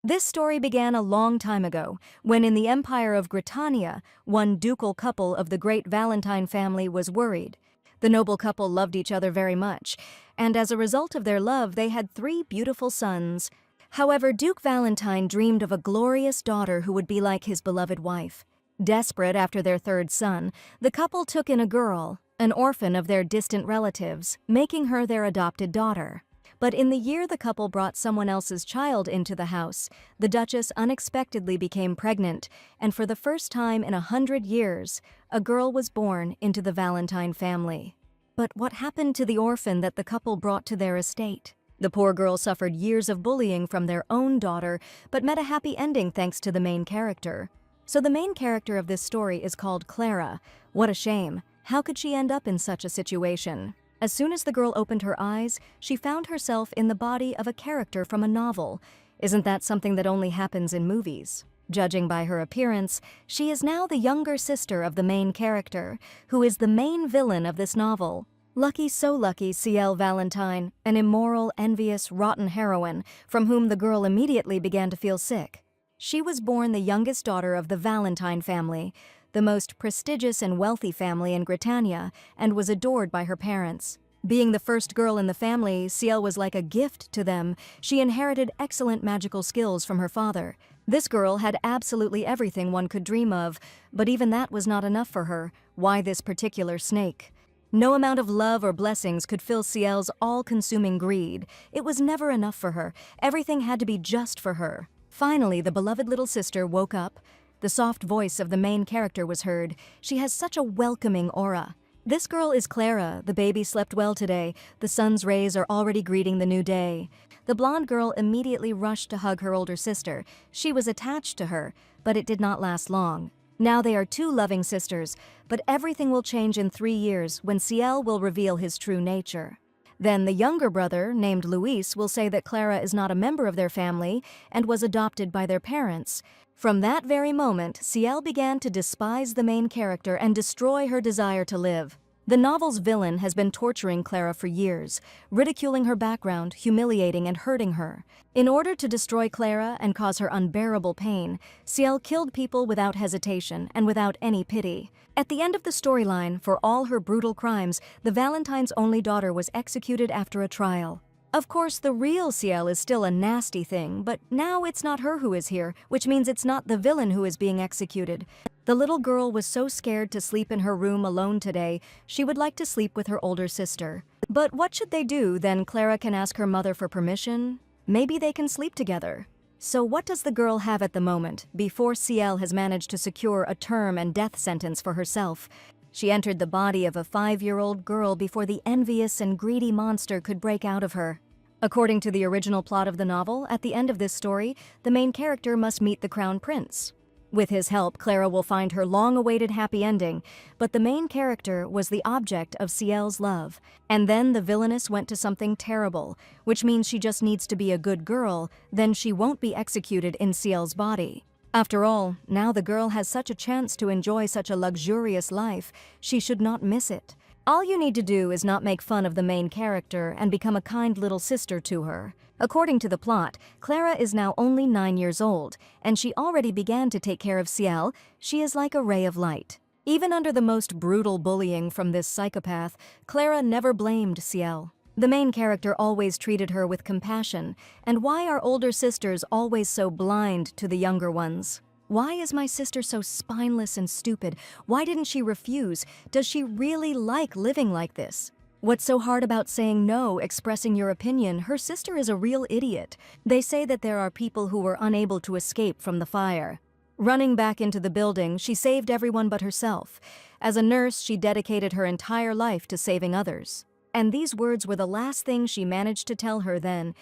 This story began a long time ago, when in the Empire of Britannia, one ducal couple of the great Valentine family was worried. The noble couple loved each other very much, and as a result of their love they had 3 beautiful sons. However, Duke Valentine dreamed of a glorious daughter who would be like his beloved wife. Desperate after their 3rd son, the couple took in a girl, an orphan of their distant relatives, making her their adopted daughter. But in the year the couple brought someone else's child into the house, the Duchess unexpectedly became pregnant, and for the first time in 100 years, a girl was born into the Valentine family. But what happened to the orphan that the couple brought to their estate? The poor girl suffered years of bullying from their own daughter, but met a happy ending thanks to the main character. So the main character of this story is called Clara. What a shame. How could she end up in such a situation? As soon as the girl opened her eyes, she found herself in the body of a character from a novel. Isn't that something that only happens in movies? Judging by her appearance, she is now the younger sister of the main character, who is the main villain of this novel. Lucky so lucky C.L. Valentine, an immoral, envious, rotten heroine, from whom the girl immediately began to feel sick. She was born the youngest daughter of the Valentine family, the most prestigious and wealthy family in Britannia, and was adored by her parents. Being the first girl in the family, Ciel was like a gift to them. She inherited excellent magical skills from her father. This girl had absolutely everything one could dream of, but even that was not enough for her. Why this particular snake? No amount of love or blessings could fill Ciel's all-consuming greed. It was never enough for her. Everything had to be just for her. Finally, the beloved little sister woke up. The soft voice of the main character was heard. She has such a welcoming aura. This girl is Clara. The baby slept well today. The sun's rays are already greeting the new day. The blonde girl immediately rushed to hug her older sister. She was attached to her, but it did not last long. Now they are 2 loving sisters, but everything will change in 3 years when Ciel will reveal his true nature. Then the younger brother, named Luis, will say that Clara is not a member of their family and was adopted by their parents. From that very moment, Ciel began to despise the main character and destroy her desire to live. The novel's villain has been torturing Clara for years, ridiculing her background, humiliating and hurting her. In order to destroy Clara and cause her unbearable pain, Ciel killed people without hesitation and without any pity. At the end of the storyline, for all her brutal crimes, the Valentine's only daughter was executed after a trial. Of course, the real Ciel is still a nasty thing, but now it's not her who is here, which means it's not the villain who is being executed. The little girl was so scared to sleep in her room alone today, she would like to sleep with her older sister. But what should they do? Then Clara can ask her mother for permission? Maybe they can sleep together. So what does the girl have at the moment, before Ciel has managed to secure a term and death sentence for herself? She entered the body of a 5-year-old girl before the envious and greedy monster could break out of her. According to the original plot of the novel, at the end of this story, the main character must meet the crown prince. With his help, Clara will find her long-awaited happy ending, but the main character was the object of Ciel's love. And then the villainess went to something terrible, which means she just needs to be a good girl, then she won't be executed in Ciel's body. After all, now the girl has such a chance to enjoy such a luxurious life, she should not miss it. All you need to do is not make fun of the main character and become a kind little sister to her. According to the plot, Clara is now only 9 years old, and she already began to take care of Ciel. She is like a ray of light. Even under the most brutal bullying from this psychopath, Clara never blamed Ciel. The main character always treated her with compassion, and why are older sisters always so blind to the younger ones? Why is my sister so spineless and stupid? Why didn't she refuse? Does she really like living like this? What's so hard about saying no, expressing your opinion? Her sister is a real idiot. They say that there are people who were unable to escape from the fire. Running back into the building, she saved everyone but herself. As a nurse, she dedicated her entire life to saving others. And these words were the last thing she managed to tell her then.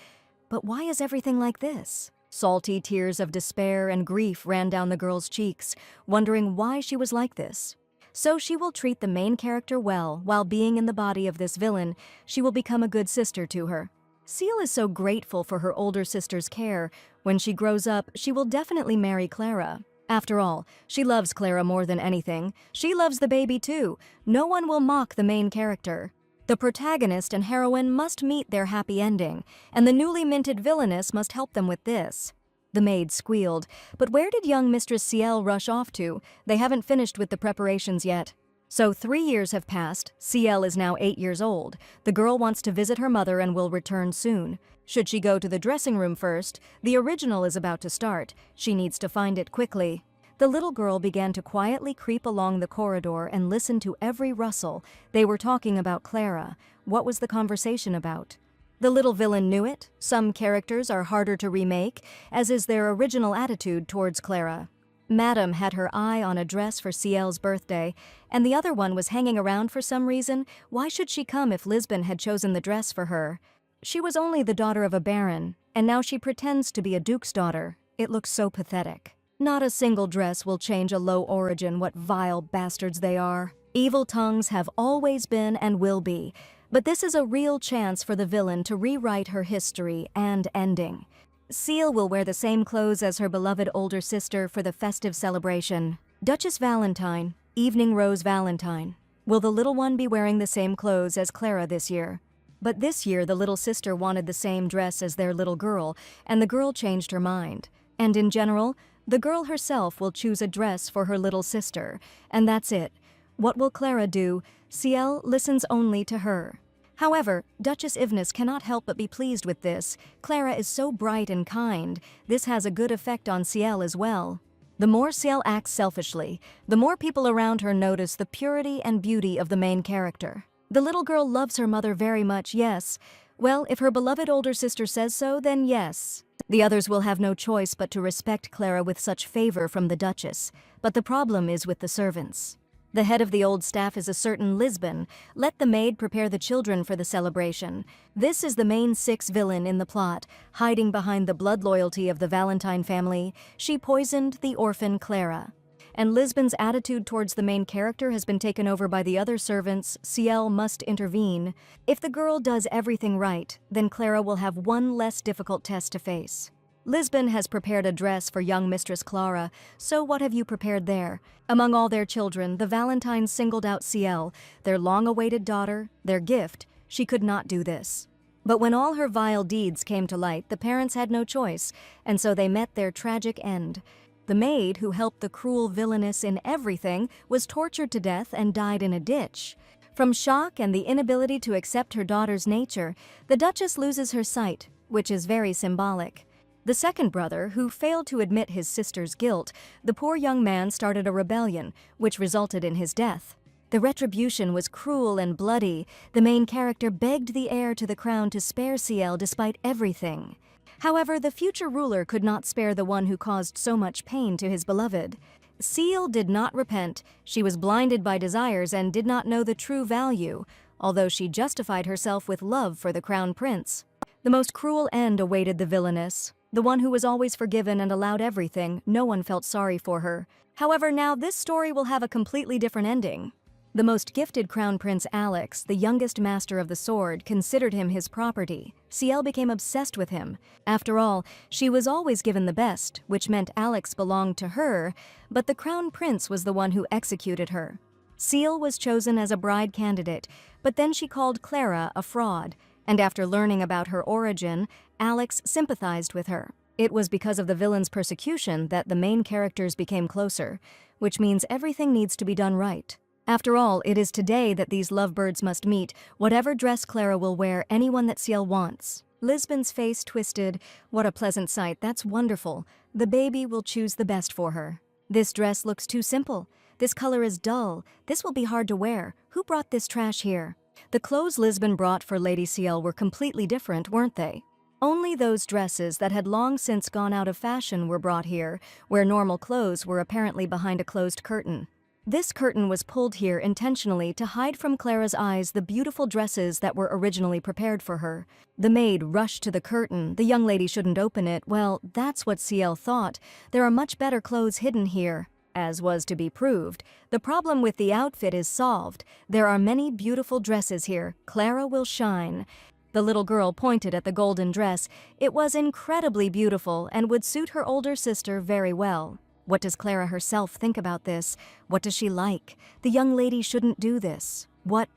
But why is everything like this? Salty tears of despair and grief ran down the girl's cheeks, wondering why she was like this. So she will treat the main character well. While being in the body of this villain, she will become a good sister to her. Ciel is so grateful for her older sister's care. When she grows up, she will definitely marry Clara. After all, she loves Clara more than anything. She loves the baby too. No one will mock the main character. The protagonist and heroine must meet their happy ending, and the newly minted villainess must help them with this. The maid squealed. But where did young Mistress Ciel rush off to? They haven't finished with the preparations yet. So 3 years have passed. Ciel is now 8 years old. The girl wants to visit her mother and will return soon. Should she go to the dressing room first? The original is about to start. She needs to find it quickly. The little girl began to quietly creep along the corridor and listen to every rustle. They were talking about Clara. What was the conversation about? The little villain knew it. Some characters are harder to remake, as is their original attitude towards Clara. Madame had her eye on a dress for Ciel's birthday, and the other one was hanging around for some reason. Why should she come if Lisbon had chosen the dress for her? She was only the daughter of a baron, and now she pretends to be a duke's daughter. It looks so pathetic. Not a single dress will change a low origin. What vile bastards they are. Evil tongues have always been and will be. But this is a real chance for the villain to rewrite her history and ending. Ciel will wear the same clothes as her beloved older sister for the festive celebration. Duchess Valentine, Evening Rose Valentine. Will the little one be wearing the same clothes as Clara this year? But this year the little sister wanted the same dress as their little girl, and the girl changed her mind. And in general, the girl herself will choose a dress for her little sister, and that's it. What will Clara do? Ciel listens only to her. However, Duchess Ivness cannot help but be pleased with this. Clara is so bright and kind. This has a good effect on Ciel as well. The more Ciel acts selfishly, the more people around her notice the purity and beauty of the main character. The little girl loves her mother very much, yes. Well, if her beloved older sister says so, then yes. The others will have no choice but to respect Clara with such favor from the Duchess. But the problem is with the servants. The head of the old staff is a certain Lisbon. Let the maid prepare the children for the celebration. This is the main six villain in the plot, hiding behind the blood loyalty of the Valentine family. She poisoned the orphan Clara. And Lisbon's attitude towards the main character has been taken over by the other servants. Ciel must intervene. If the girl does everything right, then Clara will have one less difficult test to face. Lisbon has prepared a dress for young Mistress Clara, so what have you prepared there? Among all their children, the Valentines singled out Ciel, their long-awaited daughter, their gift. She could not do this. But when all her vile deeds came to light, the parents had no choice, and so they met their tragic end. The maid, who helped the cruel Villainess in everything, was tortured to death and died in a ditch. From shock and the inability to accept her daughter's nature, the Duchess loses her sight, which is very symbolic. The second brother, who failed to admit his sister's guilt, the poor young man started a rebellion, which resulted in his death. The retribution was cruel and bloody. The main character begged the heir to the crown to spare Ciel despite everything. However, the future ruler could not spare the one who caused so much pain to his beloved. Ciel did not repent. She was blinded by desires and did not know the true value, although she justified herself with love for the crown prince. The most cruel end awaited the Villainess. The one who was always forgiven and allowed everything. No one felt sorry for her. However, now this story will have a completely different ending. The most gifted Crown Prince Alex, the youngest master of the sword, considered him his property. Ciel became obsessed with him. After all, she was always given the best, which meant Alex belonged to her, but the Crown Prince was the one who executed her. Ciel was chosen as a bride candidate, but then she called Clara a fraud, and after learning about her origin, Alex sympathized with her. It was because of the villain's persecution that the main characters became closer, which means everything needs to be done right. After all, it is today that these lovebirds must meet, whatever dress Clara will wear, anyone that Ciel wants. Lisbon's face twisted. What a pleasant sight, that's wonderful. The baby will choose the best for her. This dress looks too simple. This color is dull. This will be hard to wear. Who brought this trash here? The clothes Lisbon brought for Lady Ciel were completely different, weren't they? Only those dresses that had long since gone out of fashion were brought here, where normal clothes were apparently behind a closed curtain. This curtain was pulled here intentionally to hide from Clara's eyes the beautiful dresses that were originally prepared for her. The maid rushed to the curtain. The young lady shouldn't open it. Well, that's what Ciel thought. There are much better clothes hidden here. As was to be proved, the problem with the outfit is solved. There are many beautiful dresses here. Clara will shine. The little girl pointed at the golden dress. It was incredibly beautiful and would suit her older sister very well. What does Clara herself think about this? What does she like? The young lady shouldn't do this. What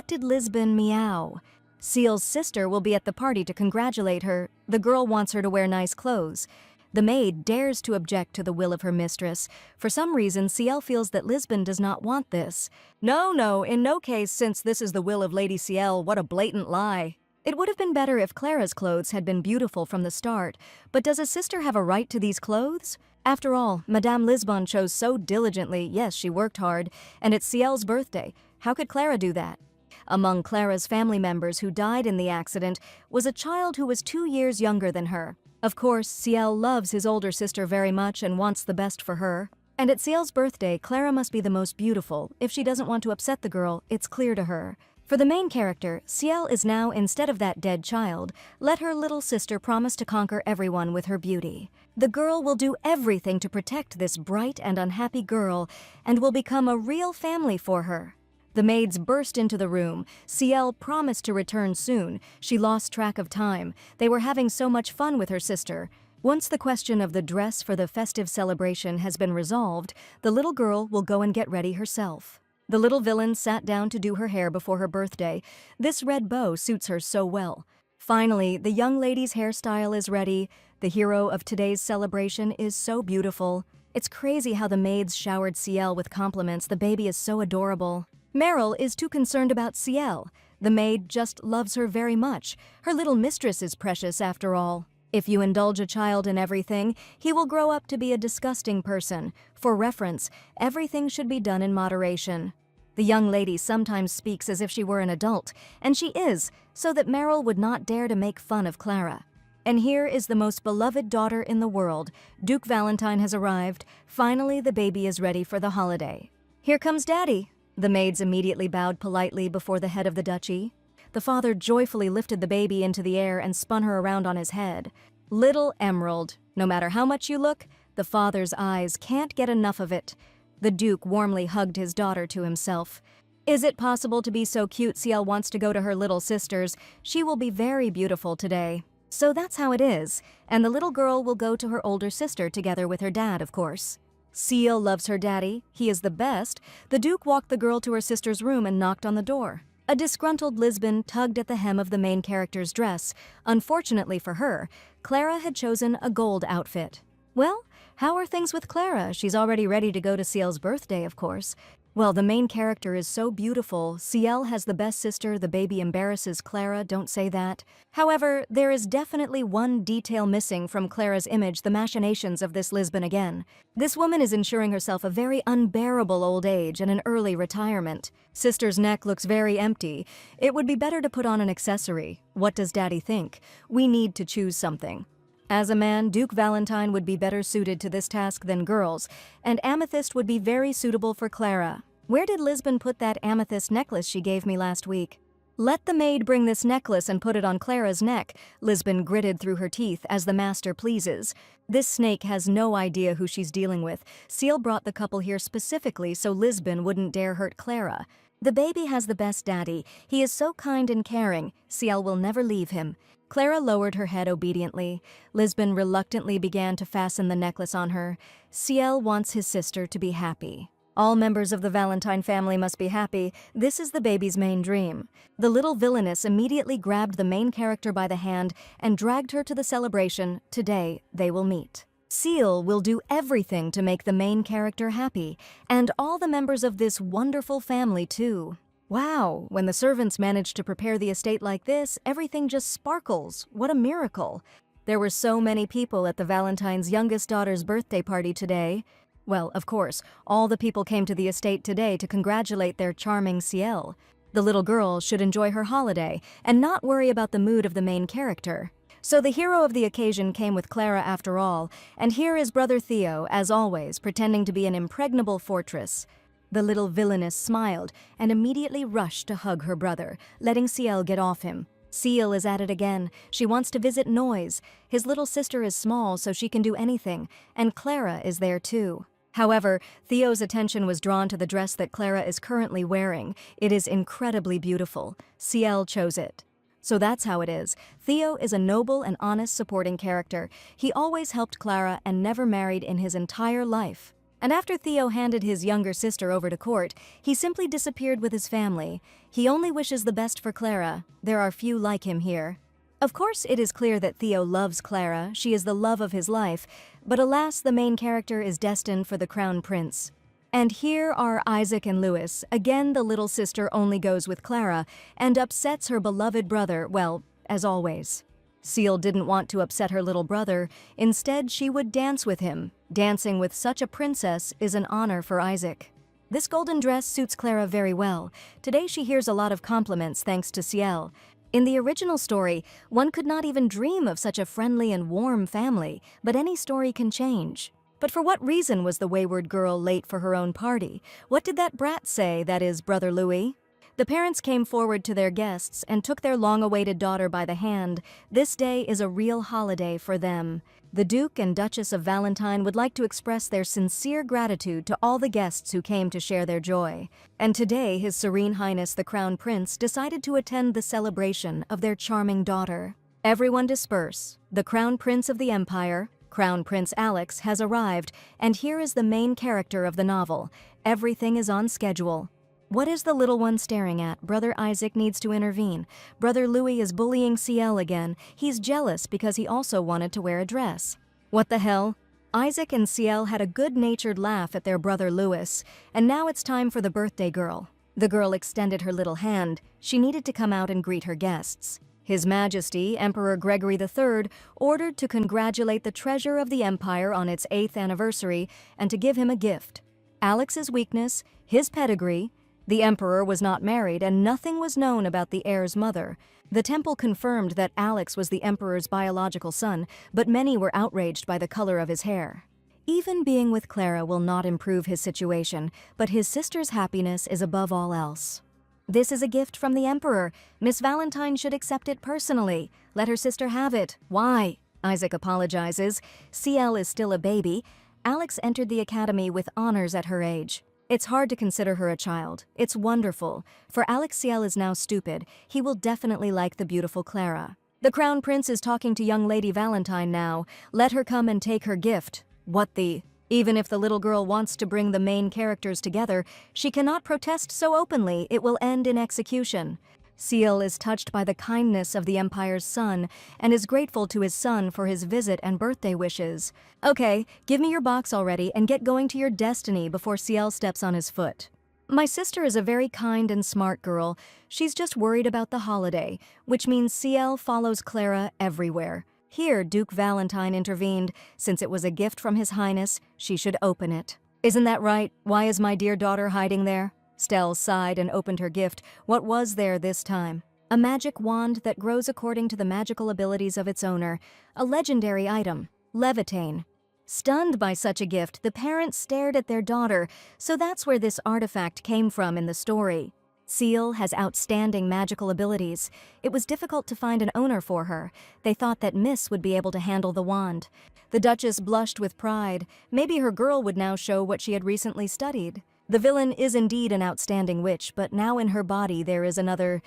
did Lisbon meow? Ciel's sister will be at the party to congratulate her. The girl wants her to wear nice clothes. The maid dares to object to the will of her mistress. For some reason, Ciel feels that Lisbon does not want this. No, in no case, since this is the will of Lady Ciel, what a blatant lie. It would have been better if Clara's clothes had been beautiful from the start, but does a sister have a right to these clothes? After all, Madame Lisbon chose so diligently, yes, she worked hard, and it's Ciel's birthday. How could Clara do that? Among Clara's family members who died in the accident was a child who was 2 years younger than her. Of course, Ciel loves his older sister very much and wants the best for her. And at Ciel's birthday, Clara must be the most beautiful. If she doesn't want to upset the girl, it's clear to her. For the main character, Ciel is now, instead of that dead child, let her little sister promise to conquer everyone with her beauty. The girl will do everything to protect this bright and unhappy girl and will become a real family for her. The maids burst into the room. Ciel promised to return soon. She lost track of time. They were having so much fun with her sister. Once the question of the dress for the festive celebration has been resolved, the little girl will go and get ready herself. The little villain sat down to do her hair before her birthday. This red bow suits her so well. Finally, the young lady's hairstyle is ready. The hero of today's celebration is so beautiful. It's crazy how the maids showered Ciel with compliments. The baby is so adorable. Meryl is too concerned about Ciel. The maid just loves her very much. Her little mistress is precious after all. If you indulge a child in everything, he will grow up to be a disgusting person. For reference, everything should be done in moderation. The young lady sometimes speaks as if she were an adult, and she is, so that Meryl would not dare to make fun of Clara. And here is the most beloved daughter in the world. Duke Valentine has arrived. Finally, the baby is ready for the holiday. Here comes Daddy. The maids immediately bowed politely before the head of the duchy. The father joyfully lifted the baby into the air and spun her around on his head. Little Emerald. No matter how much you look, the father's eyes can't get enough of it. The Duke warmly hugged his daughter to himself. Is it possible to be so cute? Ciel wants to go to her little sister's. She will be very beautiful today. So that's how it is. And the little girl will go to her older sister together with her dad, of course. Ciel loves her daddy. He is the best. The Duke walked the girl to her sister's room and knocked on the door. A disgruntled Lisbon tugged at the hem of the main character's dress. Unfortunately for her, Clara had chosen a gold outfit. Well, how are things with Clara? She's already ready to go to Ciel's birthday, of course. Well, the main character is so beautiful. Ciel has the best sister. The baby embarrasses Clara. Don't say that. However, there is definitely one detail missing from Clara's image, the machinations of this Lisbon again. This woman is ensuring herself a very unbearable old age and an early retirement. Sister's neck looks very empty. It would be better to put on an accessory. What does Daddy think? We need to choose something. As a man, Duke Valentine would be better suited to this task than girls, and amethyst would be very suitable for Clara. Where did Lisbon put that amethyst necklace she gave me last week? Let the maid bring this necklace and put it on Clara's neck. Lisbon gritted through her teeth as the master pleases. This snake has no idea who she's dealing with. Ciel brought the couple here specifically so Lisbon wouldn't dare hurt Clara. The baby has the best daddy. He is so kind and caring. Ciel will never leave him. Clara lowered her head obediently. Lisbon reluctantly began to fasten the necklace on her. Ciel wants his sister to be happy. All members of the Valentine family must be happy. This is the baby's main dream. The little villainess immediately grabbed the main character by the hand and dragged her to the celebration. Today, they will meet. Ciel will do everything to make the main character happy, and all the members of this wonderful family too. Wow, when the servants managed to prepare the estate like this, everything just sparkles. What a miracle. There were so many people at the Valentine's youngest daughter's birthday party today. Well, of course, all the people came to the estate today to congratulate their charming Ciel. The little girl should enjoy her holiday and not worry about the mood of the main character. So the hero of the occasion came with Clara after all, and here is brother Theo, as always, pretending to be an impregnable fortress. The little villainess smiled and immediately rushed to hug her brother, letting Ciel get off him. Ciel is at it again. She wants to visit Noise. His little sister is small, so she can do anything, and Clara is there too. However, Theo's attention was drawn to the dress that Clara is currently wearing. It is incredibly beautiful. Ciel chose it. So that's how it is. Theo is a noble and honest supporting character. He always helped Clara and never married in his entire life. And after Theo handed his younger sister over to court, he simply disappeared with his family. He only wishes the best for Clara. There are few like him here. Of course, it is clear that Theo loves Clara, she is the love of his life, but alas, the main character is destined for the crown prince. And here are Isaac and Louis. Again, the little sister only goes with Clara and upsets her beloved brother, well, as always. Seal didn't want to upset her little brother. Instead, she would dance with him. Dancing with such a princess is an honor for Isaac. This golden dress suits Clara very well. Today she hears a lot of compliments thanks to Ciel. In the original story, one could not even dream of such a friendly and warm family, but any story can change. But for what reason was the wayward girl late for her own party? What did that brat say, that is, Brother Louis? The parents came forward to their guests and took their long-awaited daughter by the hand. This day is a real holiday for them. The Duke and Duchess of Valentine would like to express their sincere gratitude to all the guests who came to share their joy. And today, His Serene Highness the Crown Prince decided to attend the celebration of their charming daughter. Everyone disperse. The Crown Prince of the Empire, Crown Prince Alex, has arrived, and here is the main character of the novel. Everything is on schedule. What is the little one staring at? Brother Isaac needs to intervene. Brother Louis is bullying Ciel again. He's jealous because he also wanted to wear a dress. What the hell? Isaac and Ciel had a good-natured laugh at their brother Louis, and now it's time for the birthday girl. The girl extended her little hand. She needed to come out and greet her guests. His Majesty, Emperor Gregory III, ordered to congratulate the treasure of the empire on its 8th anniversary and to give him a gift. Alex's weakness, his pedigree. The emperor was not married and nothing was known about the heir's mother. The temple confirmed that Alex was the emperor's biological son, but many were outraged by the color of his hair. Even being with Clara will not improve his situation, but his sister's happiness is above all else. This is a gift from the emperor. Miss Valentine should accept it personally. Let her sister have it. Why? Isaac apologizes. Ciel is still a baby. Alex entered the academy with honors at her age. It's hard to consider her a child. It's wonderful. For Alex, Ciel is now stupid. He will definitely like the beautiful Clara. The Crown Prince is talking to young Lady Valentine now. Let her come and take her gift. What the? Even if the little girl wants to bring the main characters together, she cannot protest so openly. It will end in execution. Ciel is touched by the kindness of the Empire's son and is grateful to his son for his visit and birthday wishes. Okay, give me your box already and get going to your destiny before Ciel steps on his foot. My sister is a very kind and smart girl. She's just worried about the holiday, which means Ciel follows Clara everywhere. Here, Duke Valentine intervened. Since it was a gift from His Highness, she should open it. Isn't that right? Why is my dear daughter hiding there? Stell sighed and opened her gift. What was there this time? A magic wand that grows according to the magical abilities of its owner. A legendary item, Levitain. Stunned by such a gift, the parents stared at their daughter, so that's where this artifact came from in the story. Ciel has outstanding magical abilities. It was difficult to find an owner for her. They thought that Miss would be able to handle the wand. The Duchess blushed with pride. Maybe her girl would now show what she had recently studied. The villain is indeed an outstanding witch, but now in her body there is another,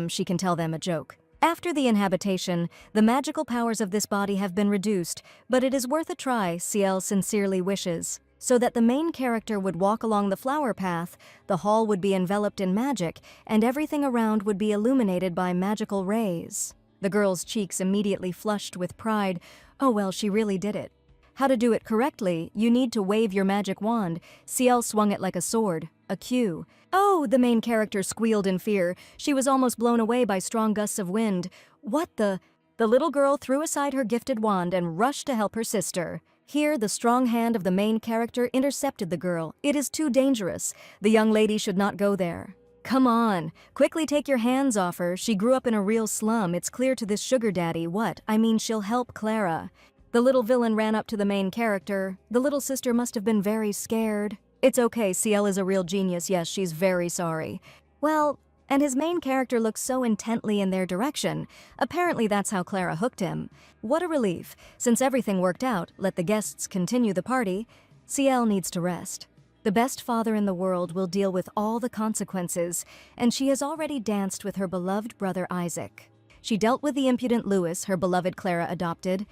she can tell them a joke. After the inhabitation, the magical powers of this body have been reduced, but it is worth a try, Ciel sincerely wishes. So that the main character would walk along the flower path, the hall would be enveloped in magic, and everything around would be illuminated by magical rays. The girl's cheeks immediately flushed with pride. Oh well, she really did it. How to do it correctly, you need to wave your magic wand. Ciel swung it like a sword, a cue. Oh, the main character squealed in fear. She was almost blown away by strong gusts of wind. What the? The little girl threw aside her gifted wand and rushed to help her sister. Here, the strong hand of the main character intercepted the girl. It is too dangerous. The young lady should not go there. Come on, quickly take your hands off her. She grew up in a real slum. It's clear to this sugar daddy. What? I mean, she'll help Clara. The little villain ran up to the main character. The little sister must have been very scared. It's okay, Ciel is a real genius. Yes, she's very sorry. Well, and his main character looks so intently in their direction. Apparently that's how Clara hooked him. What a relief. Since everything worked out, let the guests continue the party. Ciel needs to rest. The best father in the world will deal with all the consequences, and she has already danced with her beloved brother Isaac. She dealt with the impudent Louis, her beloved Clara adopted.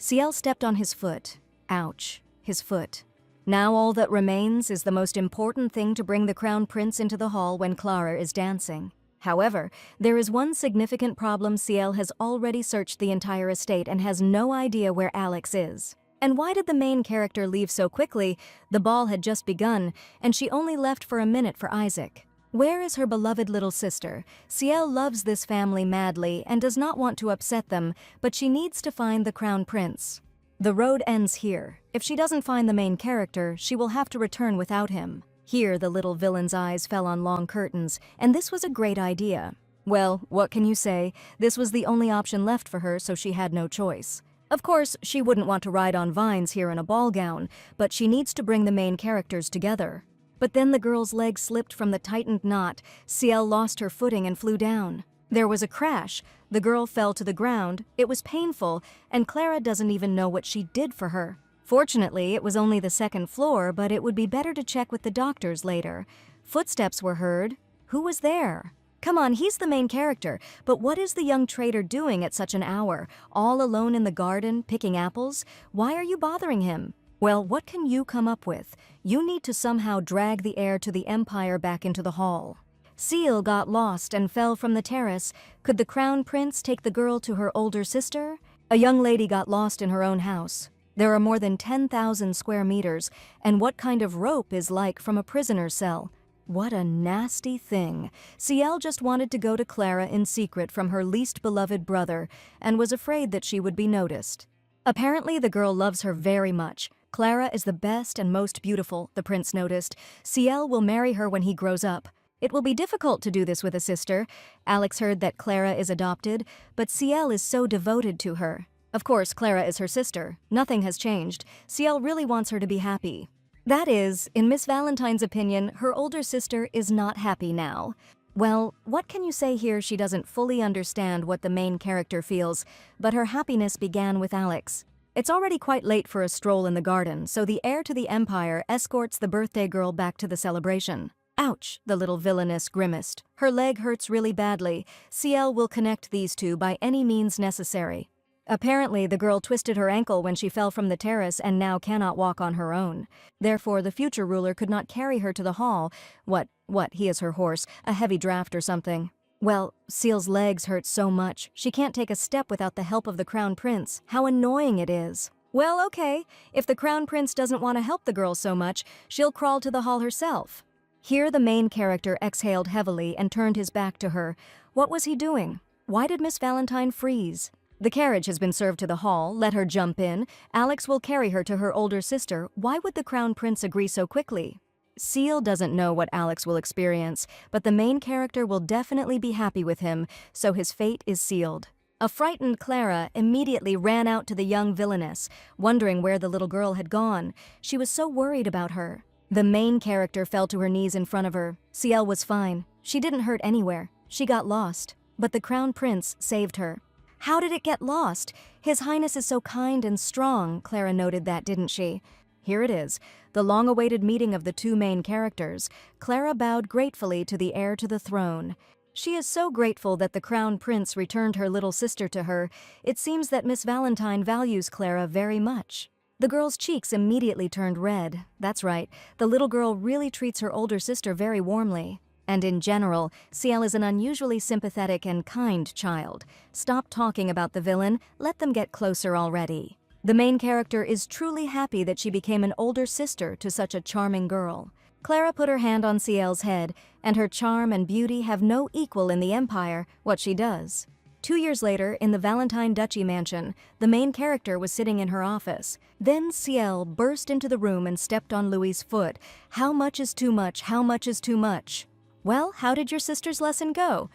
Ciel stepped on his foot. Ouch, his foot. Now all that remains is the most important thing to bring the Crown Prince into the hall when Clara is dancing. However, there is one significant problem. Ciel has already searched the entire estate and has no idea where Alex is. And why did the main character leave so quickly? The ball had just begun, and she only left for a minute for Isaac. Where is her beloved little sister? Ciel loves this family madly and does not want to upset them, but she needs to find the crown prince. The road ends here. If she doesn't find the main character, she will have to return without him. Here, the little villain's eyes fell on long curtains, and this was a great idea. Well, what can you say? This was the only option left for her, so she had no choice. Of course, she wouldn't want to ride on vines here in a ball gown, but she needs to bring the main characters together. But then the girl's leg slipped from the tightened knot. Ciel lost her footing and flew down. There was a crash. The girl fell to the ground. It was painful, and Clara doesn't even know what she did for her. Fortunately, it was only the second floor, but it would be better to check with the doctors later. Footsteps were heard. Who was there? Come on, he's the main character, but what is the young trader doing at such an hour, all alone in the garden, picking apples? Why are you bothering him? Well, what can you come up with? You need to somehow drag the heir to the Empire back into the hall. Ciel got lost and fell from the terrace. Could the crown prince take the girl to her older sister? A young lady got lost in her own house. There are more than 10,000 square meters, and what kind of rope is like from a prisoner's cell? What a nasty thing. Ciel just wanted to go to Clara in secret from her least beloved brother and was afraid that she would be noticed. Apparently the girl loves her very much. Clara is the best and most beautiful, the prince noticed. Ciel will marry her when he grows up. It will be difficult to do this with a sister. Alex heard that Clara is adopted, but Ciel is so devoted to her. Of course, Clara is her sister. Nothing has changed. Ciel really wants her to be happy. That is, in Miss Valentine's opinion, her older sister is not happy now. Well, what can you say here? She doesn't fully understand what the main character feels, but her happiness began with Alex. It's already quite late for a stroll in the garden, so the heir to the Empire escorts the birthday girl back to the celebration. Ouch, the little villainess grimaced. Her leg hurts really badly. Ciel will connect these two by any means necessary. Apparently, the girl twisted her ankle when she fell from the terrace and now cannot walk on her own. Therefore, the future ruler could not carry her to the hall. What, he is her horse, a heavy draft or something. Well, Ciel's legs hurt so much, she can't take a step without the help of the crown prince. How annoying it is. Well, okay, if the crown prince doesn't want to help the girl so much, she'll crawl to the hall herself. Here the main character exhaled heavily and turned his back to her. What was he doing? Why did Miss Valentine freeze? The carriage has been served to the hall. Let her jump in. Alex will carry her to her older sister. Why would the crown prince agree so quickly? Ciel doesn't know what Alex will experience, but the main character will definitely be happy with him, so his fate is sealed. A frightened Clara immediately ran out to the young villainess, wondering where the little girl had gone. She was so worried about her. The main character fell to her knees in front of her. Ciel was fine. She didn't hurt anywhere. She got lost, but the crown prince saved her. How did it get lost? His Highness is so kind and strong, Clara noted that, didn't she? Here it is, the long-awaited meeting of the two main characters. Clara bowed gratefully to the heir to the throne. She is so grateful that the crown prince returned her little sister to her. It seems that Miss Valentine values Clara very much. The girl's cheeks immediately turned red. That's right, the little girl really treats her older sister very warmly. And in general, Ciel is an unusually sympathetic and kind child. Stop talking about the villain, let them get closer already. The main character is truly happy that she became an older sister to such a charming girl. Clara put her hand on Ciel's head, and her charm and beauty have no equal in the Empire, what she does. 2 years later, in the Valentine Duchy mansion, the main character was sitting in her office. Then Ciel burst into the room and stepped on Louis's foot. How much is too much? How much is too much? Well, how did your sister's lesson go?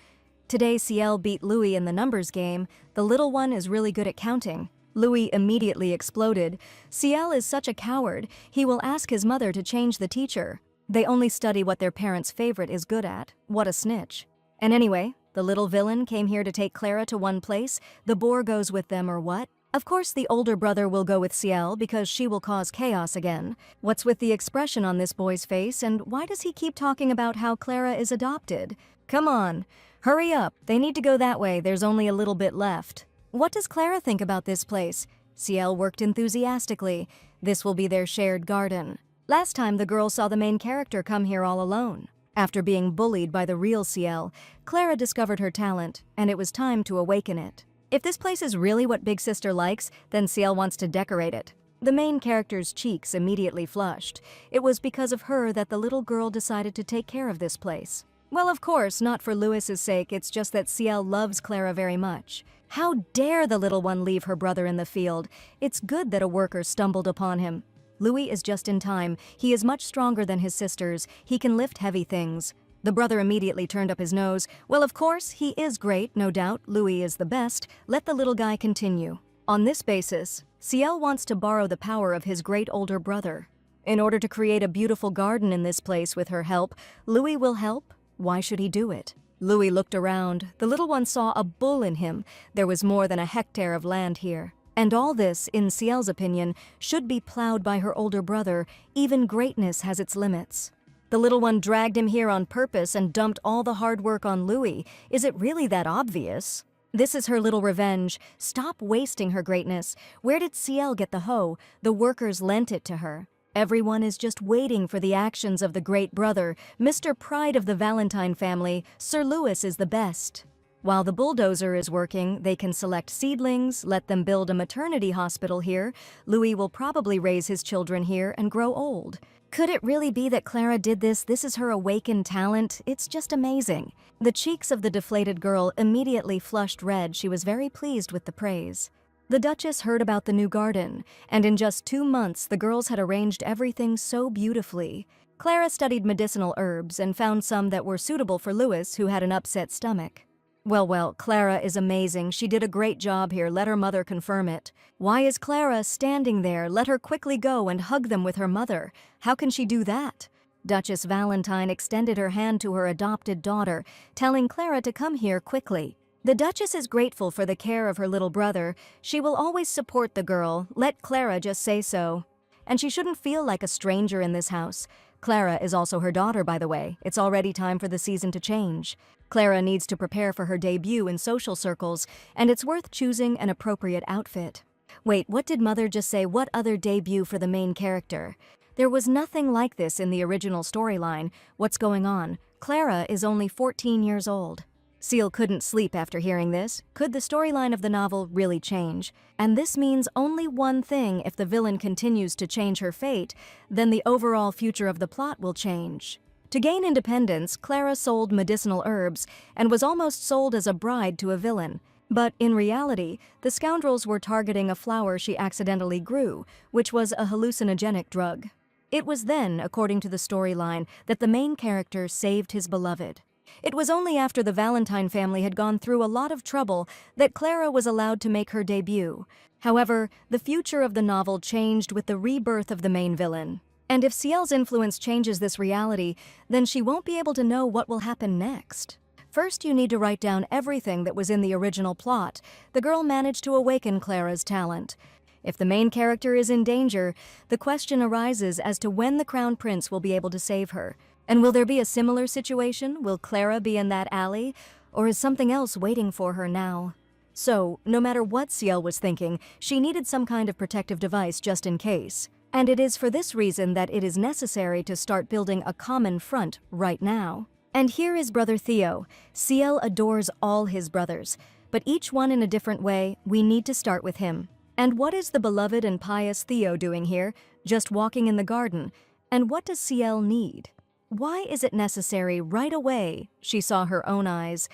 Today, Ciel beat Louis in the numbers game. The little one is really good at counting. Louis immediately exploded. Ciel is such a coward. He will ask his mother to change the teacher. They only study what their parents' favorite is good at. What a snitch. And anyway, the little villain came here to take Clara to one place. The boar goes with them or what? Of course the older brother will go with Ciel because she will cause chaos again. What's with the expression on this boy's face, and why does he keep talking about how Clara is adopted? Come on, hurry up, they need to go that way, there's only a little bit left. What does Clara think about this place? Ciel worked enthusiastically. This will be their shared garden. Last time the girl saw the main character come here all alone. After being bullied by the real Ciel, Clara discovered her talent, and it was time to awaken it. If this place is really what Big Sister likes, then Ciel wants to decorate it. The main character's cheeks immediately flushed. It was because of her that the little girl decided to take care of this place. Well, of course, not for Louis's sake, it's just that Ciel loves Clara very much. How dare the little one leave her brother in the field? It's good that a worker stumbled upon him. Louis is just in time. He is much stronger than his sisters. He can lift heavy things. The brother immediately turned up his nose. Well, of course, he is great, no doubt. Louis is the best. Let the little guy continue. On this basis, Ciel wants to borrow the power of his great older brother. In order to create a beautiful garden in this place with her help, Louis will help. Why should he do it? Louis looked around. The little one saw a bull in him. There was more than a hectare of land here. And all this, in Ciel's opinion, should be plowed by her older brother. Even greatness has its limits. The little one dragged him here on purpose and dumped all the hard work on Louis. Is it really that obvious? This is her little revenge. Stop wasting her greatness. Where did Ciel get the hoe? The workers lent it to her. Everyone is just waiting for the actions of the great brother, Mr. Pride of the Valentine family. Sir Louis is the best. While the bulldozer is working, they can select seedlings, let them build a maternity hospital here. Louis will probably raise his children here and grow old. Could it really be that Clara did this? This is her awakened talent. It's just amazing. The cheeks of the deflated girl immediately flushed red. She was very pleased with the praise. The Duchess heard about the new garden, and in just 2 months the girls had arranged everything so beautifully. Clara studied medicinal herbs and found some that were suitable for Louis, who had an upset stomach. Well, Clara is amazing. She did a great job here. Let her mother confirm it. Why is Clara standing there? Let her quickly go and hug them with her mother. How can she do that? Duchess Valentine extended her hand to her adopted daughter, telling Clara to come here quickly. The Duchess is grateful for the care of her little brother. She will always support the girl. Let Clara just say so. And she shouldn't feel like a stranger in this house. Clara is also her daughter, by the way. It's already time for the season to change. Clara needs to prepare for her debut in social circles, and it's worth choosing an appropriate outfit. Wait, what did Mother just say? What other debut for the main character? There was nothing like this in the original storyline. What's going on? Clara is only 14 years old. Ciel couldn't sleep after hearing this. Could the storyline of the novel really change? And this means only one thing: if the villain continues to change her fate, then the overall future of the plot will change. To gain independence, Clara sold medicinal herbs and was almost sold as a bride to a villain. But in reality, the scoundrels were targeting a flower she accidentally grew, which was a hallucinogenic drug. It was then, according to the storyline, that the main character saved his beloved. It was only after the Valentine family had gone through a lot of trouble that Clara was allowed to make her debut. However, the future of the novel changed with the rebirth of the main villain. And if Ciel's influence changes this reality, then she won't be able to know what will happen next. First, you need to write down everything that was in the original plot. The girl managed to awaken Clara's talent. If the main character is in danger, the question arises as to when the Crown Prince will be able to save her. And will there be a similar situation? Will Clara be in that alley? Or is something else waiting for her now? So, no matter what Ciel was thinking, she needed some kind of protective device just in case. And it is for this reason that it is necessary to start building a common front right now. And here is Brother Theo. Ciel adores all his brothers, but each one in a different way. We need to start with him. And what is the beloved and pious Theo doing here? Just walking in the garden. And what does Ciel need? Why is it necessary right away? She saw her own eyes.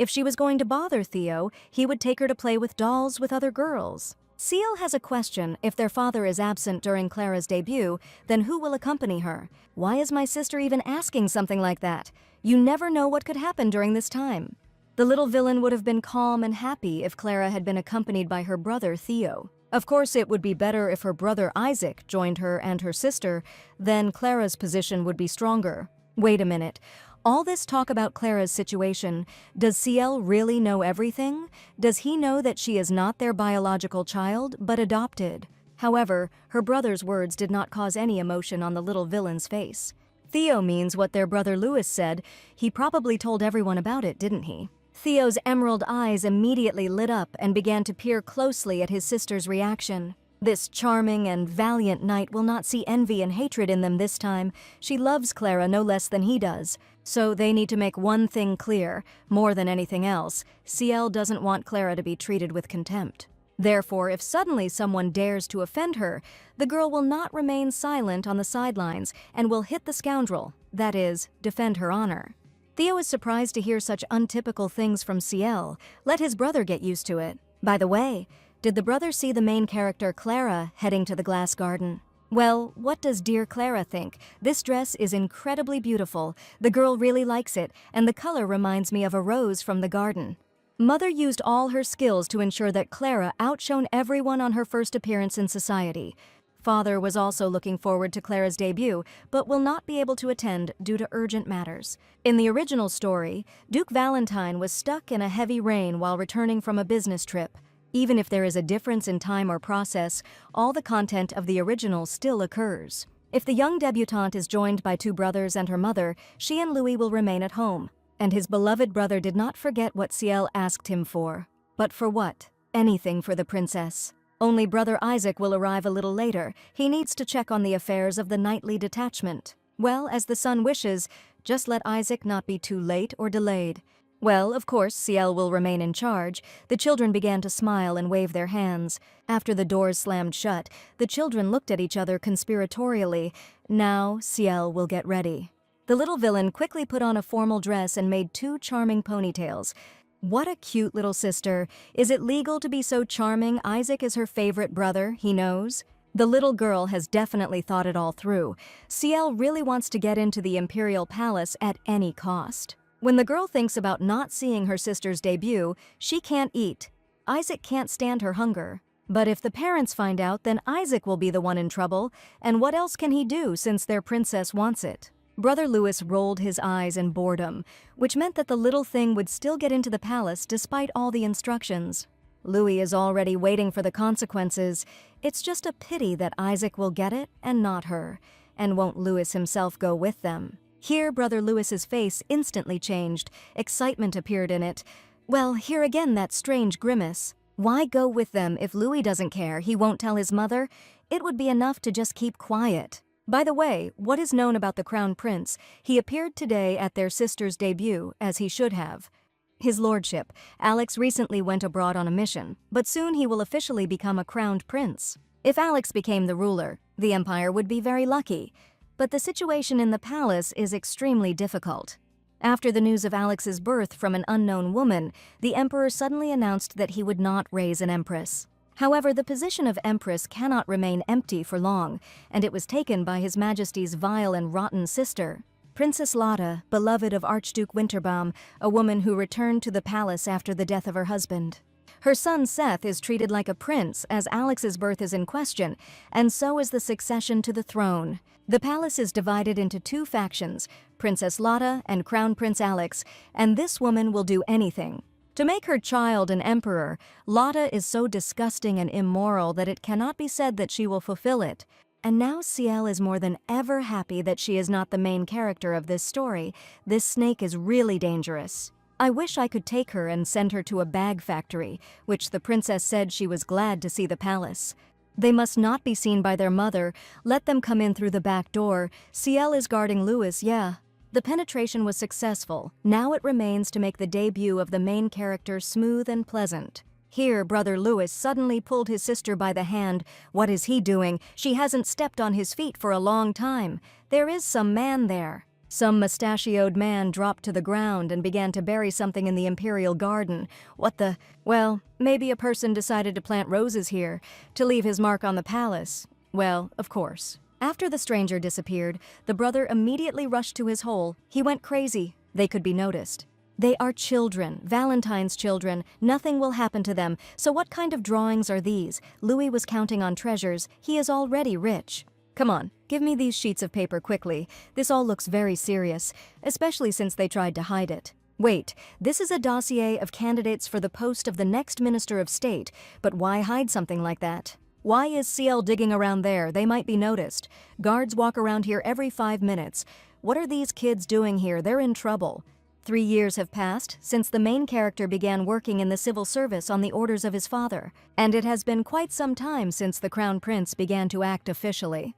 If she was going to bother Theo, he would take her to play with dolls with other girls. Ciel has a question. If their father is absent during Clara's debut, then who will accompany her? Why is my sister even asking something like that? You never know what could happen during this time. The little villain would have been calm and happy if Clara had been accompanied by her brother Theo. Of course, it would be better if her brother Isaac joined her and her sister. Then Clara's position would be stronger. Wait a minute. All this talk about Clara's situation, does Ciel really know everything? Does he know that she is not their biological child, but adopted? However, her brother's words did not cause any emotion on the little villain's face. Theo means what their brother Louis said. He probably told everyone about it, didn't he? Theo's emerald eyes immediately lit up and began to peer closely at his sister's reaction. This charming and valiant knight will not see envy and hatred in them this time. She loves Clara no less than he does. So they need to make one thing clear, more than anything else, Ciel doesn't want Clara to be treated with contempt. Therefore, if suddenly someone dares to offend her, the girl will not remain silent on the sidelines and will hit the scoundrel, that is, defend her honor. Theo is surprised to hear such untypical things from Ciel. Let his brother get used to it. By the way, did the brother see the main character Clara heading to the glass garden? Well, what does dear Clara think? This dress is incredibly beautiful. The girl really likes it, and the color reminds me of a rose from the garden. Mother used all her skills to ensure that Clara outshone everyone on her first appearance in society. Father was also looking forward to Clara's debut, but will not be able to attend due to urgent matters. In the original story, Duke Valentine was stuck in a heavy rain while returning from a business trip. Even if there is a difference in time or process, all the content of the original still occurs. If the young debutante is joined by two brothers and her mother, she and Louis will remain at home. And his beloved brother did not forget what Ciel asked him for. But for what? Anything for the princess. Only brother Isaac will arrive a little later. He needs to check on the affairs of the knightly detachment. Well, as the son wishes, just let Isaac not be too late or delayed. Well, of course, Ciel will remain in charge. The children began to smile and wave their hands. After the doors slammed shut, the children looked at each other conspiratorially. Now, Ciel will get ready. The little villain quickly put on a formal dress and made two charming ponytails. What a cute little sister. Is it legal to be so charming? Isaac is her favorite brother, he knows. The little girl has definitely thought it all through. Ciel really wants to get into the Imperial Palace at any cost. When the girl thinks about not seeing her sister's debut, she can't eat. Isaac can't stand her hunger. But if the parents find out, then Isaac will be the one in trouble. And what else can he do since their princess wants it? Brother Louis rolled his eyes in boredom, which meant that the little thing would still get into the palace despite all the instructions. Louis is already waiting for the consequences. It's just a pity that Isaac will get it and not her. And won't Louis himself go with them? Here, Brother Louis's face instantly changed. Excitement appeared in it. Well, here again that strange grimace. Why go with them if Louis doesn't care? He won't tell his mother? It would be enough to just keep quiet. By the way, what is known about the Crown Prince? He appeared today at their sister's debut, as he should have. His lordship, Alex recently went abroad on a mission, but soon he will officially become a crowned prince. If Alex became the ruler, the empire would be very lucky. But the situation in the palace is extremely difficult. After the news of Alex's birth from an unknown woman, the emperor suddenly announced that he would not raise an empress. However, the position of empress cannot remain empty for long, and it was taken by His Majesty's vile and rotten sister, Princess Lotta, beloved of Archduke Winterbaum, a woman who returned to the palace after the death of her husband. Her son Seth is treated like a prince as Alex's birth is in question, and so is the succession to the throne. The palace is divided into two factions, Princess Lotta and Crown Prince Alex, and this woman will do anything. To make her child an emperor, Lotta is so disgusting and immoral that it cannot be said that she will fulfill it. And now Ciel is more than ever happy that she is not the main character of this story. This snake is really dangerous. I wish I could take her and send her to a bag factory, which the princess said she was glad to see the palace. They must not be seen by their mother. Let them come in through the back door. Ciel is guarding Louis, yeah. The penetration was successful. Now it remains to make the debut of the main character smooth and pleasant. Here, Brother Louis suddenly pulled his sister by the hand. What is he doing? She hasn't stepped on his feet for a long time. There is some man there. Some mustachioed man dropped to the ground and began to bury something in the imperial garden. What the? Well, maybe a person decided to plant roses here, to leave his mark on the palace. Well, of course. After the stranger disappeared, the brother immediately rushed to his hole. He went crazy. They could be noticed. They are children, Valentine's children. Nothing will happen to them. So what kind of drawings are these? Louis was counting on treasures. He is already rich. Come on, give me these sheets of paper quickly. This all looks very serious, especially since they tried to hide it. Wait, this is a dossier of candidates for the post of the next Minister of State, but why hide something like that? Why is Ciel digging around there? They might be noticed. Guards walk around here every 5 minutes. What are these kids doing here? They're in trouble. 3 years have passed since the main character began working in the civil service on the orders of his father, and it has been quite some time since the Crown Prince began to act officially.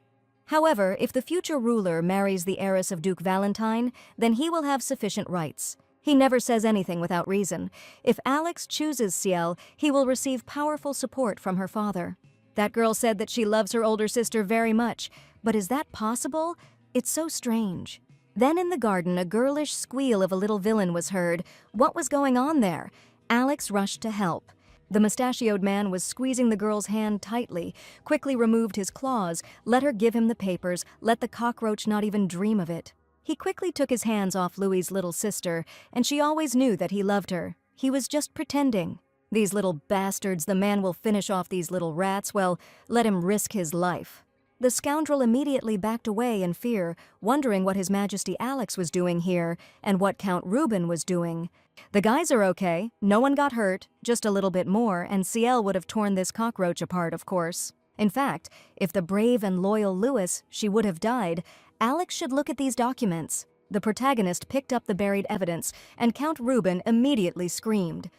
However, if the future ruler marries the heiress of Duke Valentine, then he will have sufficient rights. He never says anything without reason. If Alex chooses Ciel, he will receive powerful support from her father. That girl said that she loves her older sister very much, but is that possible? It's so strange. Then in the garden, a girlish squeal of a little villain was heard. What was going on there? Alex rushed to help. The mustachioed man was squeezing the girl's hand tightly, quickly removed his claws, let her give him the papers, let the cockroach not even dream of it. He quickly took his hands off Louis's little sister, and she always knew that he loved her. He was just pretending. These little bastards, the man will finish off these little rats, well, let him risk his life. The scoundrel immediately backed away in fear, wondering what His Majesty Alex was doing here and what Count Reuben was doing. The guys are okay, no one got hurt, just a little bit more, and Ciel would have torn this cockroach apart, of course. In fact, if the brave and loyal Louis, she would have died, Alex should look at these documents. The protagonist picked up the buried evidence, and Count Reuben immediately screamed.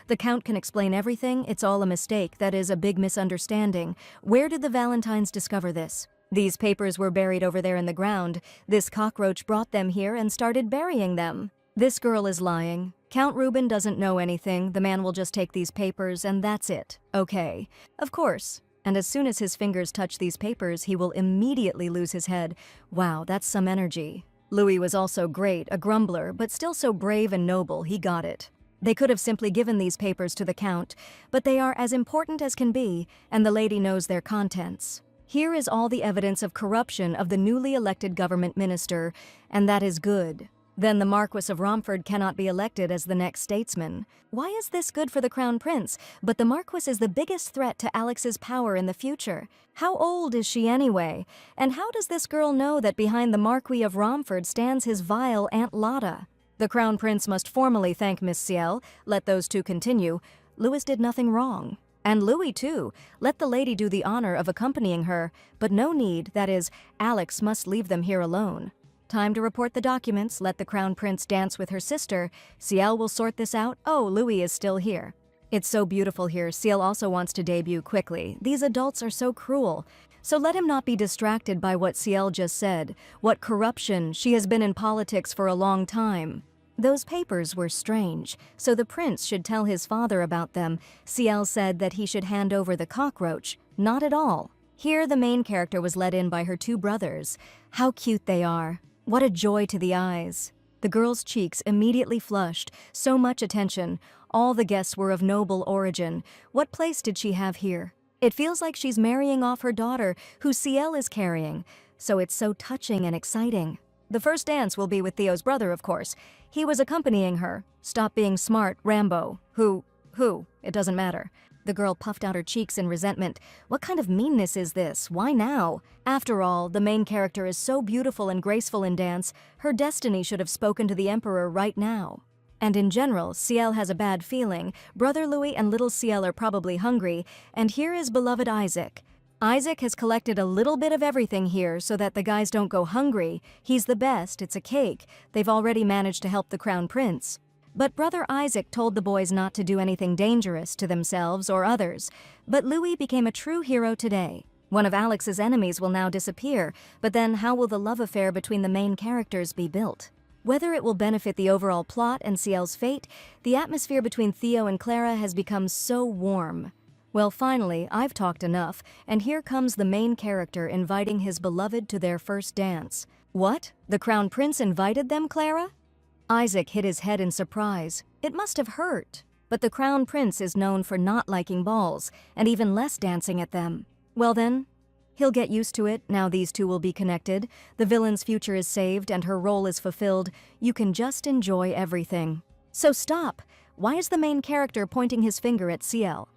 The Count can explain everything, it's all a mistake, that is a big misunderstanding. Where did the Valentines discover this? These papers were buried over there in the ground. This cockroach brought them here and started burying them. This girl is lying. Count Reuben doesn't know anything, the man will just take these papers and that's it. Okay. Of course. And as soon as his fingers touch these papers, he will immediately lose his head. Wow, that's some energy. Louis was also great, a grumbler, but still so brave and noble, he got it. They could have simply given these papers to the Count, but they are as important as can be, and the lady knows their contents. Here is all the evidence of corruption of the newly elected government minister, and that is good. Then the Marquis of Romford cannot be elected as the next statesman. Why is this good for the Crown Prince? But the Marquis is the biggest threat to Alex's power in the future. How old is she anyway? And how does this girl know that behind the Marquis of Romford stands his vile Aunt Lotta? The Crown Prince must formally thank Miss Ciel, let those two continue. Louis did nothing wrong. And Louis too. Let the lady do the honor of accompanying her, but no need, that is, Alex must leave them here alone. Time to report the documents, let the Crown Prince dance with her sister. Ciel will sort this out. Oh, Louis is still here. It's so beautiful here, Ciel also wants to debut quickly. These adults are so cruel. So let him not be distracted by what Ciel just said. What corruption, she has been in politics for a long time. Those papers were strange, so the prince should tell his father about them. Ciel said that he should hand over the cockroach. Not at all. Here the main character was let in by her two brothers. How cute they are. What a joy to the eyes. The girl's cheeks immediately flushed. So much attention. All the guests were of noble origin. What place did she have here? It feels like she's marrying off her daughter, who Ciel is carrying. So it's so touching and exciting. The first dance will be with Theo's brother, of course. He was accompanying her. Stop being smart, Rambo. Who? It doesn't matter. The girl puffed out her cheeks in resentment. What kind of meanness is this? Why now? After all, the main character is so beautiful and graceful in dance, her destiny should have spoken to the Emperor right now. And in general, Ciel has a bad feeling. Brother Louis and little Ciel are probably hungry, and here is beloved Isaac. Isaac has collected a little bit of everything here so that the guys don't go hungry. He's the best, it's a cake. They've already managed to help the Crown Prince. But Brother Isaac told the boys not to do anything dangerous to themselves or others. But Louis became a true hero today. One of Alex's enemies will now disappear, but then how will the love affair between the main characters be built? Whether it will benefit the overall plot and Ciel's fate, the atmosphere between Theo and Clara has become so warm. Well, finally, I've talked enough, and here comes the main character inviting his beloved to their first dance. What? The Crown Prince invited them, Clara? Isaac hit his head in surprise. It must have hurt. But the Crown Prince is known for not liking balls, and even less dancing at them. Well then, he'll get used to it, now these two will be connected. The villain's future is saved, and her role is fulfilled. You can just enjoy everything. So stop! Why is the main character pointing his finger at Ciel?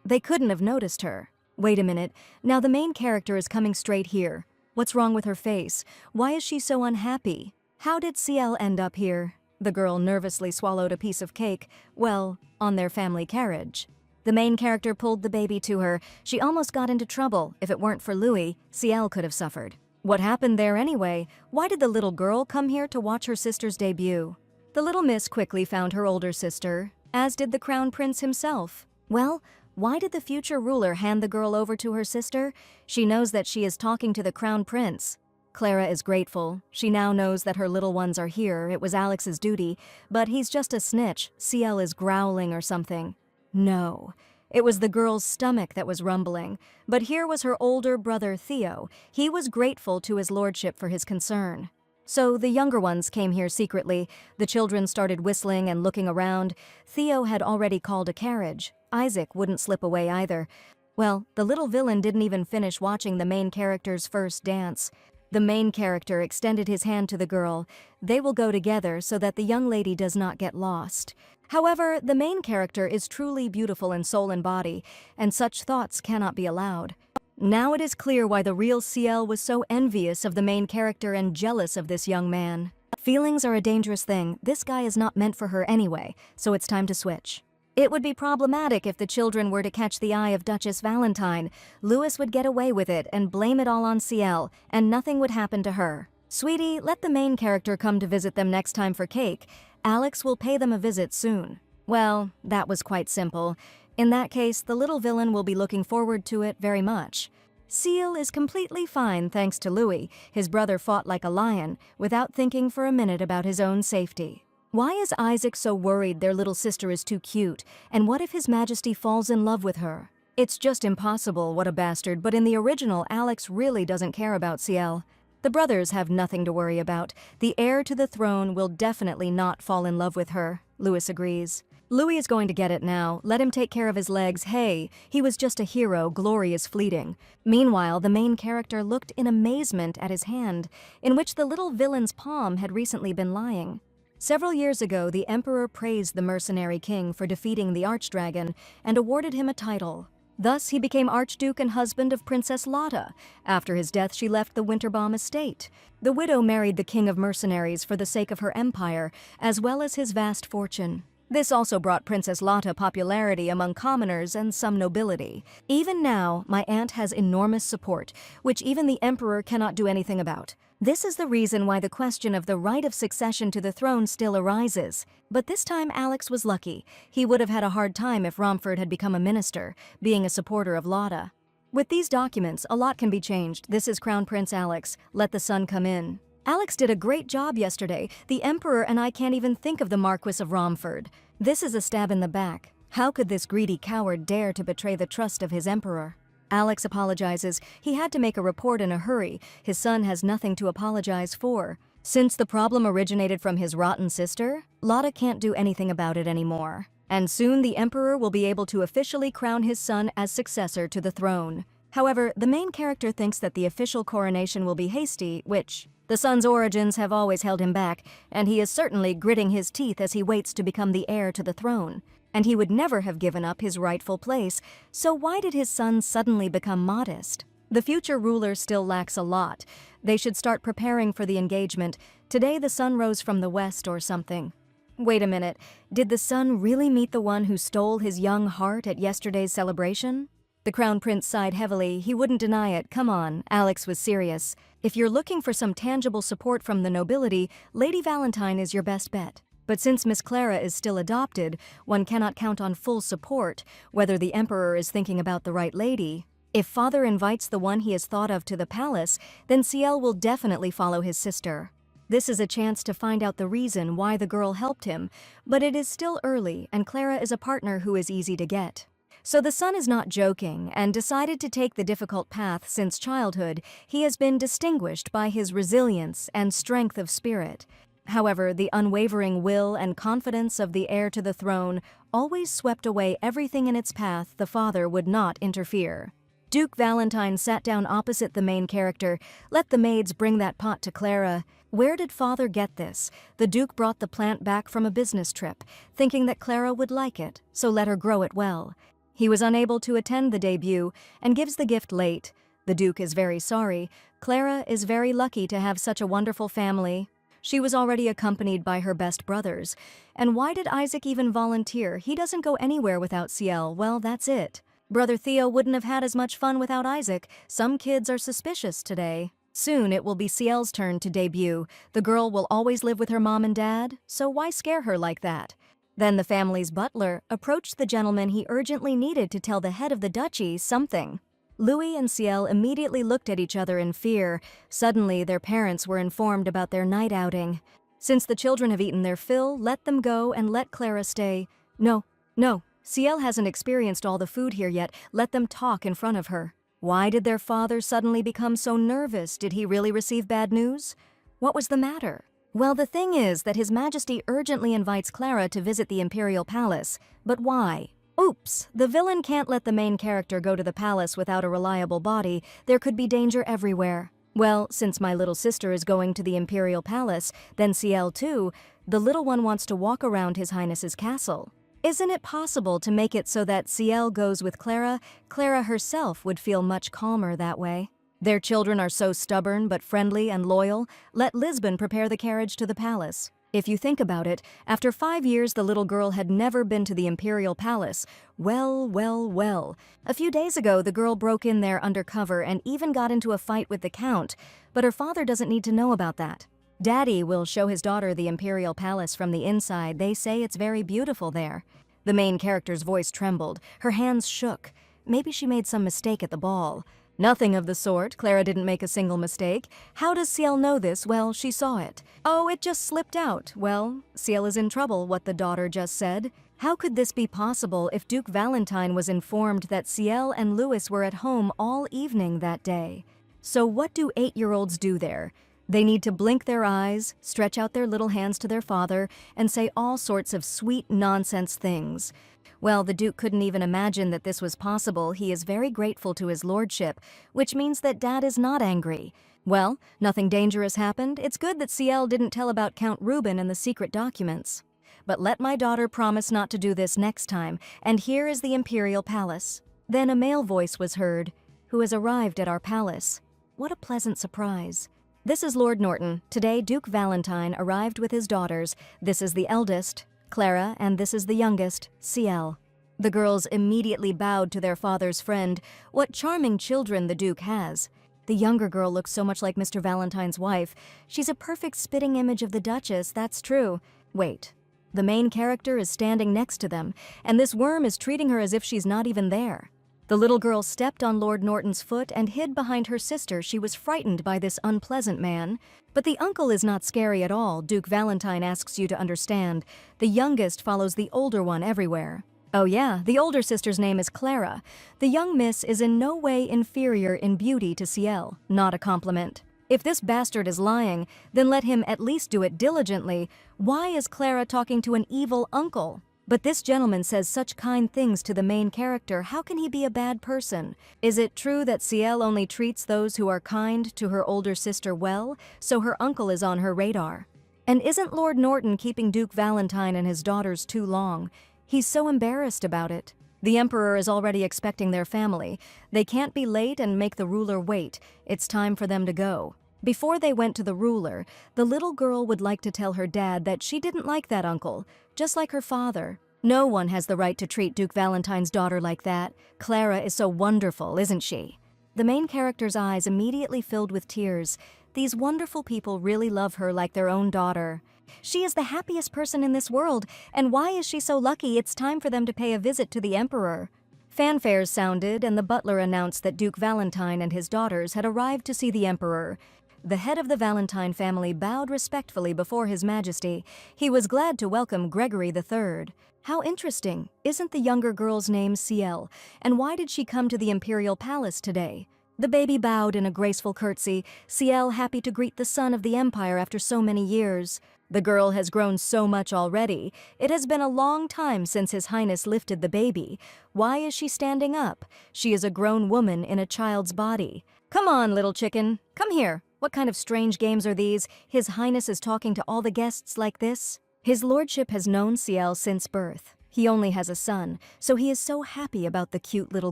They couldn't have noticed her. Wait a minute, now the main character is coming straight here. What's wrong with her face? Why is she so unhappy? How did Ciel end up here? The girl nervously swallowed a piece of cake, well, on their family carriage. The main character pulled the baby to her. She almost got into trouble. If it weren't for Louis, Ciel could have suffered. What happened there anyway? Why did the little girl come here to watch her sister's debut? The little miss quickly found her older sister, as did the crown prince himself. Well, why did the future ruler hand the girl over to her sister? She knows that she is talking to the crown prince. Clara is grateful. She now knows that her little ones are here. It was Alex's duty, but he's just a snitch. CL is growling or something. No. It was the girl's stomach that was rumbling, but here was her older brother Theo. He was grateful to his lordship for his concern. So the younger ones came here secretly. The children started whistling and looking around. Theo had already called a carriage. Isaac wouldn't slip away either. Well, the little villain didn't even finish watching the main character's first dance. The main character extended his hand to the girl. They will go together so that the young lady does not get lost. However, the main character is truly beautiful in soul and body, and such thoughts cannot be allowed. Now it is clear why the real CL was so envious of the main character and jealous of this young man. Feelings are a dangerous thing. This guy is not meant for her anyway, so it's time to switch. It would be problematic if the children were to catch the eye of Duchess Valentine. Louis would get away with it and blame it all on CL, and nothing would happen to her. Sweetie, let the main character come to visit them next time for cake. Alex will pay them a visit soon. Well, that was quite simple. In that case, the little villain will be looking forward to it very much. Seal is completely fine thanks to Louis. His brother fought like a lion, without thinking for a minute about his own safety. Why is Isaac so worried their little sister is too cute, and what if His Majesty falls in love with her? It's just impossible, what a bastard, but in the original, Alex really doesn't care about CL. The brothers have nothing to worry about. The heir to the throne will definitely not fall in love with her, Louis agrees. Louis is going to get it now. Let him take care of his legs. Hey, he was just a hero. Glory is fleeting. Meanwhile, the main character looked in amazement at his hand, in which the little villain's palm had recently been lying. Several years ago, the emperor praised the mercenary king for defeating the archdragon and awarded him a title. Thus, he became Archduke and husband of Princess Lotta. After his death, she left the Winterbaum estate. The widow married the king of mercenaries for the sake of her empire, as well as his vast fortune. This also brought Princess Lotta popularity among commoners and some nobility. Even now, my aunt has enormous support, which even the emperor cannot do anything about. This is the reason why the question of the right of succession to the throne still arises. But this time Alex was lucky. He would have had a hard time if Romford had become a minister, being a supporter of Lotta. With these documents, a lot can be changed. This is Crown Prince Alex. Let the sun come in. Alex did a great job yesterday. The Emperor and I can't even think of the Marquis of Romford. This is a stab in the back. How could this greedy coward dare to betray the trust of his Emperor? Alex apologizes. He had to make a report in a hurry. His son has nothing to apologize for. Since the problem originated from his rotten sister, Lotta can't do anything about it anymore. And soon the Emperor will be able to officially crown his son as successor to the throne. However, the main character thinks that the official coronation will be hasty, which the son's origins have always held him back, and he is certainly gritting his teeth as he waits to become the heir to the throne. And he would never have given up his rightful place, so why did his son suddenly become modest? The future ruler still lacks a lot. They should start preparing for the engagement. Today the sun rose from the west or something. Wait a minute, did the sun really meet the one who stole his young heart at yesterday's celebration? The Crown Prince sighed heavily. He wouldn't deny it. Come on, Alex was serious. If you're looking for some tangible support from the nobility, Lady Valentine is your best bet. But since Miss Clara is still adopted, one cannot count on full support, whether the Emperor is thinking about the right lady. If father invites the one he has thought of to the palace, then CL will definitely follow his sister. This is a chance to find out the reason why the girl helped him, but it is still early, and Clara is a partner who is easy to get. So the son is not joking and decided to take the difficult path since childhood. He has been distinguished by his resilience and strength of spirit. However, the unwavering will and confidence of the heir to the throne always swept away everything in its path. The father would not interfere. Duke Valentine sat down opposite the main character. Let the maids bring that pot to Clara. Where did father get this? The Duke brought the plant back from a business trip, thinking that Clara would like it, so let her grow it well. He was unable to attend the debut and gives the gift late. The Duke is very sorry. Clara is very lucky to have such a wonderful family. She was already accompanied by her best brothers. And why did Isaac even volunteer? He doesn't go anywhere without CL. Well, that's it. Brother Theo wouldn't have had as much fun without Isaac. Some kids are suspicious today. Soon it will be Ciel's turn to debut. The girl will always live with her mom and dad, so why scare her like that? Then the family's butler approached the gentleman he urgently needed to tell the head of the duchy something. Louis and Ciel immediately looked at each other in fear. Suddenly, their parents were informed about their night outing. Since the children have eaten their fill, let them go and let Clara stay. No, no, Ciel hasn't experienced all the food here yet. Let them talk in front of her. Why did their father suddenly become so nervous? Did he really receive bad news? What was the matter? Well, the thing is that His Majesty urgently invites Clara to visit the Imperial Palace. But why? Oops, the villain can't let the main character go to the palace without a reliable body. There could be danger everywhere. Well, since my little sister is going to the Imperial Palace, then Ciel too, the little one wants to walk around His Highness's castle. Isn't it possible to make it so that Ciel goes with Clara? Clara herself would feel much calmer that way. Their children are so stubborn but friendly and loyal. Let Lisbon prepare the carriage to the palace. If you think about it, after 5 years the little girl had never been to the Imperial Palace. Well, well, well. A few days ago the girl broke in there undercover and even got into a fight with the Count, but her father doesn't need to know about that. Daddy will show his daughter the Imperial Palace from the inside. They say it's very beautiful there. The main character's voice trembled. Her hands shook. Maybe she made some mistake at the ball. Nothing of the sort. Clara didn't make a single mistake. How does Ciel know this? Well, she saw it. Oh, it just slipped out. Well, Ciel is in trouble, what the daughter just said. How could this be possible if Duke Valentine was informed that Ciel and Louis were at home all evening that day? So what do 8-year-olds do there? They need to blink their eyes, stretch out their little hands to their father, and say all sorts of sweet nonsense things. Well, the Duke couldn't even imagine that this was possible. He is very grateful to his lordship, which means that Dad is not angry. Well, nothing dangerous happened. It's good that Ciel didn't tell about Count Reuben and the secret documents. But let my daughter promise not to do this next time, and here is the Imperial Palace. Then a male voice was heard, who has arrived at our palace. What a pleasant surprise. This is Lord Norton. Today, Duke Valentine arrived with his daughters. This is the eldest, Clara, and this is the youngest, Ciel. The girls immediately bowed to their father's friend. What charming children the Duke has. The younger girl looks so much like Mr. Valentine's wife. She's a perfect spitting image of the Duchess, that's true. Wait, the main character is standing next to them, and this worm is treating her as if she's not even there. The little girl stepped on Lord Norton's foot and hid behind her sister. She was frightened by this unpleasant man. But the uncle is not scary at all. Duke Valentine asks you to understand. The youngest follows the older one everywhere. Oh yeah, the older sister's name is Clara. The young miss is in no way inferior in beauty to Ciel. Not a compliment. If this bastard is lying, then let him at least do it diligently. Why is Clara talking to an evil uncle? But this gentleman says such kind things to the main character. How can he be a bad person? Is it true that Ciel only treats those who are kind to her older sister well, so her uncle is on her radar? And isn't Lord Norton keeping Duke Valentine and his daughters too long? He's so embarrassed about it. The Emperor is already expecting their family. They can't be late and make the ruler wait. It's time for them to go. Before they went to the ruler, the little girl would like to tell her dad that she didn't like that uncle, just like her father. No one has the right to treat Duke Valentine's daughter like that. Clara is so wonderful, isn't she? The main character's eyes immediately filled with tears. These wonderful people really love her like their own daughter. She is the happiest person in this world, and why is she so lucky? It's time for them to pay a visit to the Emperor. Fanfares sounded, and the butler announced that Duke Valentine and his daughters had arrived to see the Emperor. The head of the Valentine family bowed respectfully before His Majesty. He was glad to welcome Gregory III. How interesting. Isn't the younger girl's name Ciel? And why did she come to the Imperial Palace today? The baby bowed in a graceful curtsy. Ciel happy to greet the son of the Empire after so many years. The girl has grown so much already. It has been a long time since His Highness lifted the baby. Why is she standing up? She is a grown woman in a child's body. Come on, little chicken. Come here. What kind of strange games are these? His Highness is talking to all the guests like this? His lordship has known Ciel since birth. He only has a son, so he is so happy about the cute little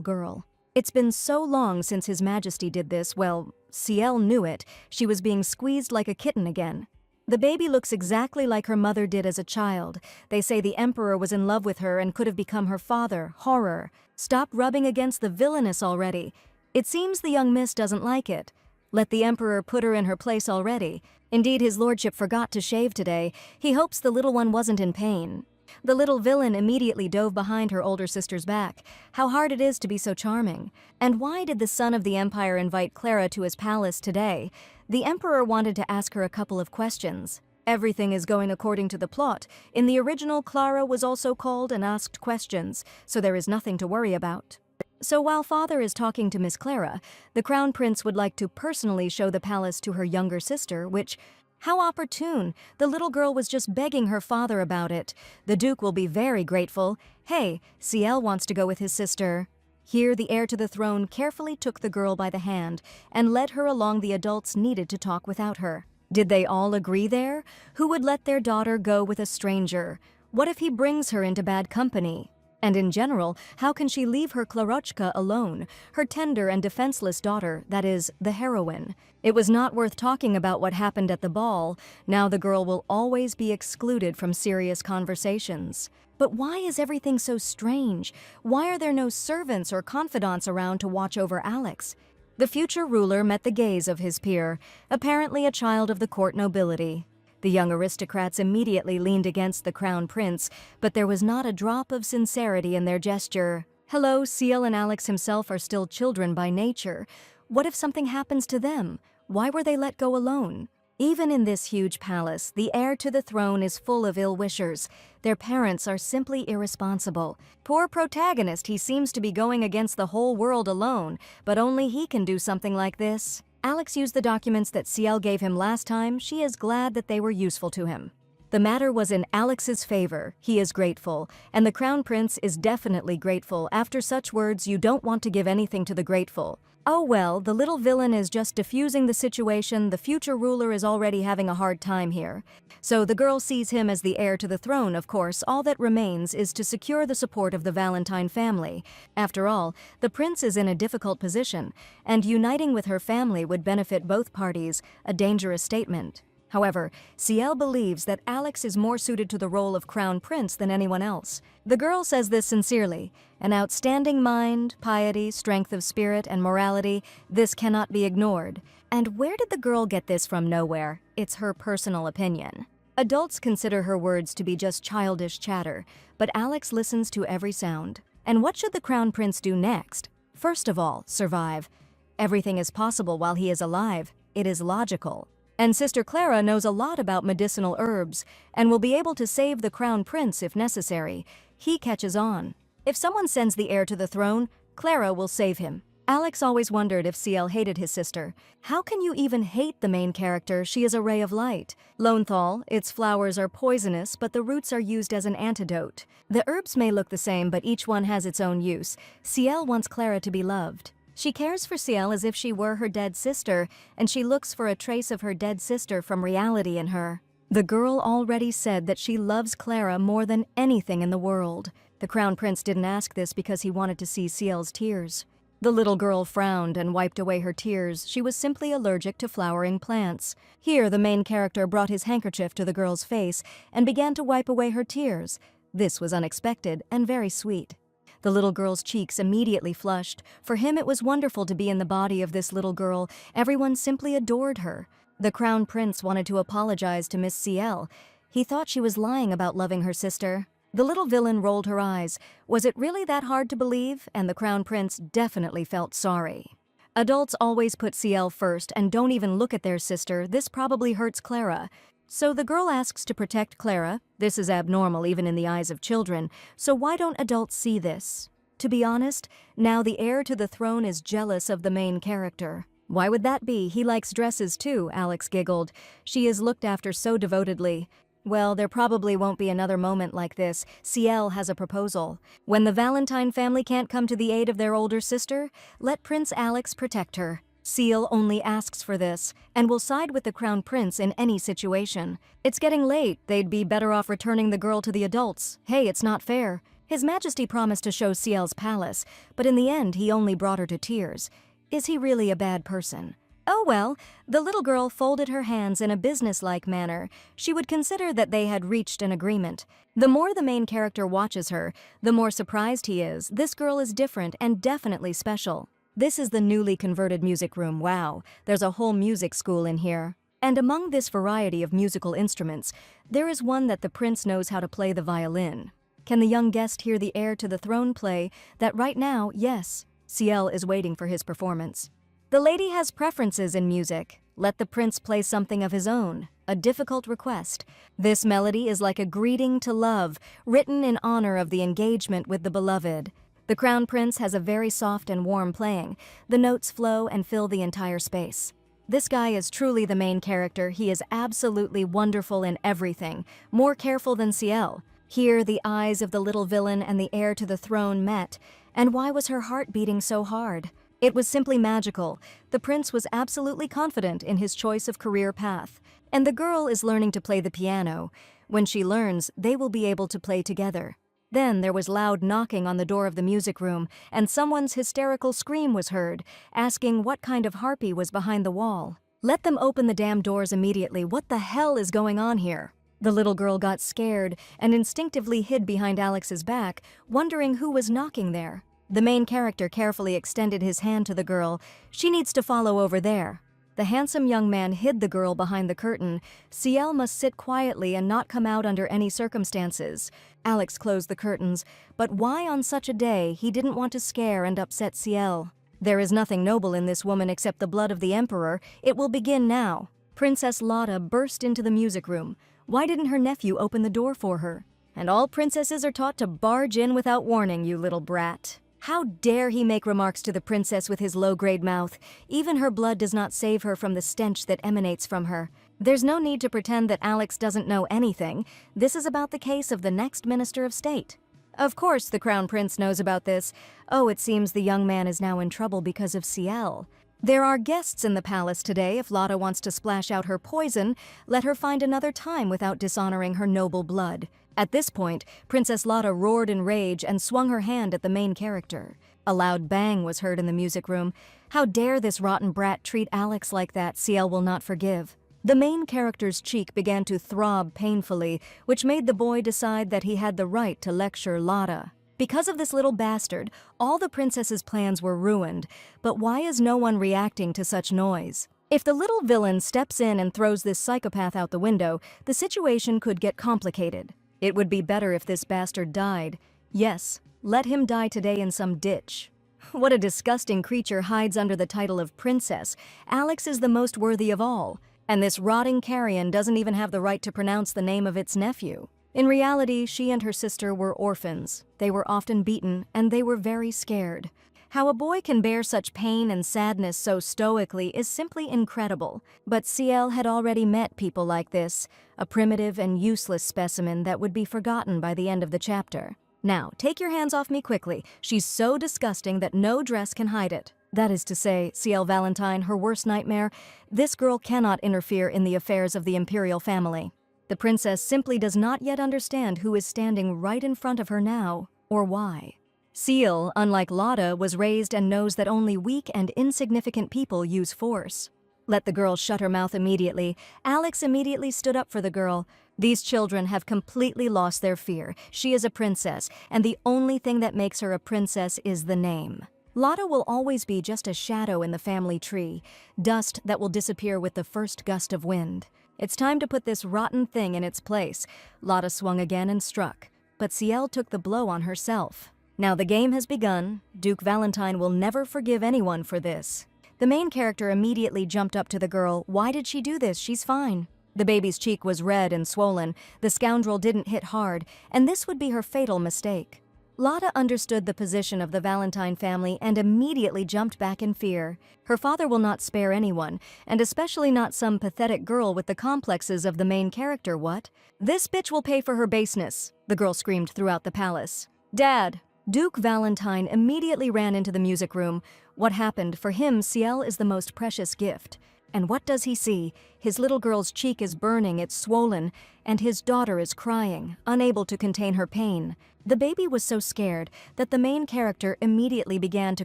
girl. It's been so long since His Majesty did this. Well, Ciel knew it. She was being squeezed like a kitten again. The baby looks exactly like her mother did as a child. They say the Emperor was in love with her and could have become her father. Horror. Stop rubbing against the villainess already. It seems the young miss doesn't like it. Let the emperor put her in her place already. Indeed, his lordship forgot to shave today. He hopes the little one wasn't in pain. The little villain immediately dove behind her older sister's back. How hard it is to be so charming. And why did the son of the empire invite Clara to his palace today? The emperor wanted to ask her a couple of questions. Everything is going according to the plot. In the original, Clara was also called and asked questions, so there is nothing to worry about. So while father is talking to Miss Clara, the crown prince would like to personally show the palace to her younger sister, which... How opportune! The little girl was just begging her father about it. The duke will be very grateful. Hey, CL wants to go with his sister. Here, the heir to the throne carefully took the girl by the hand and led her along the adults needed to talk without her. Did they all agree there? Who would let their daughter go with a stranger? What if he brings her into bad company? And in general, how can she leave her Klarochka alone, her tender and defenseless daughter, that is, the heroine? It was not worth talking about what happened at the ball. Now the girl will always be excluded from serious conversations. But why is everything so strange? Why are there no servants or confidants around to watch over Alex? The future ruler met the gaze of his peer, apparently a child of the court nobility. The young aristocrats immediately leaned against the crown prince, but there was not a drop of sincerity in their gesture. Hello, Seal and Alex himself are still children by nature. What if something happens to them? Why were they let go alone? Even in this huge palace, the heir to the throne is full of ill-wishers. Their parents are simply irresponsible. Poor protagonist, he seems to be going against the whole world alone, but only he can do something like this. Alex used the documents that CL gave him last time. She is glad that they were useful to him. The matter was in Alex's favor. He is grateful, and the crown prince is definitely grateful. After such words, you don't want to give anything to the grateful. Oh well, the little villain is just diffusing the situation. The future ruler is already having a hard time here. So the girl sees him as the heir to the throne, of course. All that remains is to secure the support of the Valentine family. After all, the prince is in a difficult position, and uniting with her family would benefit both parties, a dangerous statement. However, CL believes that Alex is more suited to the role of crown prince than anyone else. The girl says this sincerely. An outstanding mind, piety, strength of spirit, and morality, this cannot be ignored. And where did the girl get this from? Nowhere. It's her personal opinion. Adults consider her words to be just childish chatter, but Alex listens to every sound. And what should the crown prince do next? First of all, survive. Everything is possible while he is alive. It is logical. And Sister Clara knows a lot about medicinal herbs and will be able to save the crown prince if necessary. He catches on. If someone sends the heir to the throne, Clara will save him. Alex always wondered if CL hated his sister. How can you even hate the main character? She is a ray of light. Lowenthal, its flowers are poisonous, but the roots are used as an antidote. The herbs may look the same, but each one has its own use. CL wants Clara to be loved. She cares for CL as if she were her dead sister, and she looks for a trace of her dead sister from reality in her. The girl already said that she loves Clara more than anything in the world. The crown prince didn't ask this because he wanted to see CL's tears. The little girl frowned and wiped away her tears. She was simply allergic to flowering plants. Here, the main character brought his handkerchief to the girl's face and began to wipe away her tears. This was unexpected and very sweet. The little girl's cheeks immediately flushed. For him, it was wonderful to be in the body of this little girl. Everyone simply adored her. The crown prince wanted to apologize to Miss CL. He thought she was lying about loving her sister. The little villain rolled her eyes. Was it really that hard to believe? And the crown prince definitely felt sorry. Adults always put CL first and don't even look at their sister. This probably hurts Clara. So the girl asks to protect Clara. This is abnormal even in the eyes of children. So why don't adults see this? To be honest, now the heir to the throne is jealous of the main character. Why would that be? He likes dresses too, Alex giggled. She is looked after so devotedly. Well, there probably won't be another moment like this. CL has a proposal. When the Valentine family can't come to the aid of their older sister, let Prince Alex protect her. CL only asks for this, and will side with the crown prince in any situation. It's getting late. They'd be better off returning the girl to the adults. Hey, it's not fair. His Majesty promised to show CL's palace, but in the end he only brought her to tears. Is he really a bad person? Oh well, the little girl folded her hands in a businesslike manner. She would consider that they had reached an agreement. The more the main character watches her, the more surprised he is. This girl is different and definitely special. This is the newly converted music room. Wow, there's a whole music school in here. And among this variety of musical instruments, there is one that the prince knows how to play, the violin. Can the young guest hear the heir to the throne play that right now, yes, Ciel is waiting for his performance. The lady has preferences in music. Let the prince play something of his own, a difficult request. This melody is like a greeting to love, written in honor of the engagement with the beloved. The crown prince has a very soft and warm playing. The notes flow and fill the entire space. This guy is truly the main character. He is absolutely wonderful in everything, more careful than Ciel. Here, the eyes of the little villain and the heir to the throne met. And why was her heart beating so hard? It was simply magical. The prince was absolutely confident in his choice of career path. And the girl is learning to play the piano. When she learns, they will be able to play together. Then there was loud knocking on the door of the music room, and someone's hysterical scream was heard, asking what kind of harpy was behind the wall. Let them open the damn doors immediately. What the hell is going on here? The little girl got scared and instinctively hid behind Alex's back, wondering who was knocking there. The main character carefully extended his hand to the girl. She needs to follow over there. The handsome young man hid the girl behind the curtain. Ciel must sit quietly and not come out under any circumstances. Alex closed the curtains, but why on such a day he didn't want to scare and upset Ciel? There is nothing noble in this woman except the blood of the emperor. It will begin now. Princess Lotta burst into the music room. Why didn't her nephew open the door for her? And all princesses are taught to barge in without warning, you little brat. How dare he make remarks to the princess with his low-grade mouth? Even her blood does not save her from the stench that emanates from her. There's no need to pretend that Alex doesn't know anything. This is about the case of the next minister of state. Of course the crown prince knows about this. Oh, it seems the young man is now in trouble because of Ciel. There are guests in the palace today. If Lotta wants to splash out her poison, let her find another time without dishonoring her noble blood. At this point, Princess Lotta roared in rage and swung her hand at the main character. A loud bang was heard in the music room. How dare this rotten brat treat Alex like that? Ciel will not forgive. The main character's cheek began to throb painfully, which made the boy decide that he had the right to lecture Lotta. Because of this little bastard, all the princess's plans were ruined. But why is no one reacting to such noise? If the little villain steps in and throws this psychopath out the window, the situation could get complicated. It would be better if this bastard died. Yes, let him die today in some ditch. What a disgusting creature hides under the title of princess. Alex is the most worthy of all. And this rotting carrion doesn't even have the right to pronounce the name of its nephew. In reality, she and her sister were orphans. They were often beaten, and they were very scared. How a boy can bear such pain and sadness so stoically is simply incredible. But Ciel had already met people like this, a primitive and useless specimen that would be forgotten by the end of the chapter. Now, take your hands off me quickly. She's so disgusting that no dress can hide it. That is to say, Ciel Valentine, her worst nightmare, this girl cannot interfere in the affairs of the imperial family. The princess simply does not yet understand who is standing right in front of her now, or why. Ciel, unlike Lotta, was raised and knows that only weak and insignificant people use force. Let the girl shut her mouth immediately. Alex immediately stood up for the girl. These children have completely lost their fear. She is a princess, and the only thing that makes her a princess is the name. Lotta will always be just a shadow in the family tree, dust that will disappear with the first gust of wind. It's time to put this rotten thing in its place. Lotta swung again and struck, but Ciel took the blow on herself. Now the game has begun. Duke Valentine will never forgive anyone for this. The main character immediately jumped up to the girl. Why did she do this? She's fine. The baby's cheek was red and swollen. The scoundrel didn't hit hard, and this would be her fatal mistake. Lotta understood the position of the Valentine family and immediately jumped back in fear. Her father will not spare anyone, and especially not some pathetic girl with the complexes of the main character, what? This bitch will pay for her baseness, the girl screamed throughout the palace. Dad! Duke Valentine immediately ran into the music room. What happened? For him, Ciel is the most precious gift. And what does he see? His little girl's cheek is burning, it's swollen, and his daughter is crying, unable to contain her pain. The baby was so scared that the main character immediately began to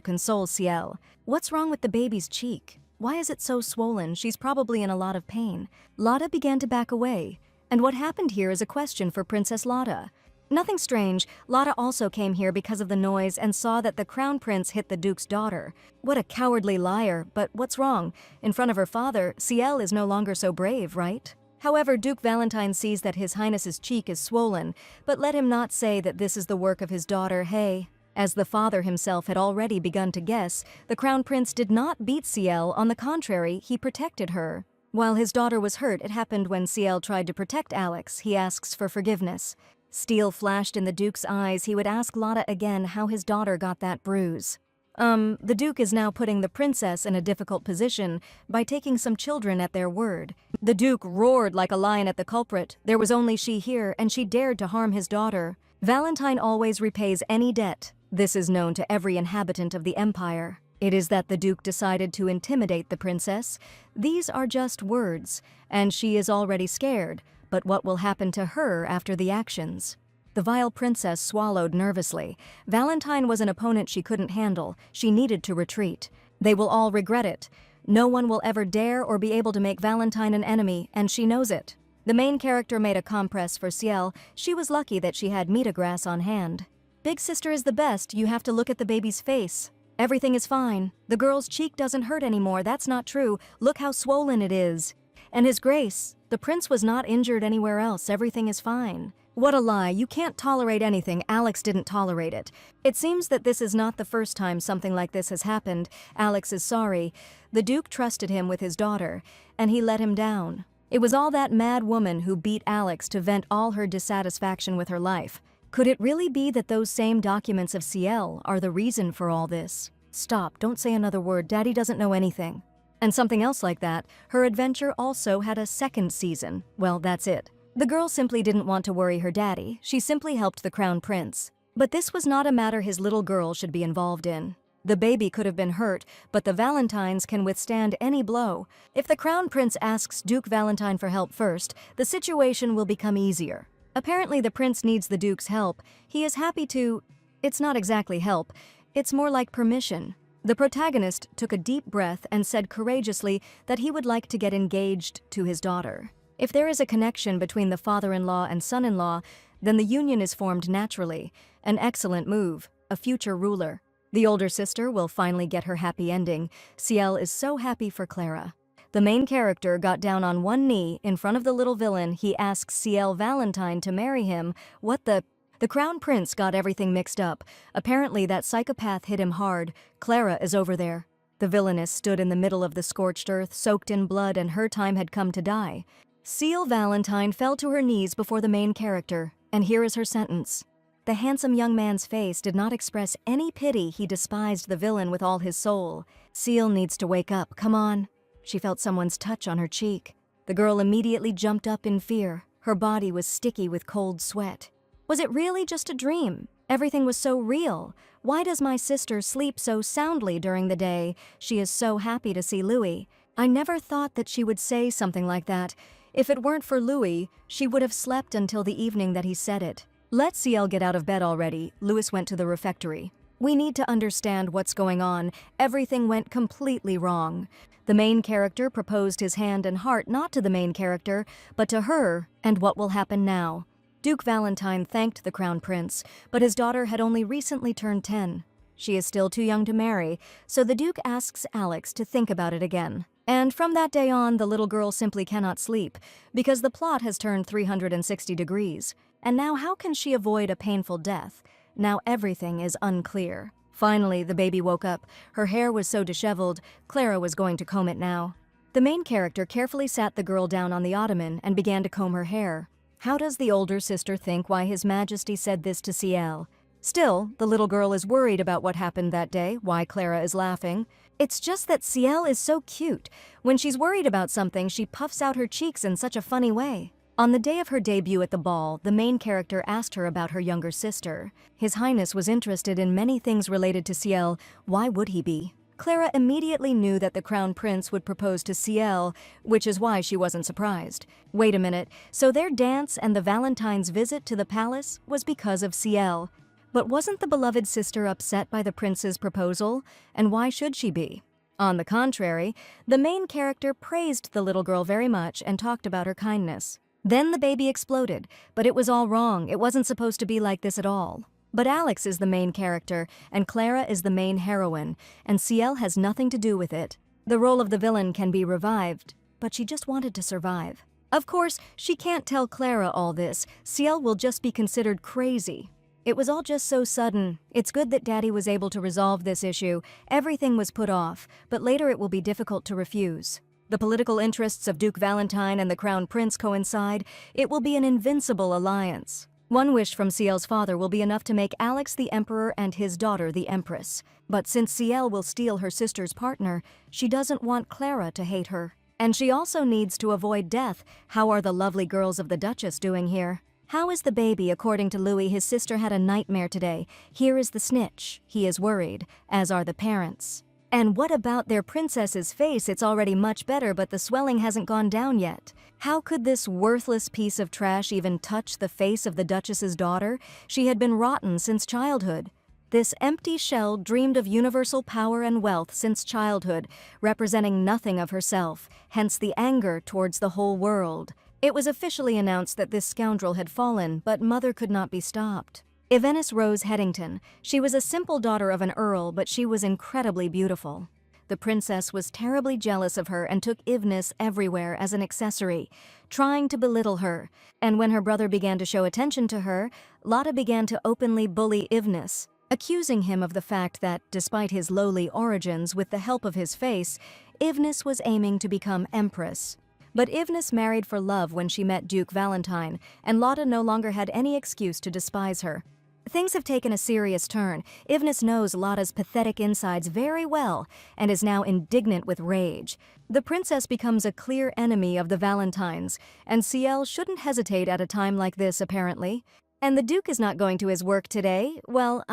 console Ciel. What's wrong with the baby's cheek? Why is it so swollen? She's probably in a lot of pain. Lotta began to back away. And what happened here is a question for Princess Lotta. Nothing strange. Lotta also came here because of the noise and saw that the crown prince hit the duke's daughter. What a cowardly liar, but what's wrong? In front of her father, Ciel is no longer so brave, right? However, Duke Valentine sees that His Highness's cheek is swollen, but let him not say that this is the work of his daughter, Hay. As the father himself had already begun to guess, the crown prince did not beat Ciel, on the contrary, he protected her. While his daughter was hurt, it happened when Ciel tried to protect Alex. He asks for forgiveness. Steel flashed in the Duke's eyes. He would ask Lotta again how his daughter got that bruise. The Duke is now putting the princess in a difficult position by taking some children at their word. The Duke roared like a lion at the culprit. There was only she here, and she dared to harm his daughter. Valentine always repays any debt. This is known to every inhabitant of the empire. It is that the Duke decided to intimidate the princess. These are just words, and she is already scared. But what will happen to her after the actions? The vile princess swallowed nervously. Valentine was an opponent she couldn't handle. She needed to retreat. They will all regret it. No one will ever dare or be able to make Valentine an enemy, and she knows it. The main character made a compress for Ciel. She was lucky that she had Metagrass on hand. Big sister is the best. You have to look at the baby's face. Everything is fine. The girl's cheek doesn't hurt anymore. That's not true. Look how swollen it is. And His Grace, the prince was not injured anywhere else. Everything is fine. What a lie. You can't tolerate anything. Alex didn't tolerate it. It seems that this is not the first time something like this has happened. Alex is sorry. The Duke trusted him with his daughter, and he let him down. It was all that mad woman who beat Alex to vent all her dissatisfaction with her life. Could it really be that those same documents of Ciel are the reason for all this? Stop. Don't say another word. Daddy doesn't know anything. And something else like that, her adventure also had a second season. Well, that's it. The girl simply didn't want to worry her daddy. She simply helped the crown prince. But this was not a matter his little girl should be involved in. The baby could have been hurt, but the Valentines can withstand any blow. If the crown prince asks Duke Valentine for help first, the situation will become easier. Apparently the prince needs the Duke's help. He is happy to... It's not exactly help. It's more like permission. The protagonist took a deep breath and said courageously that he would like to get engaged to his daughter. If there is a connection between the father-in-law and son-in-law, then the union is formed naturally. An excellent move, a future ruler. The older sister will finally get her happy ending. Ciel is so happy for Clara. The main character got down on one knee in front of the little villain. He asks Ciel Valentine to marry him. What the... The crown prince got everything mixed up. Apparently that psychopath hit him hard. Clara is over there. The villainess stood in the middle of the scorched earth, soaked in blood, and her time had come to die. Ciel Valentine fell to her knees before the main character, and here is her sentence. The handsome young man's face did not express any pity. He despised the villain with all his soul. Ciel needs to wake up. Come on. She felt someone's touch on her cheek. The girl immediately jumped up in fear. Her body was sticky with cold sweat. Was it really just a dream? Everything was so real. Why does my sister sleep so soundly during the day? She is so happy to see Louis. I never thought that she would say something like that. If it weren't for Louis, she would have slept until the evening that he said it. Let Ciel get out of bed already. Louis went to the refectory. We need to understand what's going on. Everything went completely wrong. The main character proposed his hand and heart not to the main character, but to her, and what will happen now? Duke Valentine thanked the crown prince, but his daughter had only recently turned 10. She is still too young to marry, so the Duke asks Alex to think about it again. And from that day on, the little girl simply cannot sleep, because the plot has turned 360 degrees. And now how can she avoid a painful death? Now everything is unclear. Finally, the baby woke up. Her hair was so disheveled, Clara was going to comb it now. The main character carefully sat the girl down on the ottoman and began to comb her hair. How does the older sister think why His Majesty said this to Ciel? Still, the little girl is worried about what happened that day, why Clara is laughing. It's just that Ciel is so cute. When she's worried about something, she puffs out her cheeks in such a funny way. On the day of her debut at the ball, the main character asked her about her younger sister. His Highness was interested in many things related to Ciel. Why would he be? Clara immediately knew that the crown prince would propose to Ciel, which is why she wasn't surprised. Wait a minute, so their dance and the Valentine's visit to the palace was because of Ciel. But wasn't the beloved sister upset by the prince's proposal? And why should she be? On the contrary, the main character praised the little girl very much and talked about her kindness. Then the baby exploded, but it was all wrong. It wasn't supposed to be like this at all. But Alex is the main character, and Clara is the main heroine, and Ciel has nothing to do with it. The role of the villain can be revived, but she just wanted to survive. Of course, she can't tell Clara all this. Ciel will just be considered crazy. It was all just so sudden. It's good that Daddy was able to resolve this issue. Everything was put off, but later it will be difficult to refuse. The political interests of Duke Valentine and the Crown Prince coincide. It will be an invincible alliance. One wish from Ciel's father will be enough to make Alex the Emperor and his daughter the Empress. But since Ciel will steal her sister's partner, she doesn't want Clara to hate her. And she also needs to avoid death. How are the lovely girls of the Duchess doing here? How is the baby? According to Louis, his sister had a nightmare today. Here is the snitch. He is worried, as are the parents. And what about their princess's face? It's already much better, but the swelling hasn't gone down yet. How could this worthless piece of trash even touch the face of the Duchess's daughter? She had been rotten since childhood. This empty shell dreamed of universal power and wealth since childhood, representing nothing of herself, hence the anger towards the whole world. It was officially announced that this scoundrel had fallen, but Mother could not be stopped. Villainess Rose Headington. She was a simple daughter of an earl, but she was incredibly beautiful. The princess was terribly jealous of her and took Villainess everywhere as an accessory, trying to belittle her. And when her brother began to show attention to her, Lotta began to openly bully Villainess, accusing him of the fact that, despite his lowly origins, with the help of his face, Villainess was aiming to become Empress. But Villainess married for love when she met Duke Valentine, and Lotta no longer had any excuse to despise her. Things have taken a serious turn. Villainess knows Lotta's pathetic insides very well, and is now indignant with rage. The princess becomes a clear enemy of the Valentines, and Ciel shouldn't hesitate at a time like this, apparently. And the Duke is not going to his work today. Well,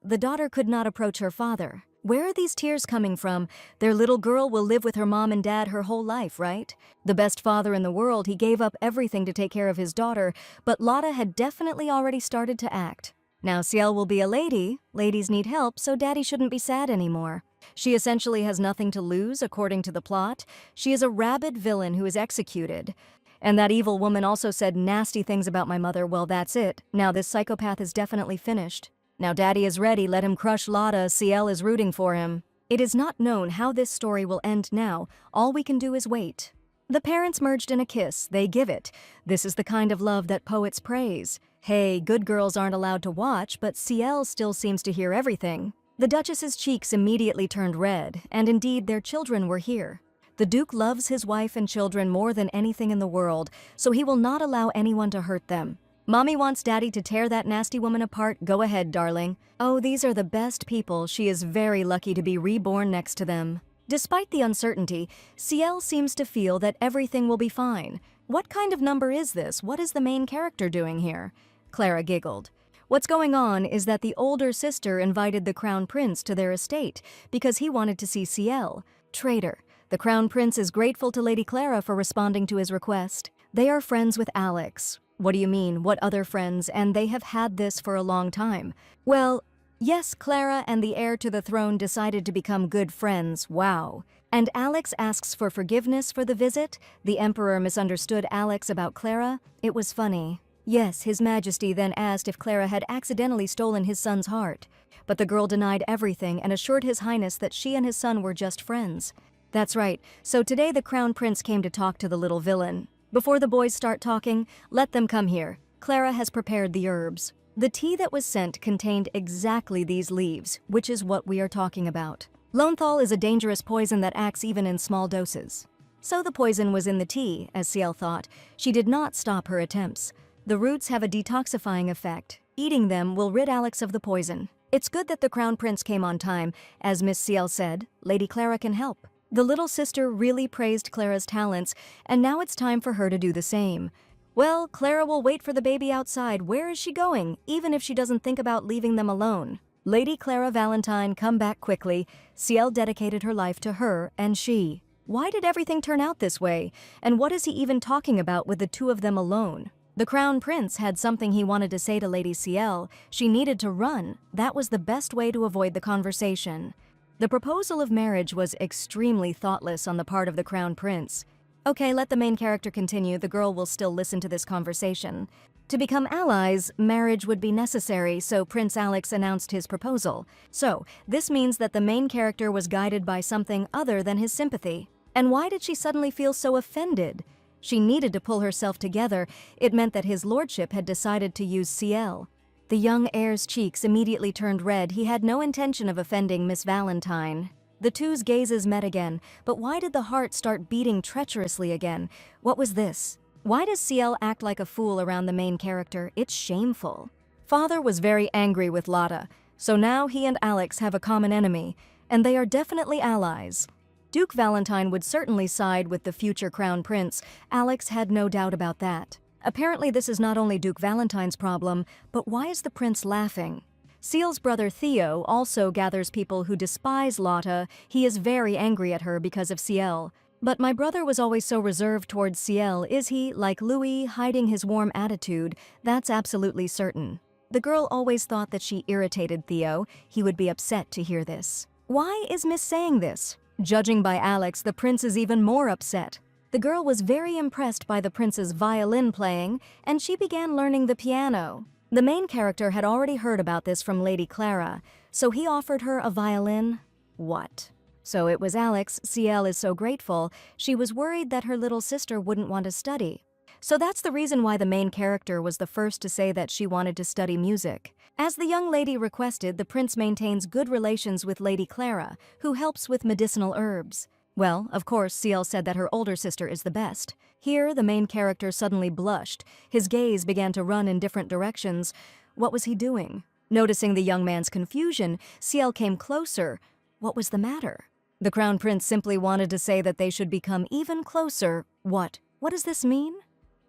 the daughter could not approach her father. Where are these tears coming from? Their little girl will live with her mom and dad her whole life, right? The best father in the world, he gave up everything to take care of his daughter, but Lotta had definitely already started to act. Now Ciel will be a lady. Ladies need help, so Daddy shouldn't be sad anymore. She essentially has nothing to lose, according to the plot. She is a rabid villain who is executed. And that evil woman also said nasty things about my mother. Well, that's it. Now this psychopath is definitely finished. Now Daddy is ready, let him crush Lotta. Ciel is rooting for him. It is not known how this story will end now. All we can do is wait. The parents merged in a kiss. They give it. This is the kind of love that poets praise. Hey, good girls aren't allowed to watch, but Ciel still seems to hear everything. The Duchess's cheeks immediately turned red, and indeed their children were here. The Duke loves his wife and children more than anything in the world, so he will not allow anyone to hurt them. Mommy wants Daddy to tear that nasty woman apart. Go ahead, darling. Oh, these are the best people. She is very lucky to be reborn next to them. Despite the uncertainty, Ciel seems to feel that everything will be fine. What kind of number is this? What is the main character doing here? Clara giggled. What's going on is that the older sister invited the Crown Prince to their estate because he wanted to see Ciel. Traitor. The Crown Prince is grateful to Lady Clara for responding to his request. They are friends with Alex. What do you mean? What other friends? And they have had this for a long time. Well, yes, Clara and the heir to the throne decided to become good friends. Wow. And Alex asks for forgiveness for the visit. The Emperor misunderstood Alex about Clara. It was funny. Yes, His Majesty then asked if Clara had accidentally stolen his son's heart. But the girl denied everything and assured His Highness that she and his son were just friends. That's right. So today the Crown Prince came to talk to the little villain. Before the boys start talking, let them come here. Clara has prepared the herbs. The tea that was sent contained exactly these leaves, which is what we are talking about. Lowenthal is a dangerous poison that acts even in small doses. So the poison was in the tea, as Ciel thought. She did not stop her attempts. The roots have a detoxifying effect. Eating them will rid Alex of the poison. It's good that the Crown Prince came on time. As Miss Ciel said, Lady Clara can help. The little sister really praised Clara's talents, and now it's time for her to do the same. Well, Clara will wait for the baby outside. Where is she going, even if she doesn't think about leaving them alone? Lady Clara Valentine, come back quickly. Ciel dedicated her life to her, and she. Why did everything turn out this way? And what is he even talking about with the two of them alone? The Crown Prince had something he wanted to say to Lady Ciel. She needed to run. That was the best way to avoid the conversation. The proposal of marriage was extremely thoughtless on the part of the Crown Prince. Okay, let the main character continue. The girl will still listen to this conversation. To become allies, marriage would be necessary, so Prince Alex announced his proposal. So, this means that the main character was guided by something other than his sympathy. And why did she suddenly feel so offended? She needed to pull herself together. It meant that his lordship had decided to use Ciel. The young heir's cheeks immediately turned red. He had no intention of offending Miss Valentine. The two's gazes met again, but why did the heart start beating treacherously again? What was this? Why does Ciel act like a fool around the main character? It's shameful. Father was very angry with Lotta, so now he and Alex have a common enemy, and they are definitely allies. Duke Valentine would certainly side with the future crown prince. Alex had no doubt about that. Apparently this is not only Duke Valentine's problem, but why is the prince laughing? Ciel's brother Theo also gathers people who despise Lotta. He is very angry at her because of Ciel. But my brother was always so reserved towards Ciel. Is he, like Louis, hiding his warm attitude? That's absolutely certain. The girl always thought that she irritated Theo. He would be upset to hear this. Why is Miss saying this? Judging by Alex, the prince is even more upset. The girl was very impressed by the prince's violin playing, and she began learning the piano. The main character had already heard about this from Lady Clara, so he offered her a violin. What? So it was Alex. Ciel is so grateful. She was worried that her little sister wouldn't want to study. So that's the reason why the main character was the first to say that she wanted to study music. As the young lady requested, the prince maintains good relations with Lady Clara, who helps with medicinal herbs. Well, of course, Ciel said that her older sister is the best. Here, the main character suddenly blushed. His gaze began to run in different directions. What was he doing? Noticing the young man's confusion, Ciel came closer. What was the matter? The crown prince simply wanted to say that they should become even closer. What? What does this mean?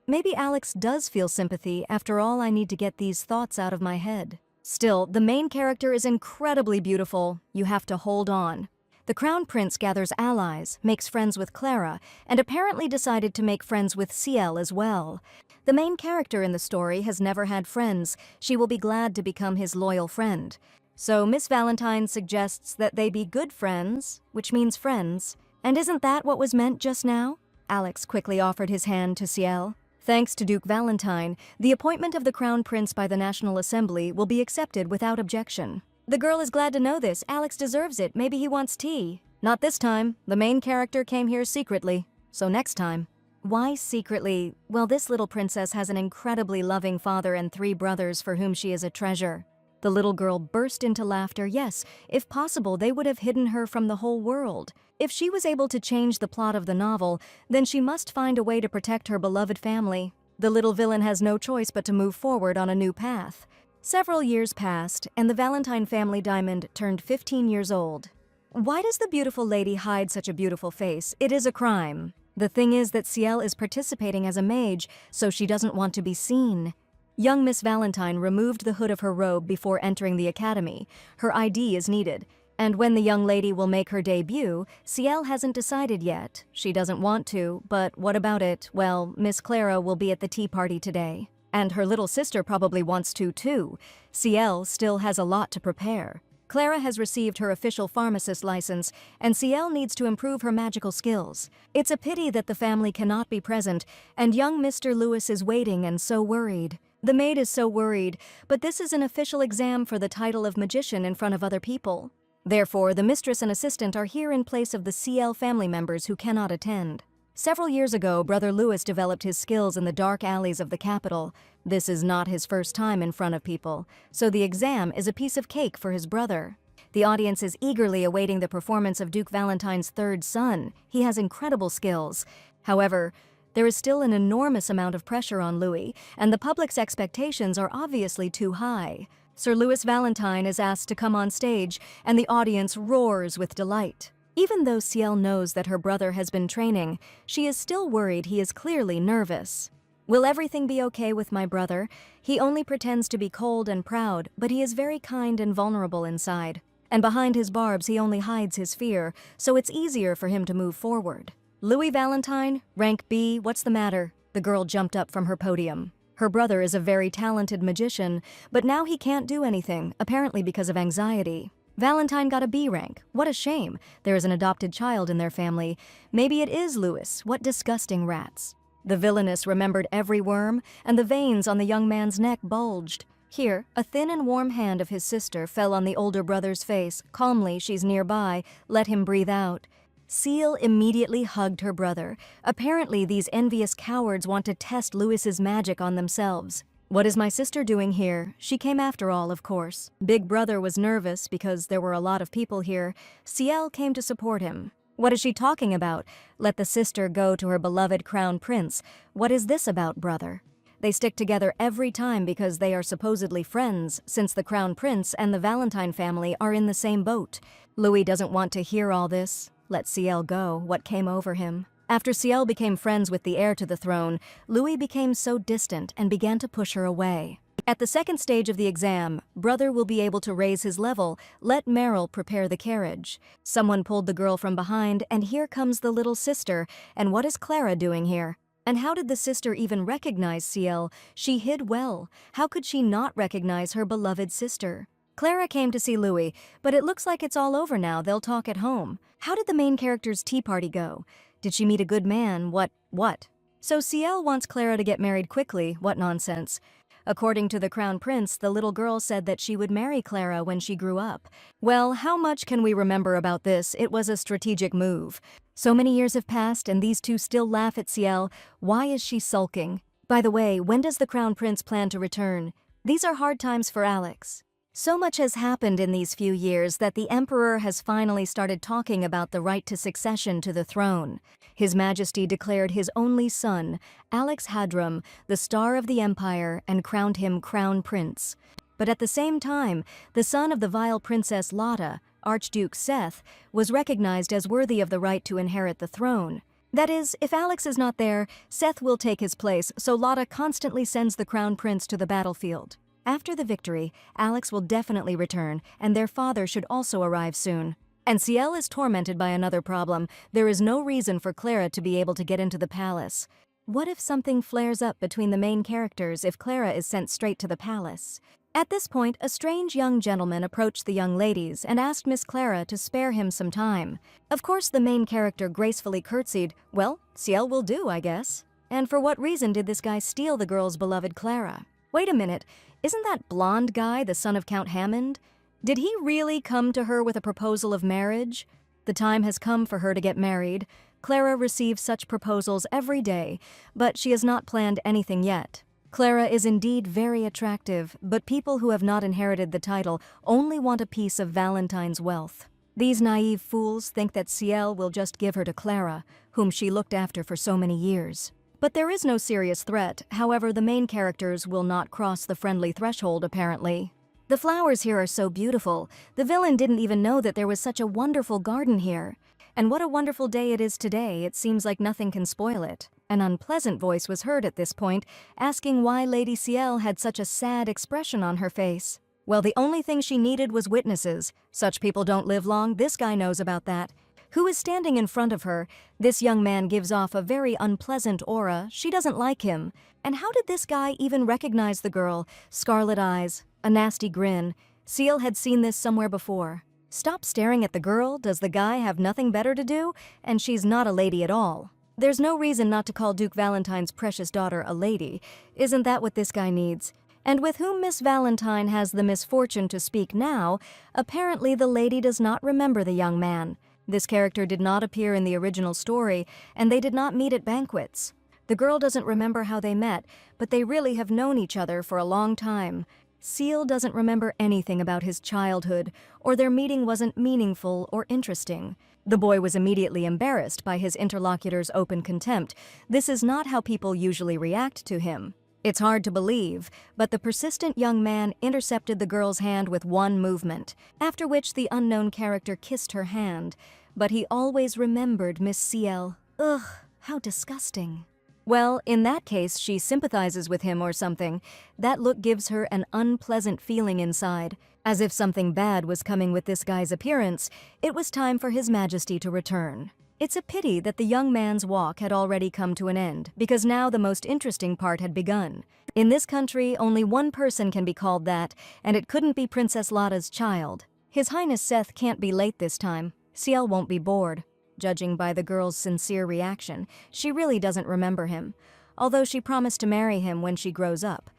Maybe Alex does feel sympathy. After all, I need to get these thoughts out of my head. Still, the main character is incredibly beautiful. You have to hold on. The crown prince gathers allies, makes friends with Clara, and apparently decided to make friends with Ciel as well. The main character in the story has never had friends. She will be glad to become his loyal friend. So Miss Valentine suggests that they be good friends, which means friends. And isn't that what was meant just now? Alex quickly offered his hand to Ciel. Thanks to Duke Valentine, the appointment of the crown prince by the National Assembly will be accepted without objection. The girl is glad to know this. Alex deserves it. Maybe he wants tea. Not this time. The main character came here secretly. So next time. Why secretly? Well, this little princess has an incredibly loving father and 3 brothers for whom she is a treasure. The little girl burst into laughter. Yes, if possible, they would have hidden her from the whole world. If she was able to change the plot of the novel, then she must find a way to protect her beloved family. The little villain has no choice but to move forward on a new path. Several years passed, and the Valentine family diamond turned 15 years old. Why does the beautiful lady hide such a beautiful face? It is a crime. The thing is that Ciel is participating as a mage, so she doesn't want to be seen. Young Miss Valentine removed the hood of her robe before entering the academy. Her ID is needed, and when the young lady will make her debut, Ciel hasn't decided yet. She doesn't want to, but what about it? Well, Miss Clara will be at the tea party today. And her little sister probably wants to, too. Ciel still has a lot to prepare. Clara has received her official pharmacist license, and Ciel needs to improve her magical skills. It's a pity that the family cannot be present, and young Mr. Lewis is waiting and so worried. The maid is so worried, but this is an official exam for the title of magician in front of other people. Therefore, the mistress and assistant are here in place of the Ciel family members who cannot attend. Several years ago, Brother Lewis developed his skills in the dark alleys of the capital. This is not his first time in front of people, so the exam is a piece of cake for his brother. The audience is eagerly awaiting the performance of Duke Valentine's 3rd son. He has incredible skills. However, there is still an enormous amount of pressure on Louis, and the public's expectations are obviously too high. Sir Louis Valentine is asked to come on stage, and the audience roars with delight. Even though Ciel knows that her brother has been training, she is still worried. He is clearly nervous. Will everything be okay with my brother? He only pretends to be cold and proud, but he is very kind and vulnerable inside. And behind his barbs he only hides his fear, so it's easier for him to move forward. Louis Valentine, rank B, what's the matter? The girl jumped up from her podium. Her brother is a very talented magician, but now he can't do anything, apparently because of anxiety. Valentine got a B rank. What a shame. There is an adopted child in their family. Maybe it is Louis. What disgusting rats. The villainess remembered every worm, and the veins on the young man's neck bulged. Here, a thin and warm hand of his sister fell on the older brother's face. Calmly, she's nearby. Let him breathe out. Seal immediately hugged her brother. Apparently, these envious cowards want to test Louis's magic on themselves. What is my sister doing here? She came after all, of course. Big brother was nervous because there were a lot of people here. Ciel came to support him. What is she talking about? Let the sister go to her beloved crown prince. What is this about, brother? They stick together every time because they are supposedly friends, since the crown prince and the Valentine family are in the same boat. Louis doesn't want to hear all this. Let Ciel go. What came over him? After Ciel became friends with the heir to the throne, Louis became so distant and began to push her away. At the second stage of the exam, brother will be able to raise his level. Let Meryl prepare the carriage. Someone pulled the girl from behind, and here comes the little sister. And what is Clara doing here? And how did the sister even recognize Ciel? She hid well. How could she not recognize her beloved sister? Clara came to see Louis, but it looks like it's all over now. They'll talk at home. How did the main character's tea party go? Did she meet a good man? What? So Ciel wants Clara to get married quickly. What nonsense. According to the crown prince, the little girl said that she would marry Clara when she grew up. Well, how much can we remember about this? It was a strategic move. So many years have passed and these two still laugh at Ciel. Why is she sulking? By the way, when does the crown prince plan to return? These are hard times for Alex. So much has happened in these few years that the emperor has finally started talking about the right to succession to the throne. His Majesty declared his only son, Alex Hadram, the star of the empire and crowned him crown prince. But at the same time, the son of the vile princess Lotta, Archduke Seth, was recognized as worthy of the right to inherit the throne. That is, if Alex is not there, Seth will take his place, so Lotta constantly sends the crown prince to the battlefield. After the victory, Alex will definitely return, and their father should also arrive soon. And Ciel is tormented by another problem. There is no reason for Clara to be able to get into the palace. What if something flares up between the main characters if Clara is sent straight to the palace? At this point, a strange young gentleman approached the young ladies and asked Miss Clara to spare him some time. Of course, the main character gracefully curtsied. Well, Ciel will do, I guess. And for what reason did this guy steal the girl's beloved Clara? Wait a minute. Isn't that blonde guy the son of Count Hammond? Did he really come to her with a proposal of marriage? The time has come for her to get married. Clara receives such proposals every day, but she has not planned anything yet. Clara is indeed very attractive, but people who have not inherited the title only want a piece of Valentine's wealth. These naive fools think that Ciel will just give her to Clara, whom she looked after for so many years. But there is no serious threat. However, the main characters will not cross the friendly threshold, apparently. The flowers here are so beautiful. The villain didn't even know that there was such a wonderful garden here. And what a wonderful day it is today. It seems like nothing can spoil it. An unpleasant voice was heard at this point, asking why Lady Ciel had such a sad expression on her face. Well, the only thing she needed was witnesses. Such people don't live long. This guy knows about that. Who is standing in front of her? This young man gives off a very unpleasant aura. She doesn't like him. And how did this guy even recognize the girl? Scarlet eyes, a nasty grin. Ciel had seen this somewhere before. Stop staring at the girl. Does the guy have nothing better to do? And she's not a lady at all. There's no reason not to call Duke Valentine's precious daughter a lady. Isn't that what this guy needs? And with whom Miss Valentine has the misfortune to speak now, apparently the lady does not remember the young man. This character did not appear in the original story, and they did not meet at banquets. The girl doesn't remember how they met, but they really have known each other for a long time. Ciel doesn't remember anything about his childhood, or their meeting wasn't meaningful or interesting. The boy was immediately embarrassed by his interlocutor's open contempt. This is not how people usually react to him. It's hard to believe, but the persistent young man intercepted the girl's hand with one movement, after which the unknown character kissed her hand. But he always remembered Miss Ciel. Ugh, how disgusting. Well, in that case, she sympathizes with him or something. That look gives her an unpleasant feeling inside. As if something bad was coming with this guy's appearance, it was time for His Majesty to return. It's a pity that the young man's walk had already come to an end, because now the most interesting part had begun. In this country, only one person can be called that, and it couldn't be Princess Lotta's child. His Highness Seth can't be late this time. Ciel won't be bored. Judging by the girl's sincere reaction, she really doesn't remember him, although she promised to marry him when she grows up,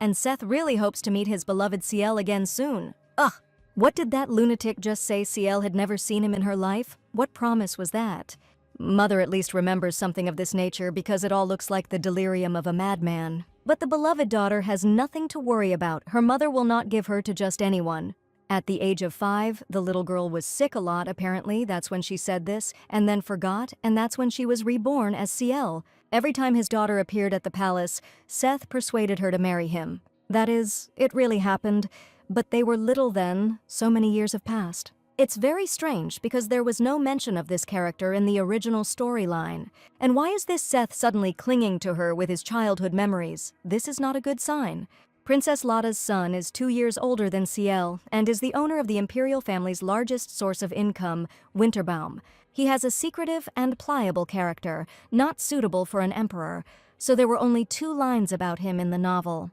and Seth really hopes to meet his beloved Ciel again soon. Ugh! What did that lunatic just say? Ciel had never seen him in her life? What promise was that? Mother at least remembers something of this nature because it all looks like the delirium of a madman. But the beloved daughter has nothing to worry about. Her mother will not give her to just anyone. At the age of 5, the little girl was sick a lot, apparently. That's when she said this, and then forgot, and that's when she was reborn as Ciel. Every time his daughter appeared at the palace, Seth persuaded her to marry him. That is, it really happened, but they were little then. So many years have passed. It's very strange because there was no mention of this character in the original storyline. And why is this Seth suddenly clinging to her with his childhood memories? This is not a good sign. Princess Lotta's son is 2 years older than Ciel and is the owner of the imperial family's largest source of income, Winterbaum. He has a secretive and pliable character, not suitable for an emperor, so there were only 2 lines about him in the novel.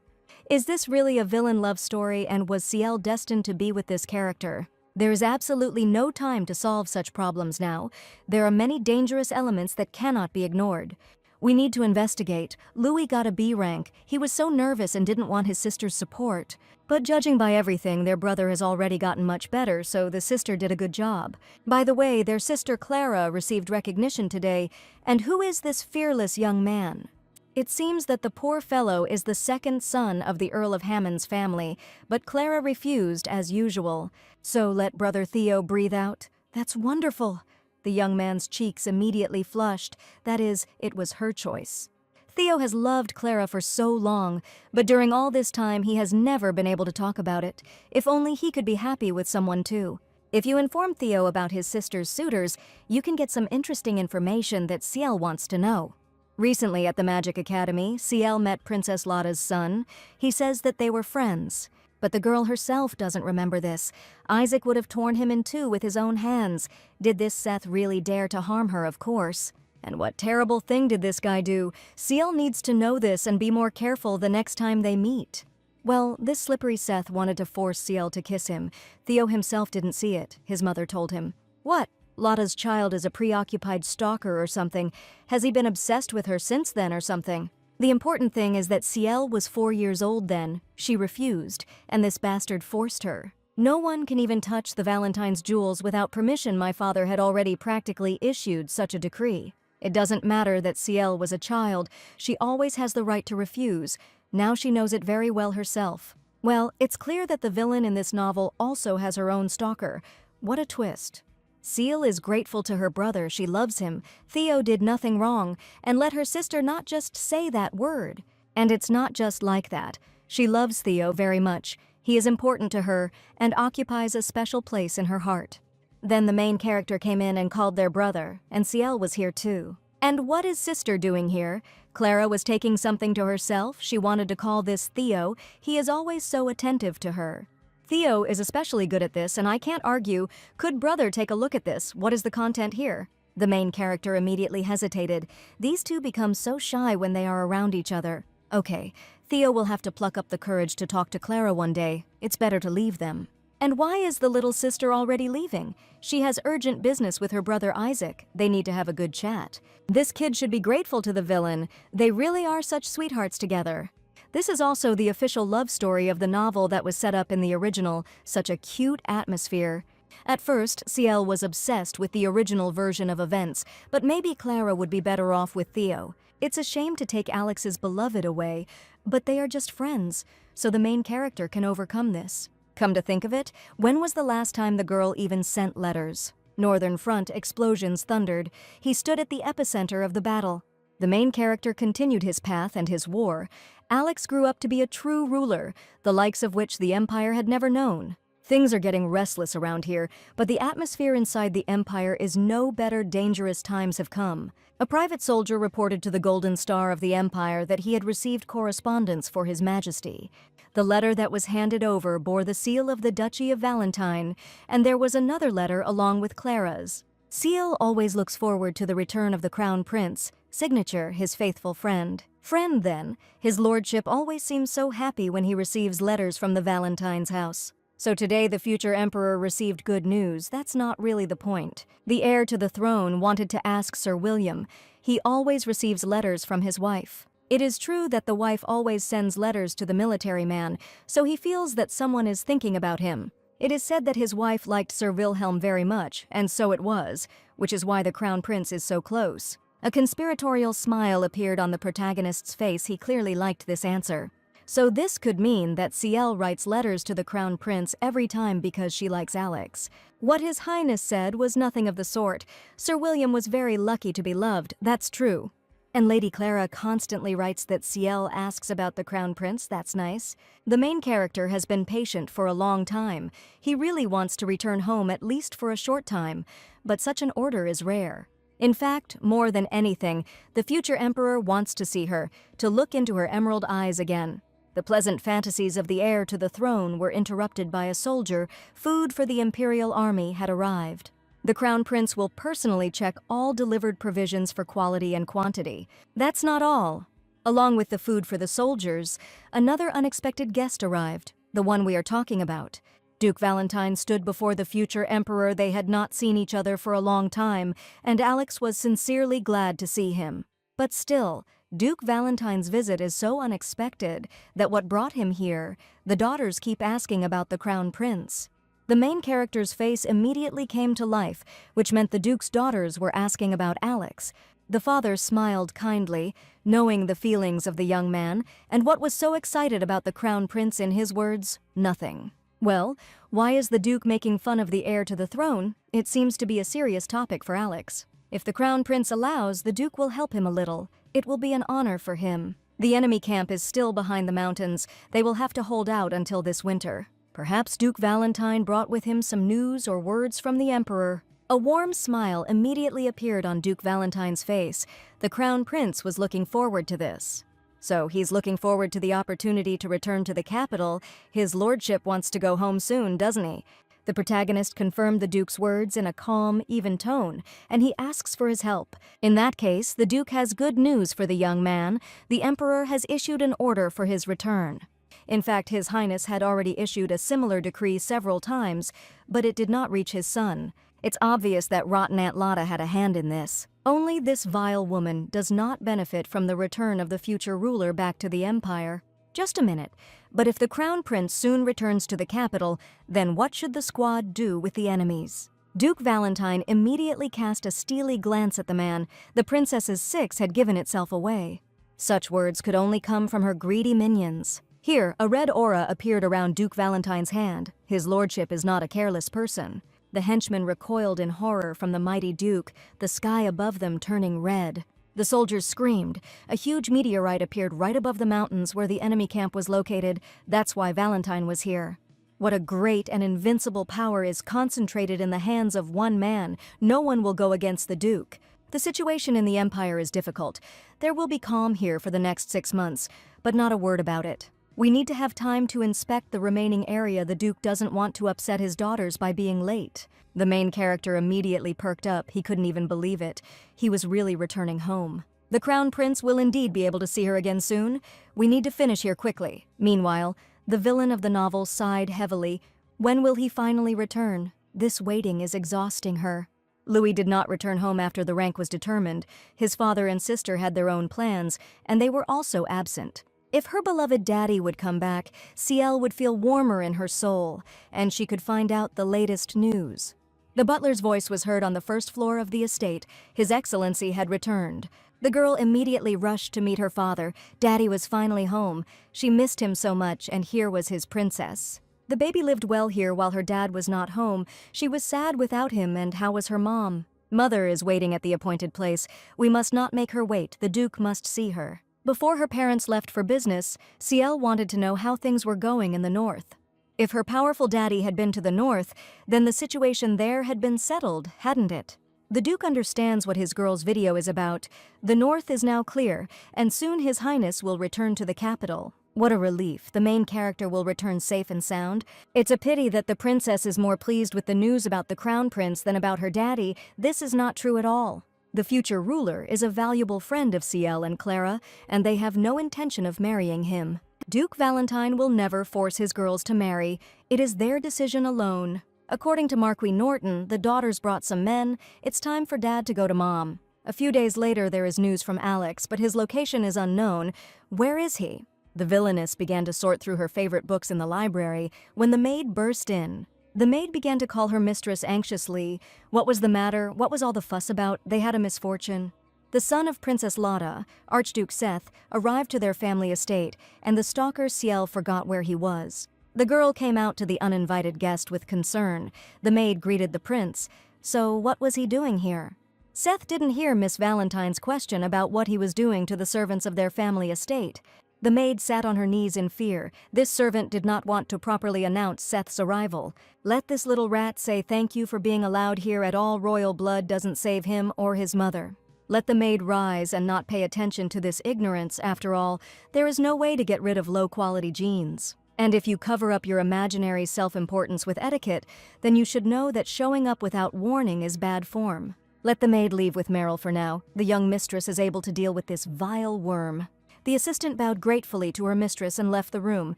Is this really a villain love story, and was Ciel destined to be with this character? There is absolutely no time to solve such problems now. There are many dangerous elements that cannot be ignored. We need to investigate. Louis got a B rank. He was so nervous and didn't want his sister's support. But judging by everything, their brother has already gotten much better, so the sister did a good job. By the way, their sister Clara received recognition today. And who is this fearless young man? It seems that the poor fellow is the second son of the Earl of Hammond's family, but Clara refused as usual. So let Brother Theo breathe out. That's wonderful. The young man's cheeks immediately flushed. That is, it was her choice. Theo has loved Clara for so long, but during all this time he has never been able to talk about it. If only he could be happy with someone too. If you inform Theo about his sister's suitors, you can get some interesting information that Ciel wants to know. Recently at the Magic Academy, Ciel met Princess Lotta's son. He says that they were friends. But the girl herself doesn't remember this. Isaac would have torn him in 2 with his own hands. Did this Seth really dare to harm her? Of course. And what terrible thing did this guy do? Ciel needs to know this and be more careful the next time they meet. Well, this slippery Seth wanted to force Ciel to kiss him. Theo himself didn't see it, his mother told him. What? Lotta's child is a preoccupied stalker or something. Has he been obsessed with her since then or something? The important thing is that Ciel was 4 years old then. She refused, and this bastard forced her. No one can even touch the Valentine's jewels without permission. My father had already practically issued such a decree. It doesn't matter that Ciel was a child. She always has the right to refuse. Now she knows it very well herself. Well, it's clear that the villain in this novel also has her own stalker. What a twist. Ciel is grateful to her brother. She loves him. Theo did nothing wrong, and let her sister not just say that word. And it's not just like that. She loves Theo very much. He is important to her and occupies a special place in her heart. Then the main character came in and called their brother, and Ciel was here too. And what is sister doing here? Clara was taking something to herself. She wanted to call this Theo. He is always so attentive to her. Theo is especially good at this, and I can't argue. Could brother take a look at this? What is the content here? The main character immediately hesitated. These two become so shy when they are around each other. Okay, Theo will have to pluck up the courage to talk to Clara one day. It's better to leave them. And why is the little sister already leaving? She has urgent business with her brother Isaac. They need to have a good chat. This kid should be grateful to the villain. They really are such sweethearts together. This is also the official love story of the novel that was set up in the original. Such a cute atmosphere. At first, Ciel was obsessed with the original version of events, but maybe Clara would be better off with Theo. It's a shame to take Alex's beloved away, but they are just friends, so the main character can overcome this. Come to think of it, when was the last time the girl even sent letters? Northern Front, explosions thundered. He stood at the epicenter of the battle. The main character continued his path and his war. Alex grew up to be a true ruler, the likes of which the Empire had never known. Things are getting restless around here, but the atmosphere inside the Empire is no better. Dangerous times have come. A private soldier reported to the Golden Star of the Empire that he had received correspondence for His Majesty. The letter that was handed over bore the seal of the Duchy of Valentine, and there was another letter along with Clara's. Ciel always looks forward to the return of the Crown Prince, signature his faithful friend. Friend, then. His lordship always seems so happy when he receives letters from the Valentine's house. So today the future emperor received good news. That's not really the point. The heir to the throne wanted to ask Sir William. He always receives letters from his wife. It is true that the wife always sends letters to the military man, so he feels that someone is thinking about him. It is said that his wife liked Sir Wilhelm very much, and so it was, which is why the crown prince is so close. A conspiratorial smile appeared on the protagonist's face. He clearly liked this answer. So this could mean that CL writes letters to the crown prince every time because she likes Alex. What His Highness said was nothing of the sort. Sir William was very lucky to be loved, that's true. And Lady Clara constantly writes that CL asks about the crown prince. That's nice. The main character has been patient for a long time. He really wants to return home at least for a short time, but such an order is rare. In fact, more than anything, the future emperor wants to see her, to look into her emerald eyes again. The pleasant fantasies of the heir to the throne were interrupted by a soldier. Food for the imperial army had arrived. The crown prince will personally check all delivered provisions for quality and quantity. That's not all. Along with the food for the soldiers, another unexpected guest arrived, the one we are talking about. Duke Valentine stood before the future emperor. They had not seen each other for a long time, and Alex was sincerely glad to see him. But still, Duke Valentine's visit is so unexpected that what brought him here, the daughters keep asking about the crown prince. The main character's face immediately came to life, which meant the Duke's daughters were asking about Alex. The father smiled kindly, knowing the feelings of the young man, and what was so excited about the crown prince in his words? Nothing. Well, why is the Duke making fun of the heir to the throne? It seems to be a serious topic for Alex. If the crown prince allows, the Duke will help him a little. It will be an honor for him. The enemy camp is still behind the mountains. They will have to hold out until this winter. Perhaps Duke Valentine brought with him some news or words from the emperor. A warm smile immediately appeared on Duke Valentine's face. The crown prince was looking forward to this. So he's looking forward to the opportunity to return to the capital. His lordship wants to go home soon, doesn't he? The protagonist confirmed the Duke's words in a calm, even tone, and he asks for his help. In that case, the Duke has good news for the young man. The Emperor has issued an order for his return. In fact, His Highness had already issued a similar decree several times, but it did not reach his son. It's obvious that rotten Aunt Lotta had a hand in this. Only this vile woman does not benefit from the return of the future ruler back to the Empire. Just a minute. But if the Crown Prince soon returns to the capital, then what should the squad do with the enemies? Duke Valentine immediately cast a steely glance at the man. The princess's six had given itself away. Such words could only come from her greedy minions. Here, a red aura appeared around Duke Valentine's hand. His lordship is not a careless person. The henchmen recoiled in horror from the mighty Duke, the sky above them turning red. The soldiers screamed. A huge meteorite appeared right above the mountains where the enemy camp was located. That's why Valentine was here. What a great and invincible power is concentrated in the hands of one man. No one will go against the Duke. The situation in the Empire is difficult. There will be calm here for the next 6 months, but not a word about it. We need to have time to inspect the remaining area. The Duke doesn't want to upset his daughters by being late. The main character immediately perked up. He couldn't even believe it. He was really returning home. The Crown Prince will indeed be able to see her again soon. We need to finish here quickly. Meanwhile, the villain of the novel sighed heavily. When will he finally return? This waiting is exhausting her. Louis did not return home after the rank was determined. His father and sister had their own plans, and they were also absent. If her beloved daddy would come back, Ciel would feel warmer in her soul, and she could find out the latest news. The butler's voice was heard on the first floor of the estate. His Excellency had returned. The girl immediately rushed to meet her father. Daddy was finally home. She missed him so much, and here was his princess. The baby lived well here while her dad was not home. She was sad without him, and how was her mom? Mother is waiting at the appointed place. We must not make her wait. The Duke must see her. Before her parents left for business, Ciel wanted to know how things were going in the north. If her powerful daddy had been to the north, then the situation there had been settled, hadn't it? The Duke understands what his girl's video is about. The north is now clear, and soon His Highness will return to the capital. What a relief. The main character will return safe and sound. It's a pity that the princess is more pleased with the news about the Crown Prince than about her daddy. This is not true at all. The future ruler is a valuable friend of Ciel and Clara, and they have no intention of marrying him. Duke Valentine will never force his girls to marry. It is their decision alone. According to Marquis Norton, the daughters brought some men. It's time for Dad to go to Mom. A few days later, there is news from Alex, but his location is unknown. Where is he? The villainess began to sort through her favorite books in the library when the maid burst in. The maid began to call her mistress anxiously. What was the matter? What was all the fuss about? They had a misfortune. The son of Princess Lotta, Archduke Seth, arrived to their family estate, and the stalker Ciel forgot where he was. The girl came out to the uninvited guest with concern. The maid greeted the prince. So what was he doing here? Seth didn't hear Miss Valentine's question about what he was doing to the servants of their family estate. The maid sat on her knees in fear. This servant did not want to properly announce Seth's arrival. Let this little rat say thank you for being allowed here at all. Royal blood doesn't save him or his mother. Let the maid rise and not pay attention to this ignorance. After all, there is no way to get rid of low-quality genes. And if you cover up your imaginary self-importance with etiquette, then you should know that showing up without warning is bad form. Let the maid leave with Meryl for now. The young mistress is able to deal with this vile worm. The assistant bowed gratefully to her mistress and left the room,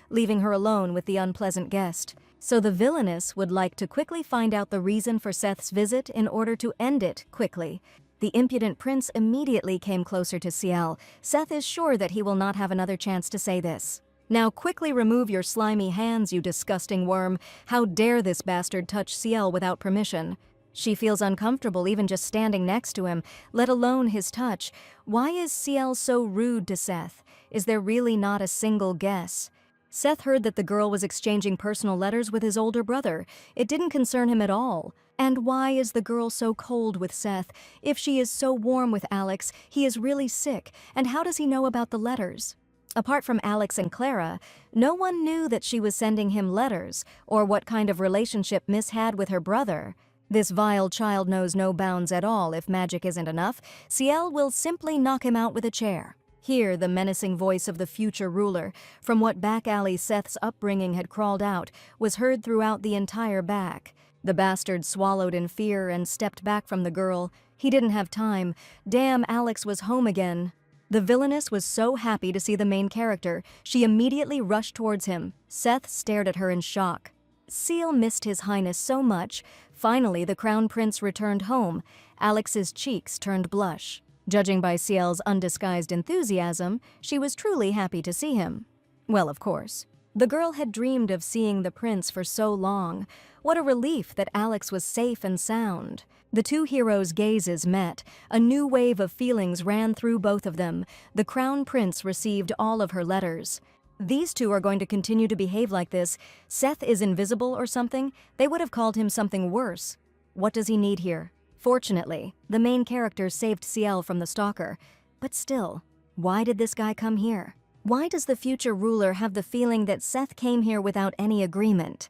leaving her alone with the unpleasant guest. So the villainess would like to quickly find out the reason for Seth's visit in order to end it quickly. The impudent prince immediately came closer to Ciel. Seth is sure that he will not have another chance to say this. Now quickly remove your slimy hands, you disgusting worm. How dare this bastard touch Ciel without permission? She feels uncomfortable even just standing next to him, let alone his touch. Why is Ciel so rude to Seth? Is there really not a single guess? Seth heard that the girl was exchanging personal letters with his older brother. It didn't concern him at all. And why is the girl so cold with Seth? If she is so warm with Alex, he is really sick. And how does he know about the letters? Apart from Alex and Clara, no one knew that she was sending him letters or what kind of relationship Miss had with her brother. This vile child knows no bounds at all. If magic isn't enough, Ciel will simply knock him out with a chair. Here, the menacing voice of the future ruler, from what back alley Seth's upbringing had crawled out, was heard throughout the entire back. The bastard swallowed in fear and stepped back from the girl. He didn't have time. Damn, Alex was home again. The villainess was so happy to see the main character, she immediately rushed towards him. Seth stared at her in shock. Ciel missed his highness so much. Finally, the crown prince returned home. Alex's cheeks turned blush. Judging by Ciel's undisguised enthusiasm, she was truly happy to see him. Well, of course. The girl had dreamed of seeing the prince for so long. What a relief that Alex was safe and sound. The two heroes' gazes met. A new wave of feelings ran through both of them. The crown prince received all of her letters. These two are going to continue to behave like this. Seth is invisible or something. They would have called him something worse. What does he need here? Fortunately, the main character saved Ciel from the stalker. But still, why did this guy come here? Why does the future ruler have the feeling that Seth came here without any agreement?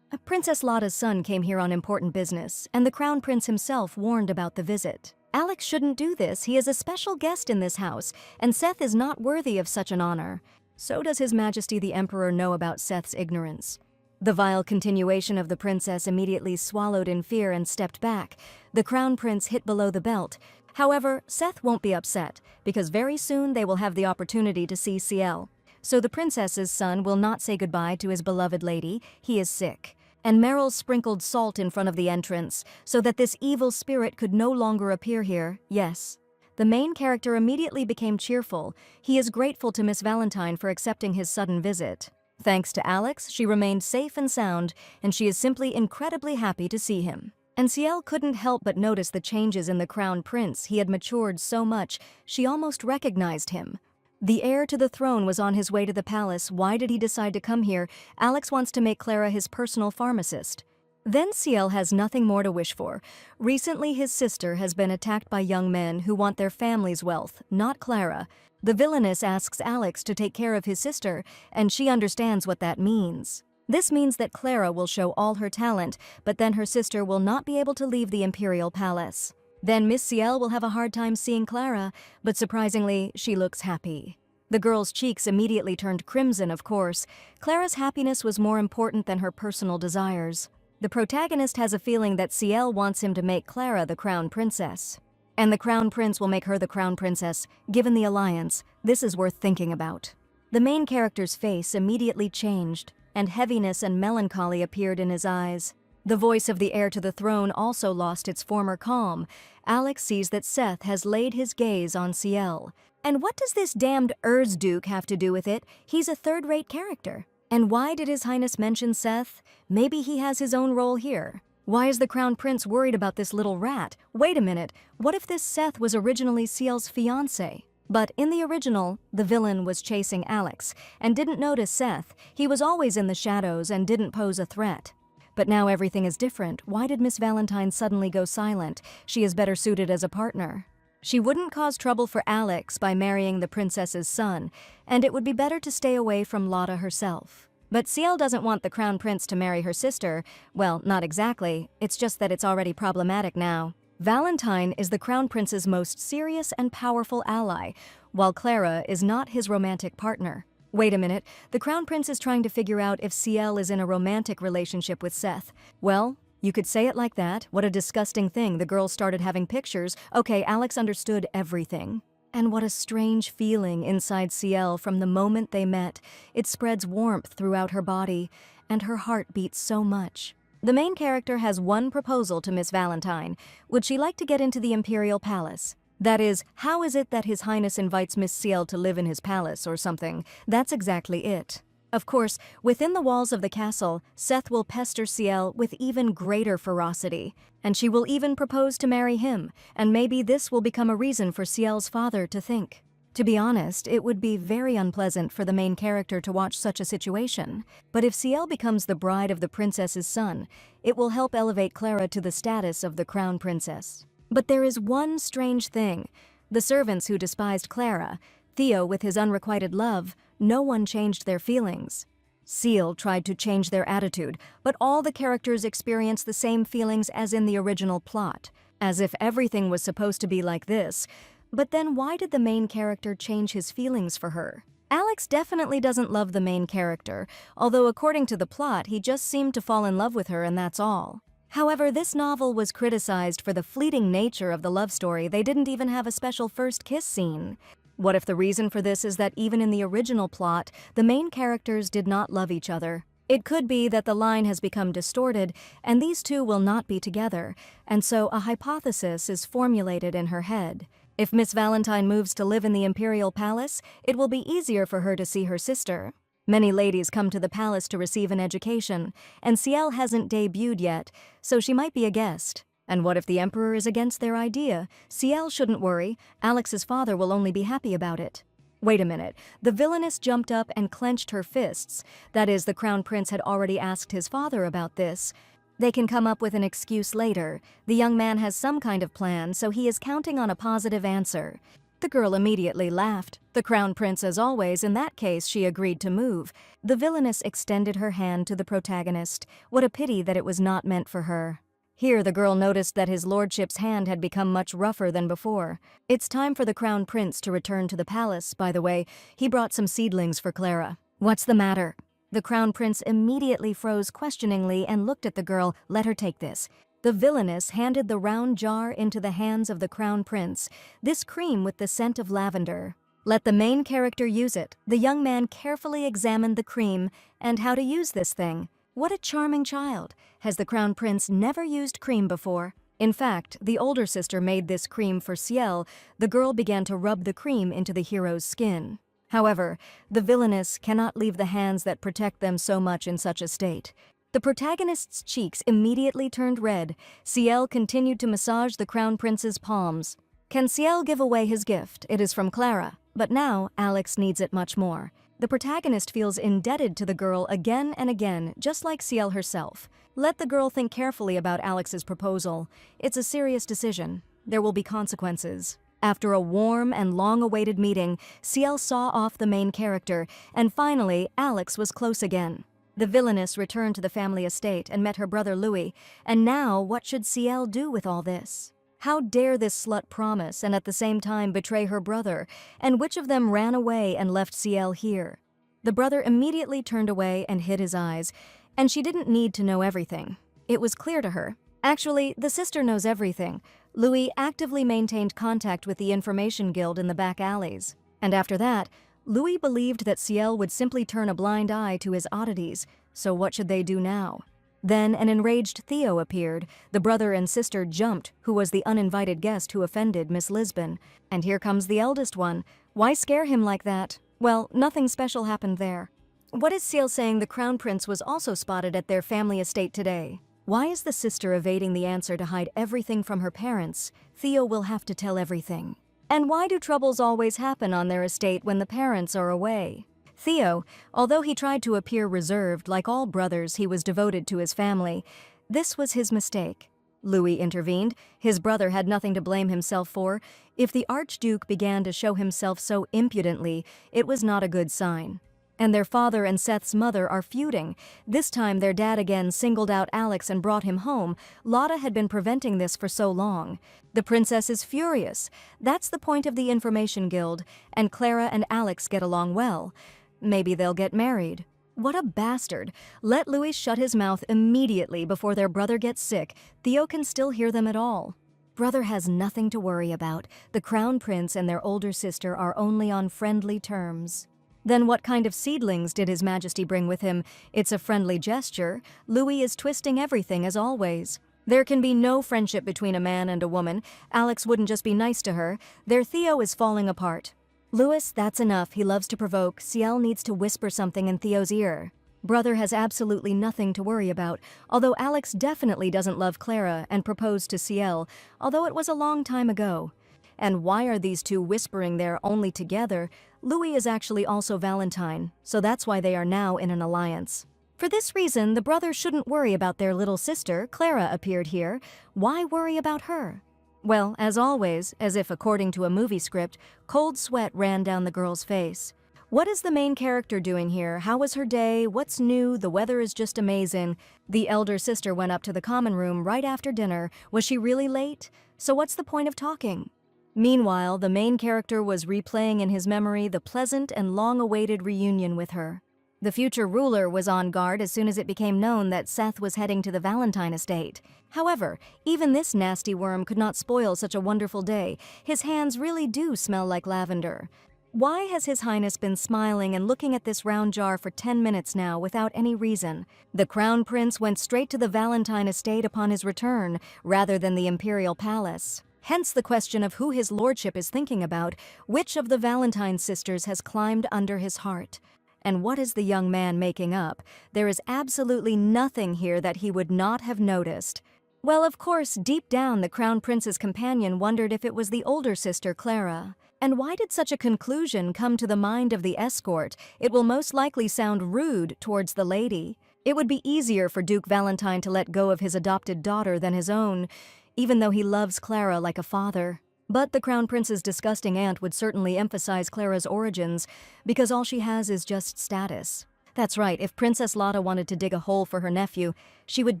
Princess Lotta's son came here on important business, and the crown prince himself warned about the visit. Alex shouldn't do this. He is a special guest in this house, and Seth is not worthy of such an honor. So does His Majesty the Emperor know about Seth's ignorance. The vile continuation of the princess immediately swallowed in fear and stepped back. The crown prince hit below the belt. However, Seth won't be upset, because very soon they will have the opportunity to see Ciel. So the princess's son will not say goodbye to his beloved lady. He is sick. And Meryl sprinkled salt in front of the entrance, so that this evil spirit could no longer appear here. Yes. The main character immediately became cheerful. He is grateful to Miss Valentine for accepting his sudden visit. Thanks to Alex, she remained safe and sound, and she is simply incredibly happy to see him. And Ciel couldn't help but notice the changes in the crown prince. He had matured so much, she almost recognized him. The heir to the throne was on his way to the palace. Why did he decide to come here? Alex wants to make Clara his personal pharmacist. Then Ciel has nothing more to wish for. Recently, his sister has been attacked by young men who want their family's wealth, not Clara. The villainess asks Alex to take care of his sister, and she understands what that means. This means that Clara will show all her talent, but then her sister will not be able to leave the imperial palace. Then Miss Ciel will have a hard time seeing Clara, but surprisingly, she looks happy. The girl's cheeks immediately turned crimson, of course. Clara's happiness was more important than her personal desires. The protagonist has a feeling that Ciel wants him to make Clara the crown princess. And the crown prince will make her the crown princess. Given the alliance, this is worth thinking about. The main character's face immediately changed. and heaviness and melancholy appeared in his eyes. The voice of the heir to the throne also lost its former calm. Alex sees that Seth has laid his gaze on Ciel. And what does this damned Duke have to do with it? He's a third-rate character. And why did His Highness mention Seth? Maybe he has his own role here. Why is the Crown Prince worried about this little rat? Wait a minute, what if this Seth was originally Ciel's fiancé? But in the original, the villain was chasing Alex and didn't notice Seth. He was always in the shadows and didn't pose a threat. But now everything is different. Why did Miss Valentine suddenly go silent? She is better suited as a partner. She wouldn't cause trouble for Alex by marrying the princess's son, and it would be better to stay away from Lotta herself. But Ciel doesn't want the Crown Prince to marry her sister. Well, not exactly. It's just that it's already problematic now. Valentine is the Crown Prince's most serious and powerful ally, while Clara is not his romantic partner. Wait a minute, the Crown Prince is trying to figure out if Ciel is in a romantic relationship with Seth. Well, you could say it like that. What a disgusting thing. The girls started having pictures. Okay, Alex understood everything. And what a strange feeling inside Ciel from the moment they met. It spreads warmth throughout her body, and her heart beats so much. The main character has one proposal to Miss Valentine. Would she like to get into the Imperial Palace? That is, how is it that His Highness invites Miss Ciel to live in his palace or something? That's exactly it. Of course, within the walls of the castle, Seth will pester Ciel with even greater ferocity, and she will even propose to marry him, and maybe this will become a reason for Ciel's father to think. To be honest, it would be very unpleasant for the main character to watch such a situation, but if Ciel becomes the bride of the princess's son, it will help elevate Clara to the status of the crown princess. But there is one strange thing. The servants who despised Clara, Theo with his unrequited love, no one changed their feelings. Ciel tried to change their attitude, but all the characters experience the same feelings as in the original plot, as if everything was supposed to be like this. But then why did the main character change his feelings for her? Alex definitely doesn't love the main character, although according to the plot, he just seemed to fall in love with her and that's all. However, this novel was criticized for the fleeting nature of the love story. They didn't even have a special first kiss scene. What if the reason for this is that even in the original plot, the main characters did not love each other? It could be that the line has become distorted and these two will not be together, and so a hypothesis is formulated in her head. If Miss Valentine moves to live in the Imperial Palace, it will be easier for her to see her sister. Many ladies come to the palace to receive an education, and Ciel hasn't debuted yet, so she might be a guest. And what if the Emperor is against their idea? Ciel shouldn't worry. Alex's father will only be happy about it. Wait a minute. The villainess jumped up and clenched her fists. That is, the Crown Prince had already asked his father about this. They can come up with an excuse later. The young man has some kind of plan, so he is counting on a positive answer. The girl immediately laughed. The Crown Prince, as always, in that case, she agreed to move. The villainess extended her hand to the protagonist. What a pity that it was not meant for her. Here, the girl noticed that his lordship's hand had become much rougher than before. It's time for the Crown Prince to return to the palace, by the way. He brought some seedlings for Clara. What's the matter? The Crown Prince immediately froze questioningly and looked at the girl. Let her take this. The villainess handed the round jar into the hands of the Crown Prince, this cream with the scent of lavender. Let the main character use it. The young man carefully examined the cream and how to use this thing. What a charming child. Has the Crown Prince never used cream before? In fact, the older sister made this cream for Ciel. The girl began to rub the cream into the hero's skin. However, the villainess cannot leave the hands that protect them so much in such a state. The protagonist's cheeks immediately turned red. Ciel continued to massage the Crown Prince's palms. Can Ciel give away his gift? It is from Clara. But now, Alex needs it much more. The protagonist feels indebted to the girl again and again, just like Ciel herself. Let the girl think carefully about Alex's proposal. It's a serious decision. There will be consequences. After a warm and long-awaited meeting, Ciel saw off the main character, and finally, Alex was close again. The villainess returned to the family estate and met her brother Louis, and now what should Ciel do with all this? How dare this slut promise and at the same time betray her brother, and which of them ran away and left Ciel here? The brother immediately turned away and hid his eyes, and she didn't need to know everything. It was clear to her. Actually, the sister knows everything. Louis actively maintained contact with the Information Guild in the back alleys, and after that, Louis believed that Ciel would simply turn a blind eye to his oddities. So what should they do now? Then an enraged Theo appeared. The brother and sister jumped, who was the uninvited guest who offended Miss Lisbon. And here comes the eldest one. Why scare him like that? Well, nothing special happened there. What is Ciel saying the crown prince was also spotted at their family estate today? Why is the sister evading the answer to hide everything from her parents? Theo will have to tell everything. And why do troubles always happen on their estate when the parents are away? Theo, although he tried to appear reserved, like all brothers, he was devoted to his family. This was his mistake. Louis intervened. His brother had nothing to blame himself for. If the Archduke began to show himself so impudently, it was not a good sign. And their father and Seth's mother are feuding. This time their dad again singled out Alex and brought him home. Lotta had been preventing this for so long. The princess is furious. That's the point of the Information Guild, and Clara and Alex get along well. Maybe they'll get married. What a bastard. Let Louis shut his mouth immediately before their brother gets sick. Theo can still hear them at all. Brother has nothing to worry about. The crown prince and their older sister are only on friendly terms. Then what kind of seedlings did His Majesty bring with him? It's a friendly gesture. Louis is twisting everything as always. There can be no friendship between a man and a woman. Alex wouldn't just be nice to her. Their Theo is falling apart. Louis, that's enough. He loves to provoke. Ciel needs to whisper something in Theo's ear. Brother has absolutely nothing to worry about, although Alex definitely doesn't love Clara and proposed to Ciel, although it was a long time ago. And why are these two whispering there only together? Louis is actually also Valentine, so that's why they are now in an alliance. For this reason, the brothers shouldn't worry about their little sister. Clara appeared here. Why worry about her? Well, as always, as if according to a movie script, cold sweat ran down the girl's face. What is the main character doing here? How was her day? What's new? The weather is just amazing. The elder sister went up to the common room right after dinner. Was she really late? So what's the point of talking? Meanwhile, the main character was replaying in his memory the pleasant and long-awaited reunion with her. The future ruler was on guard as soon as it became known that Seth was heading to the Valentine estate. However, even this nasty worm could not spoil such a wonderful day. His hands really do smell like lavender. Why has His Highness been smiling and looking at this round jar for 10 minutes now without any reason? The Crown Prince went straight to the Valentine estate upon his return, rather than the Imperial Palace. Hence the question of who his lordship is thinking about, which of the Valentine sisters has climbed under his heart. And what is the young man making up? There is absolutely nothing here that he would not have noticed. Well, of course, deep down the Crown Prince's companion wondered if it was the older sister, Clara. And why did such a conclusion come to the mind of the escort? It will most likely sound rude towards the lady. It would be easier for Duke Valentine to let go of his adopted daughter than his own, even though he loves Clara like a father. But the Crown Prince's disgusting aunt would certainly emphasize Clara's origins, because all she has is just status. That's right, if Princess Lotta wanted to dig a hole for her nephew, she would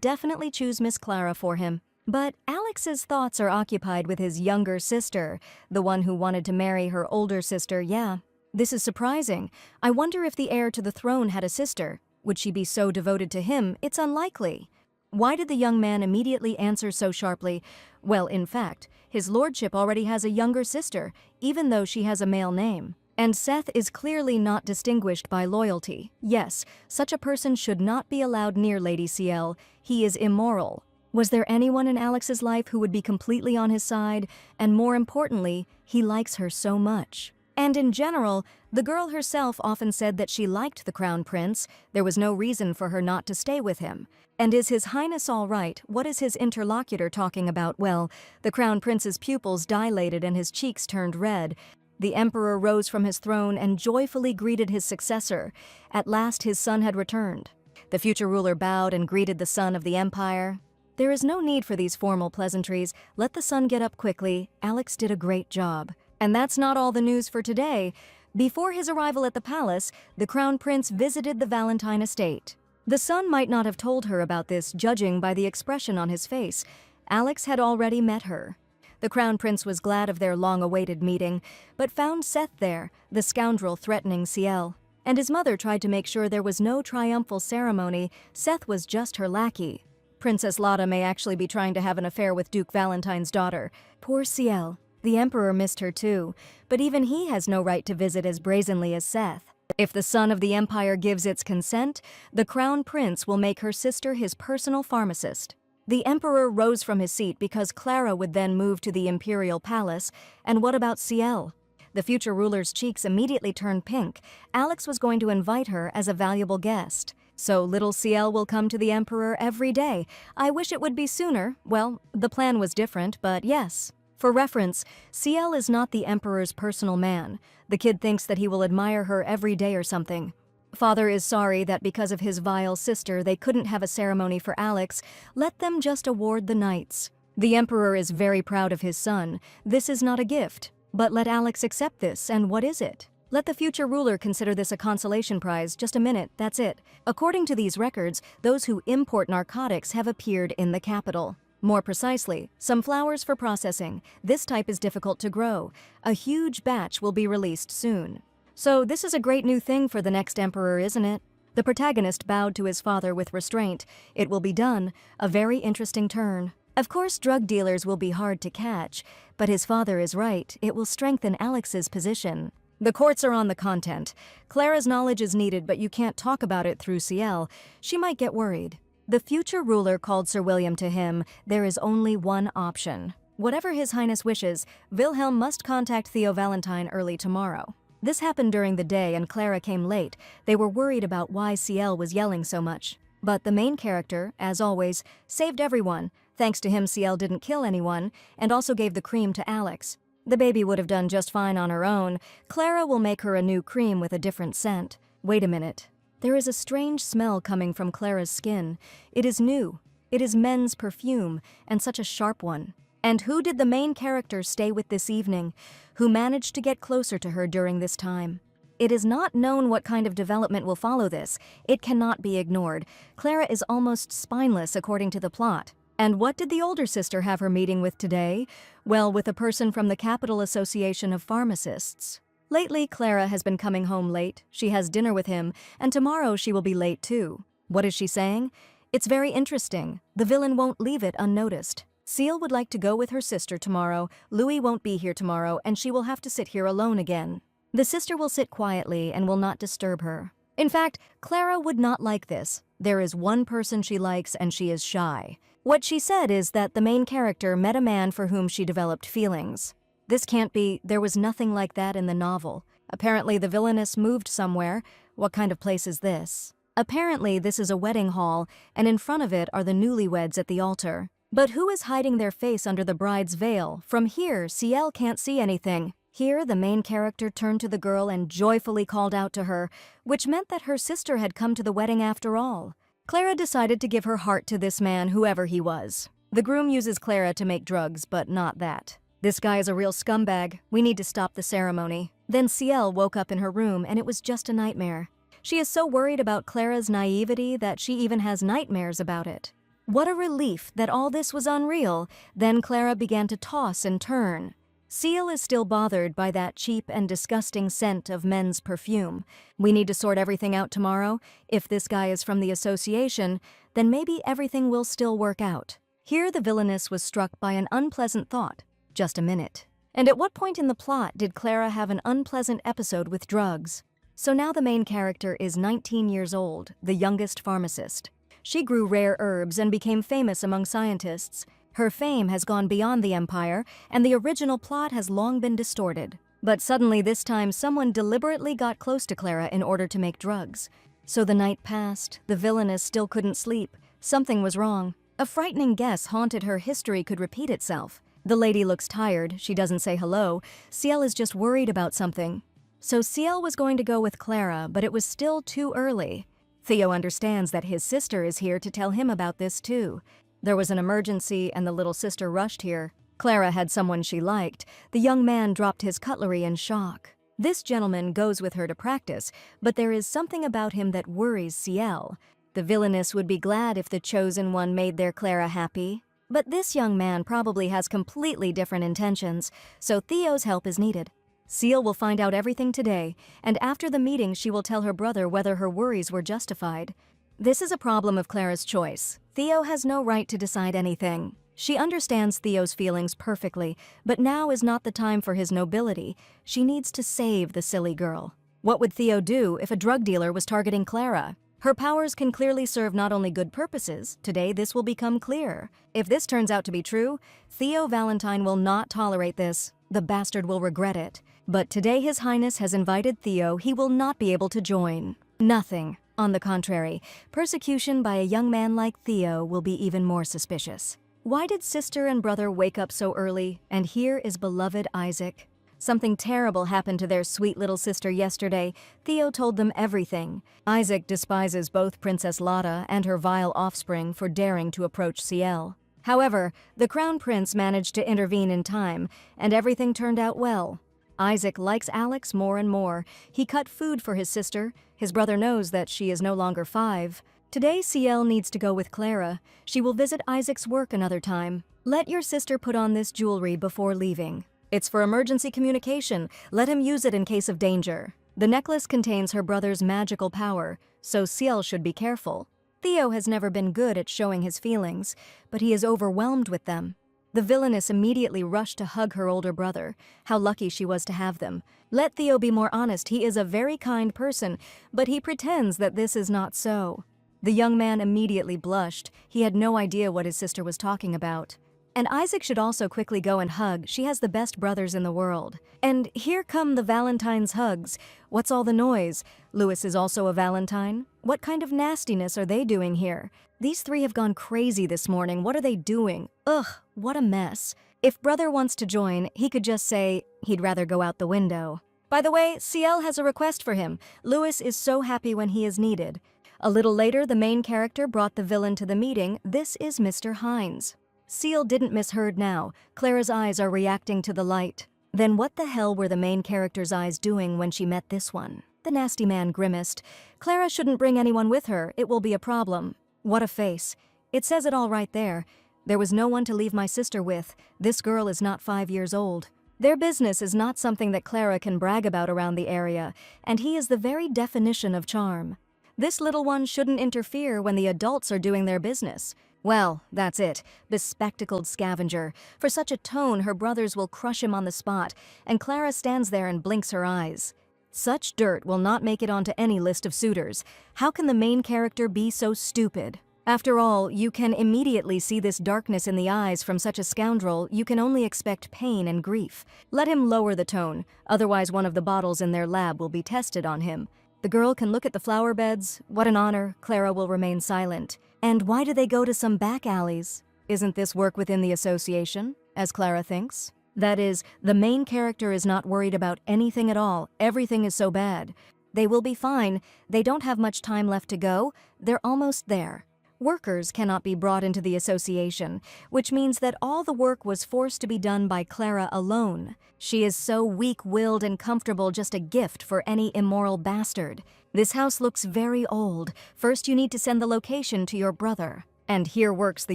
definitely choose Miss Clara for him. But Alex's thoughts are occupied with his younger sister, the one who wanted to marry her older sister. Yeah, this is surprising. I wonder if the heir to the throne had a sister. Would she be so devoted to him? It's unlikely. Why did the young man immediately answer so sharply? Well, in fact, his lordship already has a younger sister, even though she has a male name. And Seth is clearly not distinguished by loyalty. Yes, such a person should not be allowed near Lady Ciel. He is immoral. Was there anyone in Alex's life who would be completely on his side? And more importantly, he likes her so much. And in general, the girl herself often said that she liked the Crown Prince. There was no reason for her not to stay with him. And is His Highness all right? What is his interlocutor talking about? Well, the Crown Prince's pupils dilated and his cheeks turned red. The Emperor rose from his throne and joyfully greeted his successor. At last his son had returned. The future ruler bowed and greeted the son of the Empire. There is no need for these formal pleasantries. Let the son get up quickly. Alex did a great job. And that's not all the news for today. Before his arrival at the palace, the Crown Prince visited the Valentine estate. The son might not have told her about this, judging by the expression on his face. Alex had already met her. The Crown Prince was glad of their long-awaited meeting, but found Seth there, the scoundrel threatening Ciel. And his mother tried to make sure there was no triumphal ceremony. Seth was just her lackey. Princess Lotta may actually be trying to have an affair with Duke Valentine's daughter. Poor Ciel. The Emperor missed her too, but even he has no right to visit as brazenly as Seth. If the son of the empire gives its consent, the crown prince will make her sister his personal pharmacist. The emperor rose from his seat because Clara would then move to the imperial palace. And what about Ciel? The future ruler's cheeks immediately turned pink. Alex was going to invite her as a valuable guest. So little Ciel will come to the emperor every day. I wish it would be sooner. Well, the plan was different, but yes. For reference, Ciel is not the emperor's personal man. The kid thinks that he will admire her every day or something. Father is sorry that because of his vile sister they couldn't have a ceremony for Alex. Let them just award the knights. The emperor is very proud of his son. This is not a gift. But let Alex accept this, and what is it? Let the future ruler consider this a consolation prize. Just a minute, that's it. According to these records, those who import narcotics have appeared in the capital. More precisely, some flowers for processing. This type is difficult to grow. A huge batch will be released soon. So this is a great new thing for the next emperor, isn't it? The protagonist bowed to his father with restraint. It will be done. A very interesting turn. Of course, drug dealers will be hard to catch, but his father is right. It will strengthen Alex's position. The courts are on the content. Clara's knowledge is needed, but you can't talk about it through Ciel. She might get worried. The future ruler called Sir William to him. There is only one option. Whatever His Highness wishes, Wilhelm must contact Theo Valentine early tomorrow. This happened during the day and Clara came late. They were worried about why Ciel was yelling so much. But the main character, as always, saved everyone. Thanks to him, Ciel didn't kill anyone, and also gave the cream to Alex. The baby would have done just fine on her own. Clara will make her a new cream with a different scent. Wait a minute. There is a strange smell coming from Clara's skin. It is new. It is men's perfume, and such a sharp one. And who did the main character stay with this evening? Who managed to get closer to her during this time? It is not known what kind of development will follow this. It cannot be ignored. Clara is almost spineless according to the plot. And what did the older sister have her meeting with today? Well, with a person from the Capital Association of Pharmacists. Lately, Clara has been coming home late. She has dinner with him, and tomorrow she will be late too. What is she saying? It's very interesting. The villain won't leave it unnoticed. Ciel would like to go with her sister tomorrow. Louis won't be here tomorrow, and she will have to sit here alone again. The sister will sit quietly and will not disturb her. In fact, Clara would not like this. There is one person she likes, and she is shy. What she said is that the main character met a man for whom she developed feelings. This can't be. There was nothing like that in the novel. Apparently the villainess moved somewhere. What kind of place is this? Apparently this is a wedding hall, and in front of it are the newlyweds at the altar. But who is hiding their face under the bride's veil? From here, Ciel can't see anything. Here, the main character turned to the girl and joyfully called out to her, which meant that her sister had come to the wedding after all. Clara decided to give her heart to this man, whoever he was. The groom uses Clara to make drugs, but not that. This guy is a real scumbag. We need to stop the ceremony. Then Ciel woke up in her room, and it was just a nightmare. She is so worried about Clara's naivety that she even has nightmares about it. What a relief that all this was unreal. Then Clara began to toss and turn. Ciel is still bothered by that cheap and disgusting scent of men's perfume. We need to sort everything out tomorrow. If this guy is from the association, then maybe everything will still work out. Here the villainess was struck by an unpleasant thought. Just a minute. And at what point in the plot did Clara have an unpleasant episode with drugs? So now the main character is 19 years old, the youngest pharmacist. She grew rare herbs and became famous among scientists. Her fame has gone beyond the Empire, and the original plot has long been distorted. But suddenly this time someone deliberately got close to Clara in order to make drugs. So the night passed. The villainess still couldn't sleep. Something was wrong. A frightening guess haunted her. History could repeat itself. The lady looks tired. She doesn't say hello. Ciel is just worried about something. So Ciel was going to go with Clara, but it was still too early. Theo understands that his sister is here to tell him about this too. There was an emergency and the little sister rushed here. Clara had someone she liked. The young man dropped his cutlery in shock. This gentleman goes with her to practice, but there is something about him that worries Ciel. The villainess would be glad if the chosen one made their Clara happy. But this young man probably has completely different intentions, so Theo's help is needed. Ciel will find out everything today, and after the meeting she will tell her brother whether her worries were justified. This is a problem of Clara's choice. Theo has no right to decide anything. She understands Theo's feelings perfectly, but now is not the time for his nobility. She needs to save the silly girl. What would Theo do if a drug dealer was targeting Clara? Her powers can clearly serve not only good purposes. Today, this will become clear. If this turns out to be true, Theo Valentine will not tolerate this. The bastard will regret it. But today His Highness has invited Theo. He will not be able to join. Nothing. On the contrary, persecution by a young man like Theo will be even more suspicious. Why did sister and brother wake up so early? And here is beloved Isaac. Something terrible happened to their sweet little sister yesterday. Theo told them everything. Isaac despises both Princess Lotta and her vile offspring for daring to approach Ciel. However, the Crown Prince managed to intervene in time, and everything turned out well. Isaac likes Alex more and more. He cut food for his sister. His brother knows that she is no longer 5. Today, Ciel needs to go with Clara. She will visit Isaac's work another time. Let your sister put on this jewelry before leaving. It's for emergency communication. Let him use it in case of danger. The necklace contains her brother's magical power, so Ciel should be careful. Theo has never been good at showing his feelings, but he is overwhelmed with them. The villainess immediately rushed to hug her older brother. How lucky she was to have them. Let Theo be more honest. He is a very kind person, but he pretends that this is not so. The young man immediately blushed. He had no idea what his sister was talking about. And Isaac should also quickly go and hug. She has the best brothers in the world. And here come the Valentine's hugs. What's all the noise? Louis is also a Valentine? What kind of nastiness are they doing here? These 3 have gone crazy this morning. What are they doing? Ugh, what a mess. If brother wants to join, he could just say he'd rather go out the window. By the way, Ciel has a request for him. Louis is so happy when he is needed. A little later, the main character brought the villain to the meeting. This is Mr. Hines. Ciel didn't misheard now. Clara's eyes are reacting to the light. Then what the hell were the main character's eyes doing when she met this one? The nasty man grimaced. Clara shouldn't bring anyone with her. It will be a problem. What a face. It says it all right there. There was no one to leave my sister with. This girl is not 5 years old. Their business is not something that Clara can brag about around the area, and he is the very definition of charm. This little one shouldn't interfere when the adults are doing their business. Well, that's it. Bespectacled scavenger. For such a tone, her brothers will crush him on the spot, and Clara stands there and blinks her eyes. Such dirt will not make it onto any list of suitors. How can the main character be so stupid? After all, you can immediately see this darkness in the eyes from such a scoundrel. You can only expect pain and grief. Let him lower the tone, otherwise one of the bottles in their lab will be tested on him. The girl can look at the flower beds. What an honor. Clara will remain silent. And why do they go to some back alleys? Isn't this work within the association, as Clara thinks? That is, the main character is not worried about anything at all. Everything is so bad. They will be fine. They don't have much time left to go. They're almost there. Workers cannot be brought into the association, which means that all the work was forced to be done by Clara alone. She is so weak-willed and comfortable, just a gift for any immoral bastard. This house looks very old. First you need to send the location to your brother. And here works the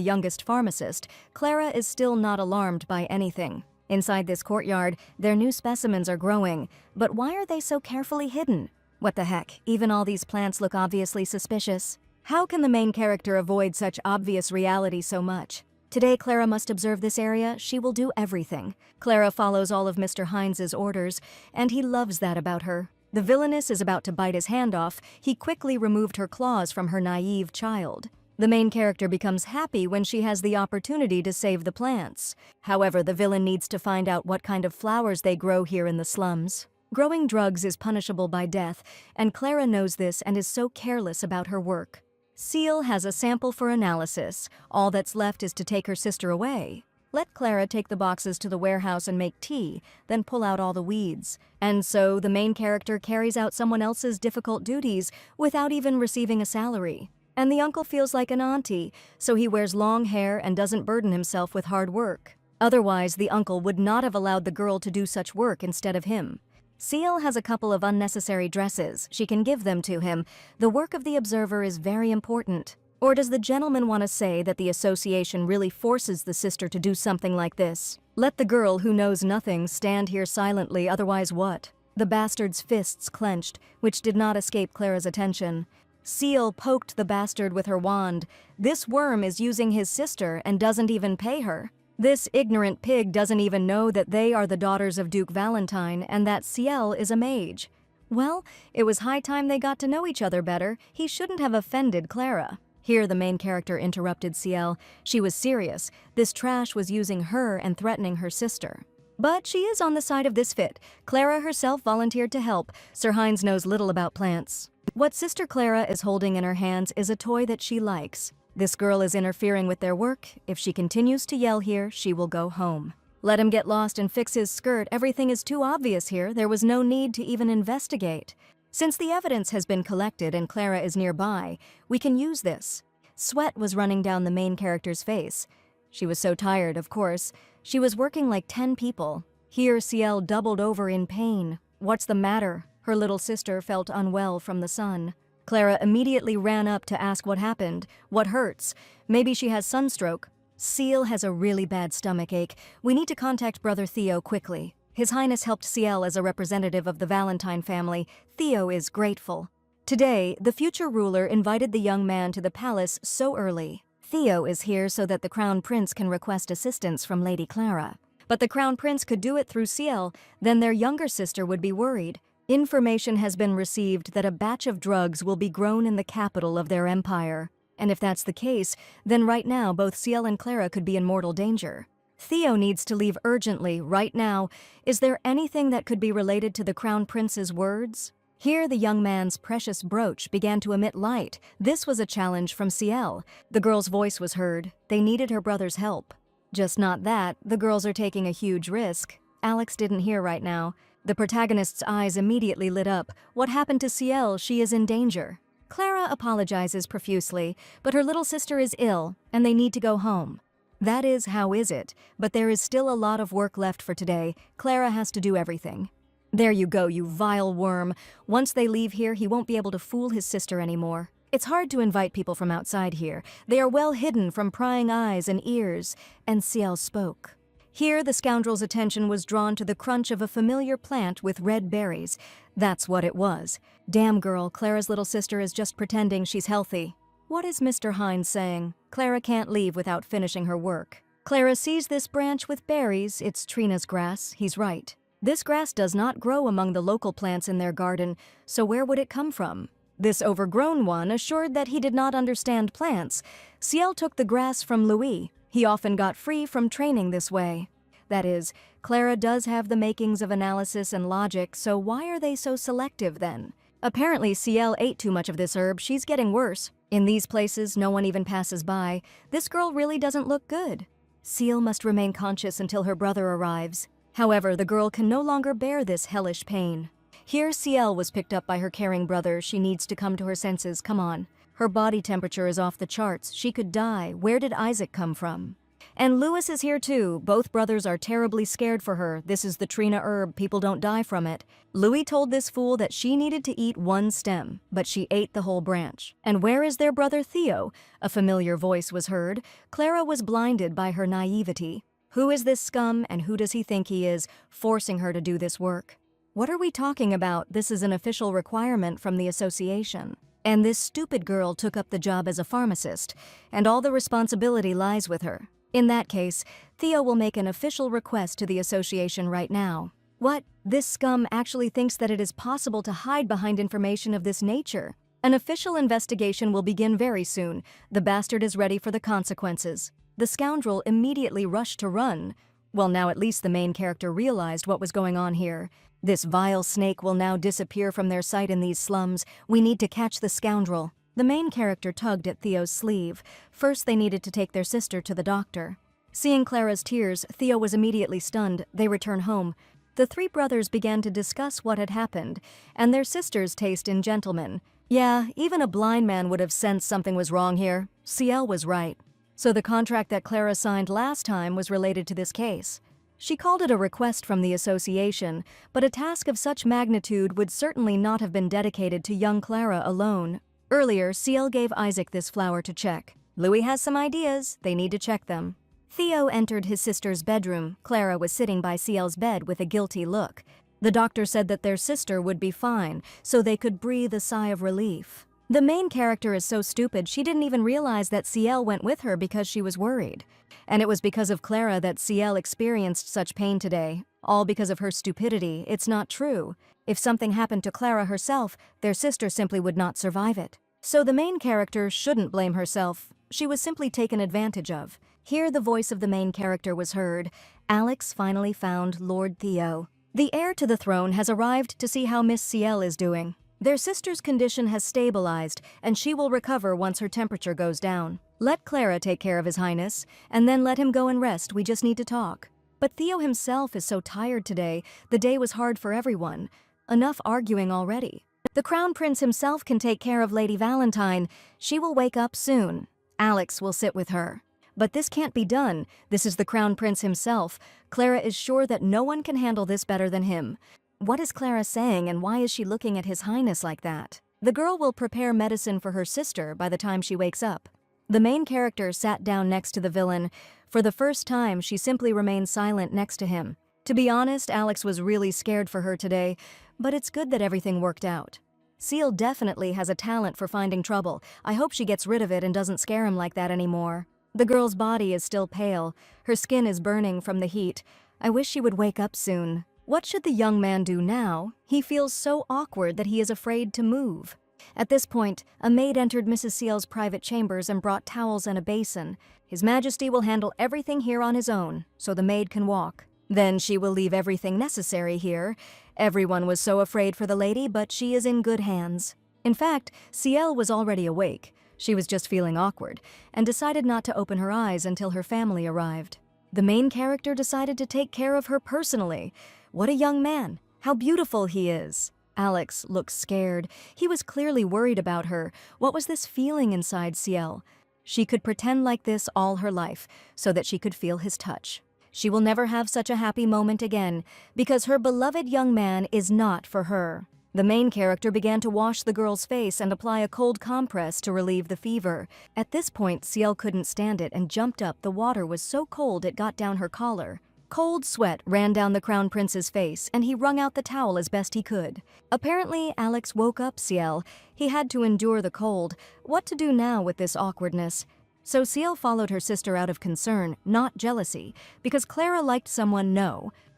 youngest pharmacist. Clara is still not alarmed by anything. Inside this courtyard, their new specimens are growing. But why are they so carefully hidden? What the heck, even all these plants look obviously suspicious. How can the main character avoid such obvious reality so much? Today, Clara must observe this area. She will do everything. Clara follows all of Mr. Hines's orders, and he loves that about her. The villainess is about to bite his hand off. He quickly removed her claws from her naive child. The main character becomes happy when she has the opportunity to save the plants. However, the villain needs to find out what kind of flowers they grow here in the slums. Growing drugs is punishable by death, and Clara knows this and is so careless about her work. Ciel has a sample for analysis. All that's left is to take her sister away. Let Clara take the boxes to the warehouse and make tea, then pull out all the weeds. And so the main character carries out someone else's difficult duties without even receiving a salary. And the uncle feels like an auntie, so he wears long hair and doesn't burden himself with hard work. Otherwise, the uncle would not have allowed the girl to do such work instead of him. Ciel has a couple of unnecessary dresses. She can give them to him. The work of the observer is very important. Or does the gentleman want to say that the association really forces the sister to do something like this? Let the girl who knows nothing stand here silently, otherwise what? The bastard's fists clenched, which did not escape Clara's attention. Ciel poked the bastard with her wand. This worm is using his sister and doesn't even pay her. This ignorant pig doesn't even know that they are the daughters of Duke Valentine and that Ciel is a mage. Well, it was high time they got to know each other better. He shouldn't have offended Clara. Here, the main character interrupted Ciel. She was serious. This trash was using her and threatening her sister. But she is on the side of this fit. Clara herself volunteered to help. Sir Hines knows little about plants. What Sister Clara is holding in her hands is a toy that she likes. This girl is interfering with their work. If she continues to yell here, she will go home. Let him get lost and fix his skirt. Everything is too obvious here. There was no need to even investigate. Since the evidence has been collected and Clara is nearby, we can use this. Sweat was running down the main character's face. She was so tired, of course. She was working like 10 people. Here, Ciel doubled over in pain. What's the matter? Her little sister felt unwell from the sun. Clara immediately ran up to ask what happened. What hurts? Maybe she has sunstroke. Ciel has a really bad stomach ache. We need to contact Brother Theo quickly. His Highness helped Ciel as a representative of the Valentine family. Theo is grateful. Today, the future ruler invited the young man to the palace so early. Theo is here so that the Crown Prince can request assistance from Lady Clara. But the Crown Prince could do it through Ciel, then their younger sister would be worried. Information has been received that a batch of drugs will be grown in the capital of their empire. And if that's the case, then right now both Ciel and Clara could be in mortal danger. Theo needs to leave urgently, right now. Is there anything that could be related to the Crown Prince's words? Here the young man's precious brooch began to emit light. This was a challenge from Ciel. The girl's voice was heard. They needed her brother's help. Just not that, the girls are taking a huge risk. Alex didn't hear right now. The protagonist's eyes immediately lit up. What happened to Ciel? She is in danger. Clara apologizes profusely, but her little sister is ill, and they need to go home. That is, how is it? But there is still a lot of work left for today. Clara has to do everything. There you go, you vile worm. Once they leave here, he won't be able to fool his sister anymore. It's hard to invite people from outside here. They are well hidden from prying eyes and ears. And Ciel spoke. Here, the scoundrel's attention was drawn to the crunch of a familiar plant with red berries. That's what it was. Damn girl, Clara's little sister is just pretending she's healthy. What is Mr. Hines saying? Clara can't leave without finishing her work. Clara sees this branch with berries. It's Trina's grass. He's right. This grass does not grow among the local plants in their garden, so where would it come from? This overgrown one assured that he did not understand plants. Ciel took the grass from Louis. He often got free from training this way. That is, Clara does have the makings of analysis and logic, so why are they so selective then? Apparently Ciel ate too much of this herb. She's getting worse. In these places, no one even passes by. This girl really doesn't look good. Ciel must remain conscious until her brother arrives. However, the girl can no longer bear this hellish pain. Here Ciel was picked up by her caring brother. She needs to come to her senses. Come on. Her body temperature is off the charts. She could die. Where did Isaac come from? And Louis is here too. Both brothers are terribly scared for her. This is the Trina herb. People don't die from it. Louis told this fool that she needed to eat one stem, but she ate the whole branch. And where is their brother Theo? A familiar voice was heard. Clara was blinded by her naivety. Who is this scum and who does he think he is, forcing her to do this work? What are we talking about? This is an official requirement from the association. And this stupid girl took up the job as a pharmacist, and all the responsibility lies with her. In that case, Theo will make an official request to the association right now. What? This scum actually thinks that it is possible to hide behind information of this nature. An official investigation will begin very soon. The bastard is ready for the consequences. The scoundrel immediately rushed to run. Well, now at least the main character realized what was going on here. This vile snake will now disappear from their sight in these slums. We need to catch the scoundrel. The main character tugged at Theo's sleeve. First, they needed to take their sister to the doctor. Seeing Clara's tears, Theo was immediately stunned. They returned home. The three brothers began to discuss what had happened, and their sister's taste in gentlemen. Yeah, even a blind man would have sensed something was wrong here. Ciel was right. So the contract that Clara signed last time was related to this case. She called it a request from the association, but a task of such magnitude would certainly not have been dedicated to young Clara alone. Earlier, Ciel gave Isaac this flower to check. Louis has some ideas. They need to check them. Theo entered his sister's bedroom. Clara was sitting by Ciel's bed with a guilty look. The doctor said that their sister would be fine, so they could breathe a sigh of relief. The main character is so stupid she didn't even realize that CL went with her because she was worried. And it was because of Clara that CL experienced such pain today. All because of her stupidity. It's not true. If something happened to Clara herself, their sister simply would not survive it. So the main character shouldn't blame herself. She was simply taken advantage of. Here the voice of the main character was heard. Alex finally found Lord Theo. The heir to the throne has arrived to see how Miss CL is doing. Their sister's condition has stabilized, and she will recover once her temperature goes down. Let Clara take care of His Highness, and then let him go and rest. We just need to talk. But Theo himself is so tired today. The day was hard for everyone. Enough arguing already. The Crown Prince himself can take care of Lady Valentine. She will wake up soon. Alex will sit with her. But this can't be done. This is the Crown Prince himself. Clara is sure that no one can handle this better than him. What is Clara saying, and why is she looking at His Highness like that? The girl will prepare medicine for her sister by the time she wakes up. The main character sat down next to the villain. For the first time, she simply remained silent next to him. To be honest, Alex was really scared for her today, but it's good that everything worked out. Seal definitely has a talent for finding trouble. I hope she gets rid of it and doesn't scare him like that anymore. The girl's body is still pale. Her skin is burning from the heat. I wish she would wake up soon. What should the young man do now? He feels so awkward that he is afraid to move. At this point, a maid entered Mrs. Seal's private chambers and brought towels and a basin. His Majesty will handle everything here on his own, so the maid can walk. Then she will leave everything necessary here. Everyone was so afraid for the lady, but she is in good hands. In fact, Ciel was already awake. She was just feeling awkward, and decided not to open her eyes until her family arrived. The main character decided to take care of her personally. What a young man! How beautiful he is! Alex looked scared. He was clearly worried about her. What was this feeling inside Ciel? She could pretend like this all her life, so that she could feel his touch. She will never have such a happy moment again, because her beloved young man is not for her. The main character began to wash the girl's face and apply a cold compress to relieve the fever. At this point, Ciel couldn't stand it and jumped up. The water was so cold it got down her collar. Cold sweat ran down the Crown Prince's face, and he wrung out the towel as best he could. Apparently, Alex woke up Ciel. He had to endure the cold. What to do now with this awkwardness? So Ciel followed her sister out of concern, not jealousy, because Clara liked someone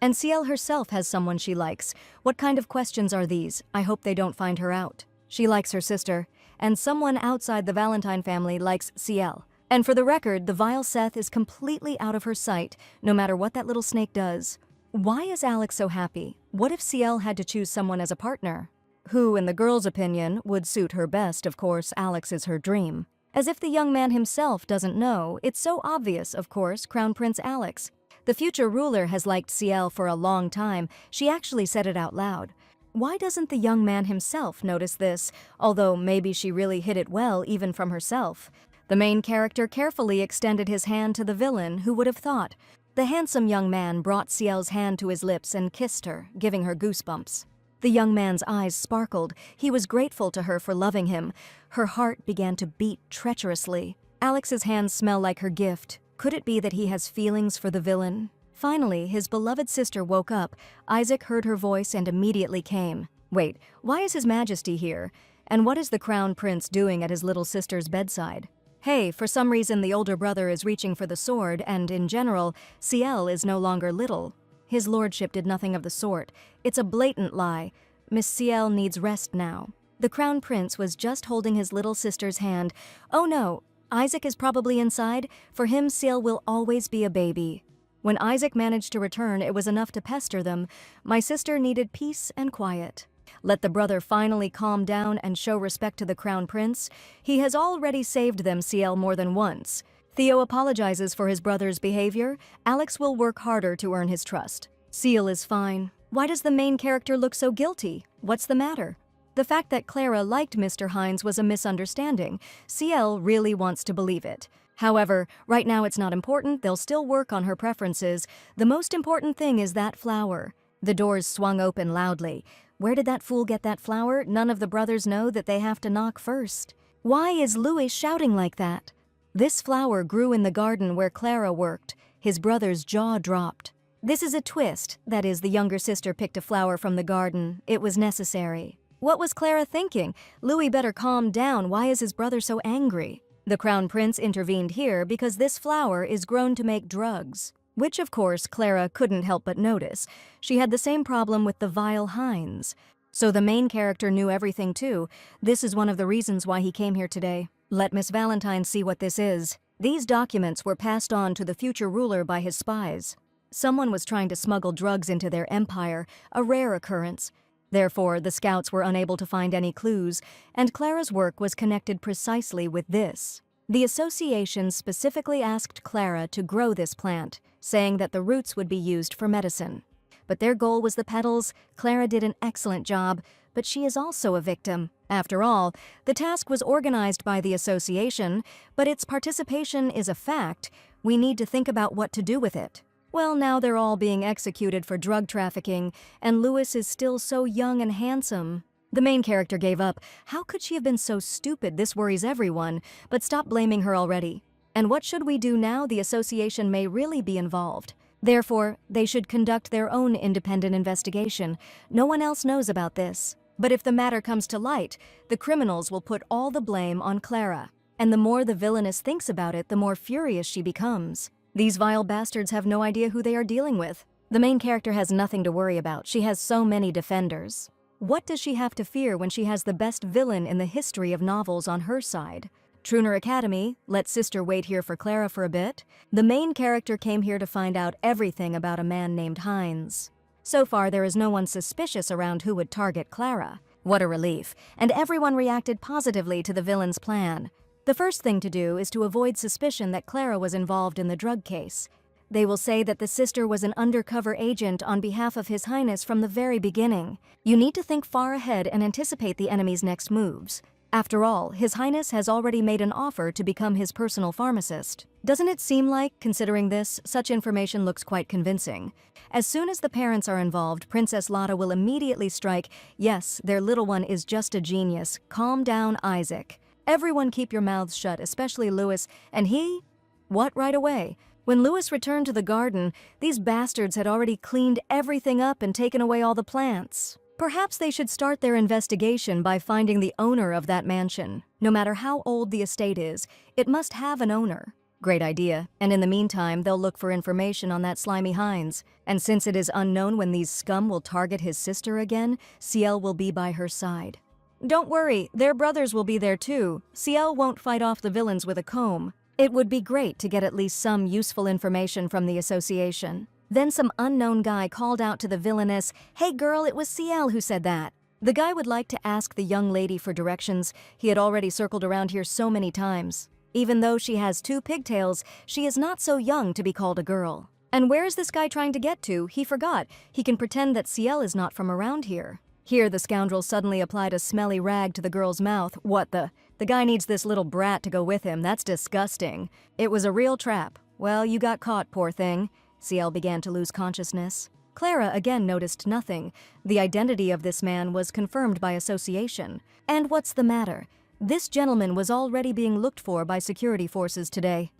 and Ciel herself has someone she likes. What kind of questions are these? I hope they don't find her out. She likes her sister, and someone outside the Valentine family likes Ciel. And for the record, the vile Seth is completely out of her sight, no matter what that little snake does. Why is Alex so happy? What if Ciel had to choose someone as a partner? Who, in the girl's opinion, would suit her best? Of course, Alex is her dream. As if the young man himself doesn't know, it's so obvious, of course, Crown Prince Alex. The future ruler has liked Ciel for a long time. She actually said it out loud. Why doesn't the young man himself notice this, although maybe she really hid it well even from herself? The main character carefully extended his hand to the villain. Who would have thought? The handsome young man brought Ciel's hand to his lips and kissed her, giving her goosebumps. The young man's eyes sparkled. He was grateful to her for loving him. Her heart began to beat treacherously. Alex's hands smell like her gift. Could it be that he has feelings for the villain? Finally, his beloved sister woke up. Isaac heard her voice and immediately came. Wait, why is His Majesty here? And what is the Crown Prince doing at his little sister's bedside? Hey, for some reason the older brother is reaching for the sword, and in general, Ciel is no longer little. His lordship did nothing of the sort. It's a blatant lie. Miss Ciel needs rest now. The Crown Prince was just holding his little sister's hand. Oh no, Isaac is probably inside. For him, Ciel will always be a baby. When Isaac managed to return, it was enough to pester them. My sister needed peace and quiet. Let the brother finally calm down and show respect to the Crown Prince. He has already saved them, Ciel, more than once. Theo apologizes for his brother's behavior. Alex will work harder to earn his trust. Ciel is fine. Why does the main character look so guilty? What's the matter? The fact that Clara liked Mr. Hines was a misunderstanding. Ciel really wants to believe it. However, right now it's not important. They'll still work on her preferences. The most important thing is that flower. The doors swung open loudly. Where did that fool get that flower? None of the brothers know that they have to knock first. Why is Louis shouting like that? This flower grew in the garden where Clara worked. His brother's jaw dropped. This is a twist. That is, the younger sister picked a flower from the garden. It was necessary. What was Clara thinking? Louis better calm down. Why is his brother so angry? The Crown Prince intervened here because this flower is grown to make drugs, which of course Clara couldn't help but notice. She had the same problem with the vile Heinz. So the main character knew everything too. This is one of the reasons why he came here today. Let Miss Valentine see what this is. These documents were passed on to the future ruler by his spies. Someone was trying to smuggle drugs into their empire, a rare occurrence. Therefore, the scouts were unable to find any clues, and Clara's work was connected precisely with this. The association specifically asked Clara to grow this plant, saying that the roots would be used for medicine. But their goal was the petals. Clara did an excellent job, but she is also a victim. After all, the task was organized by the association, but its participation is a fact. We need to think about what to do with it. Well, now they're all being executed for drug trafficking, and Louis is still so young and handsome. The main character gave up. How could she have been so stupid? This worries everyone, but stop blaming her already. And what should we do now? The association may really be involved. Therefore, they should conduct their own independent investigation. No one else knows about this. But if the matter comes to light, the criminals will put all the blame on Clara. And the more the villainess thinks about it, the more furious she becomes. These vile bastards have no idea who they are dealing with. The main character has nothing to worry about. She has so many defenders. What does she have to fear when she has the best villain in the history of novels on her side? Truner Academy, let sister wait here for Clara for a bit. The main character came here to find out everything about a man named Heinz. So far, there is no one suspicious around who would target Clara. What a relief. And everyone reacted positively to the villain's plan. The first thing to do is to avoid suspicion that Clara was involved in the drug case. They will say that the sister was an undercover agent on behalf of His Highness from the very beginning. You need to think far ahead and anticipate the enemy's next moves. After all, His Highness has already made an offer to become his personal pharmacist. Doesn't it seem like, considering this, such information looks quite convincing? As soon as the parents are involved, Princess Lotta will immediately strike, yes, their little one is just a genius. Calm down, Isaac. Everyone keep your mouths shut, especially Louis, and he? What, right away? When Louis returned to the garden, these bastards had already cleaned everything up and taken away all the plants. Perhaps they should start their investigation by finding the owner of that mansion. No matter how old the estate is, it must have an owner. Great idea. And in the meantime, they'll look for information on that slimy Heinz. And since it is unknown when these scum will target his sister again, Ciel will be by her side. Don't worry, their brothers will be there too. Ciel won't fight off the villains with a comb. It would be great to get at least some useful information from the association. Then some unknown guy called out to the villainess, "Hey girl, it was Ciel who said that." The guy would like to ask the young lady for directions. He had already circled around here so many times. Even though she has 2 pigtails, she is not so young to be called a girl. And where is this guy trying to get to? He forgot. He can pretend that Ciel is not from around here. Here, the scoundrel suddenly applied a smelly rag to the girl's mouth. What the? The guy needs this little brat to go with him. That's disgusting. It was a real trap. Well, you got caught, poor thing. Ciel began to lose consciousness. Clara again noticed nothing. The identity of this man was confirmed by association. And what's the matter? This gentleman was already being looked for by security forces today.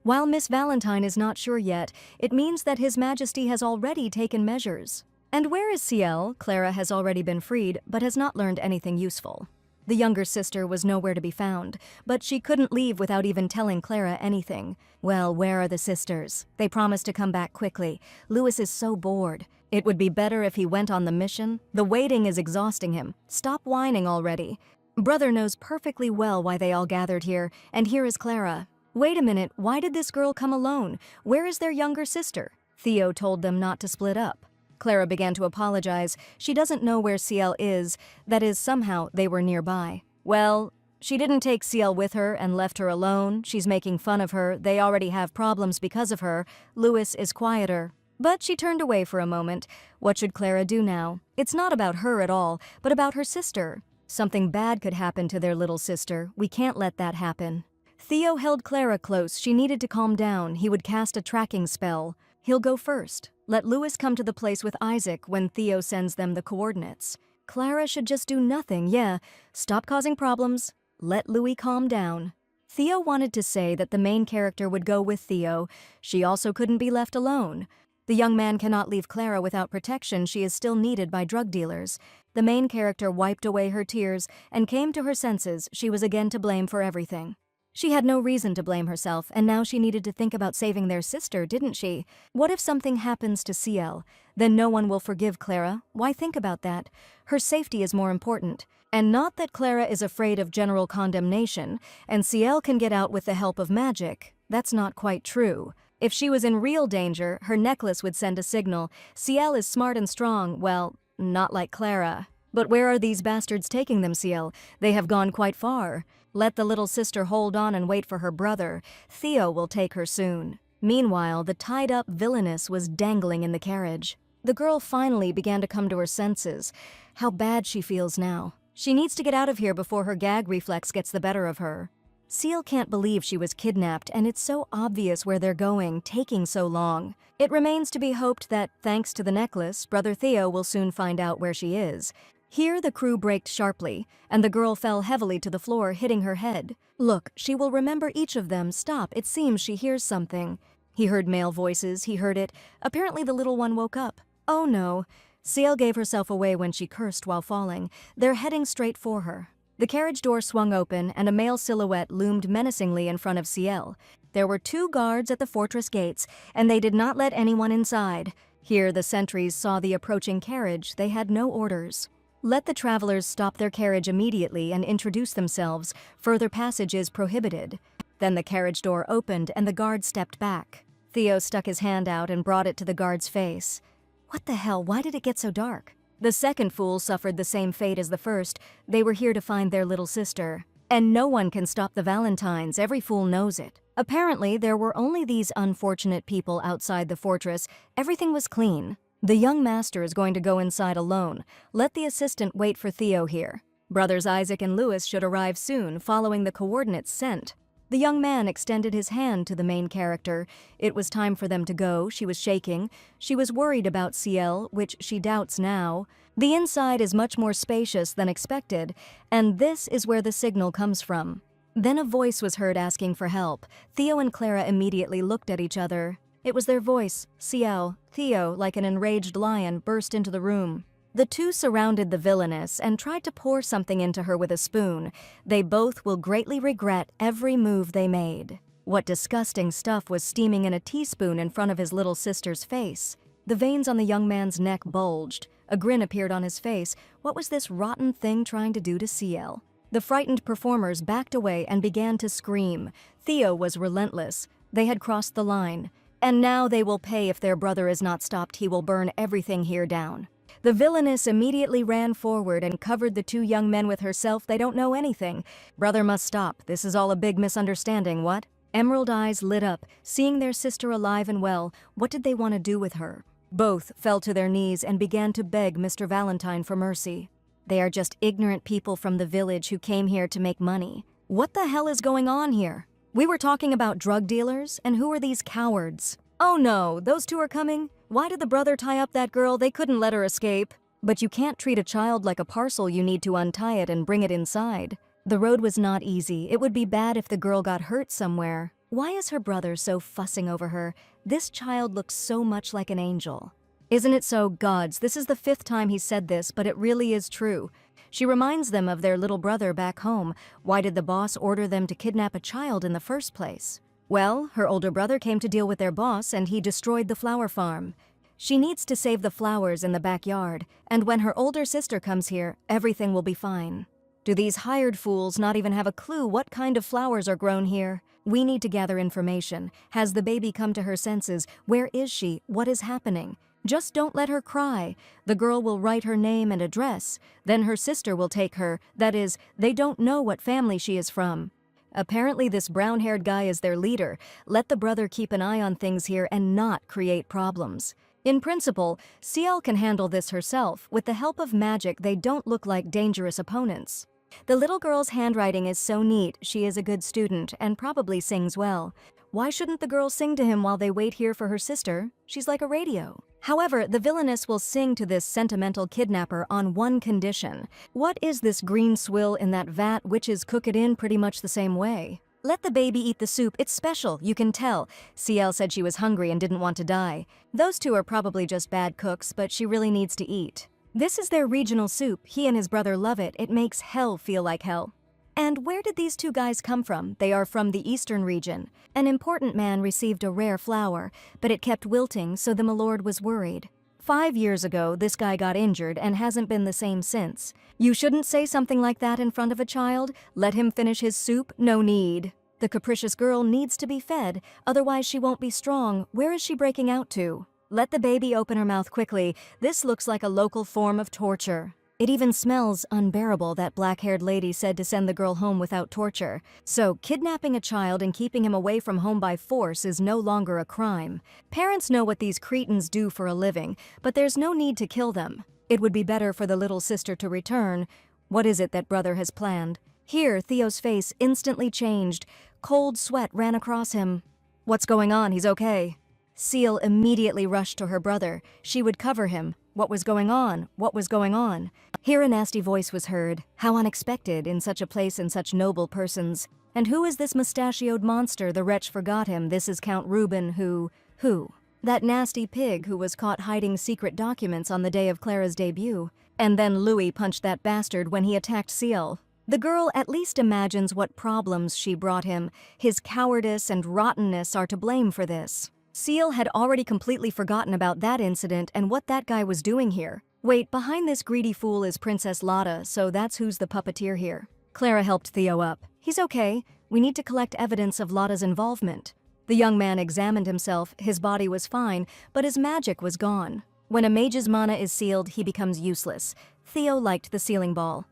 While Miss Valentine is not sure yet, it means that His Majesty has already taken measures. And where is Ciel? Clara has already been freed, but has not learned anything useful. The younger sister was nowhere to be found, but she couldn't leave without even telling Clara anything. Well, where are the sisters? They promised to come back quickly. Louis is so bored. It would be better if he went on the mission. The waiting is exhausting him. Stop whining already. Brother knows perfectly well why they all gathered here, and here is Clara. Wait a minute, why did this girl come alone? Where is their younger sister? Theo told them not to split up. Clara began to apologize. She doesn't know where Ciel is. That is, somehow they were nearby. Well, she didn't take Ciel with her and left her alone. She's making fun of her. They already have problems because of her. Louis is quieter. But she turned away for a moment. What should Clara do now? It's not about her at all, but about her sister. Something bad could happen to their little sister. We can't let that happen. Theo held Clara close. She needed to calm down. He would cast a tracking spell. He'll go first. Let Louis come to the place with Isaac when Theo sends them the coordinates. Clara should just do nothing, yeah. Stop causing problems. Let Louis calm down. Theo wanted to say that the main character would go with Theo. She also couldn't be left alone. The young man cannot leave Clara without protection. She is still needed by drug dealers. The main character wiped away her tears and came to her senses. She was again to blame for everything. She had no reason to blame herself, and now she needed to think about saving their sister, didn't she? What if something happens to CL? Then no one will forgive Clara. Why think about that? Her safety is more important. And not that Clara is afraid of general condemnation, and CL can get out with the help of magic. That's not quite true. If she was in real danger, her necklace would send a signal. CL is smart and strong, well, not like Clara. But where are these bastards taking them, CL? They have gone quite far. Let the little sister hold on and wait for her brother. Theo will take her soon. Meanwhile, the tied-up Villainess was dangling in the carriage. The girl finally began to come to her senses. How bad she feels now. She needs to get out of here before her gag reflex gets the better of her. Seal can't believe she was kidnapped, and it's so obvious where they're going, taking so long. It remains to be hoped that, thanks to the necklace, Brother Theo will soon find out where she is. Here the crew braked sharply, and the girl fell heavily to the floor, hitting her head. Look, she will remember each of them. Stop, it seems she hears something. He heard male voices, he heard it. Apparently the little one woke up. Oh no. Seal gave herself away when she cursed while falling. They're heading straight for her. The carriage door swung open, and a male silhouette loomed menacingly in front of Ciel. There were 2 guards at the fortress gates, and they did not let anyone inside. Here the sentries saw the approaching carriage. They had no orders. Let the travelers stop their carriage immediately and introduce themselves. Further passage is prohibited. Then the carriage door opened, and the guard stepped back. Theo stuck his hand out and brought it to the guard's face. What the hell? Why did it get so dark? The second fool suffered the same fate as the first. They were here to find their little sister. And no one can stop the Valentines. Every fool knows it. Apparently, there were only these unfortunate people outside the fortress. Everything was clean. The young master is going to go inside alone. Let the assistant wait for Theo here. Brothers Isaac and Louis should arrive soon, following the coordinates sent. The young man extended his hand to the main character. It was time for them to go. She was shaking. She was worried about Ciel, which she doubts now. The inside is much more spacious than expected, and this is where the signal comes from. Then a voice was heard asking for help. Theo and Clara immediately looked at each other. It was their voice. Ciel, Theo, like an enraged lion, burst into the room. The two surrounded the Villainess and tried to pour something into her with a spoon. They both will greatly regret every move they made. What disgusting stuff was steaming in a teaspoon in front of his little sister's face? The veins on the young man's neck bulged. A grin appeared on his face. What was this rotten thing trying to do to Ciel? The frightened performers backed away and began to scream. Theo was relentless. They had crossed the line. And now they will pay if their brother is not stopped. He will burn everything here down. The Villainess immediately ran forward and covered the 2 young men with herself. They don't know anything. Brother must stop. This is all a big misunderstanding, what? Emerald eyes lit up, seeing their sister alive and well. What did they want to do with her? Both fell to their knees and began to beg Mr. Valentine for mercy. They are just ignorant people from the village who came here to make money. What the hell is going on here? We were talking about drug dealers, and who are these cowards? Oh no, those 2 are coming? Why did the brother tie up that girl? They couldn't let her escape. But you can't treat a child like a parcel. You need to untie it and bring it inside. The road was not easy. It would be bad if the girl got hurt somewhere. Why is her brother so fussing over her? This child looks so much like an angel. Isn't it so? Gods, this is the 5th time he said this, but it really is true. She reminds them of their little brother back home. Why did the boss order them to kidnap a child in the first place? Well, her older brother came to deal with their boss, and he destroyed the flower farm. She needs to save the flowers in the backyard, and when her older sister comes here, everything will be fine. Do these hired fools not even have a clue what kind of flowers are grown here? We need to gather information. Has the baby come to her senses? Where is she? What is happening? Just don't let her cry. The girl will write her name and address. Then her sister will take her. That is, they don't know what family she is from. Apparently this brown-haired guy is their leader. Let the brother keep an eye on things here and not create problems. In principle, Ciel can handle this herself. With the help of magic, they don't look like dangerous opponents. The little girl's handwriting is so neat. She is a good student and probably sings well. Why shouldn't the girl sing to him while they wait here for her sister? She's like a radio. However, the Villainess will sing to this sentimental kidnapper on one condition. What is this green swill in that vat? Witches cook it in pretty much the same way. Let the baby eat the soup, it's special, you can tell. CL said she was hungry and didn't want to die. Those two are probably just bad cooks, but she really needs to eat. This is their regional soup, he and his brother love it, it makes hell feel like hell. And where did these two guys come from? They are from the eastern region. An important man received a rare flower, but it kept wilting, so the milord was worried. 5 years ago, this guy got injured and hasn't been the same since. You shouldn't say something like that in front of a child. Let him finish his soup, no need. The capricious girl needs to be fed, otherwise she won't be strong. Where is she breaking out to? Let the baby open her mouth quickly. This looks like a local form of torture. It even smells unbearable, that black-haired lady said to send the girl home without torture. So, kidnapping a child and keeping him away from home by force is no longer a crime. Parents know what these cretins do for a living, but there's no need to kill them. It would be better for the little sister to return. What is it that brother has planned? Here, Theo's face instantly changed. Cold sweat ran across him. What's going on? He's okay. Seal immediately rushed to her brother. She would cover him. What was going on? What was going on? Here a nasty voice was heard. How unexpected, in such a place and such noble persons. And who is this mustachioed monster? The wretch forgot him. This is Count Reuben who? That nasty pig who was caught hiding secret documents on the day of Clara's debut. And then Louis punched that bastard when he attacked Seal. The girl at least imagines what problems she brought him. His cowardice and rottenness are to blame for this. Seal had already completely forgotten about that incident and what that guy was doing here. Wait, behind this greedy fool is Princess Lotta, so that's who's the puppeteer here. Clara helped Theo up. He's okay. We need to collect evidence of Lotta's involvement. The young man examined himself. His body was fine, but his magic was gone. When a mage's mana is sealed, he becomes useless. Theo liked the sealing ball.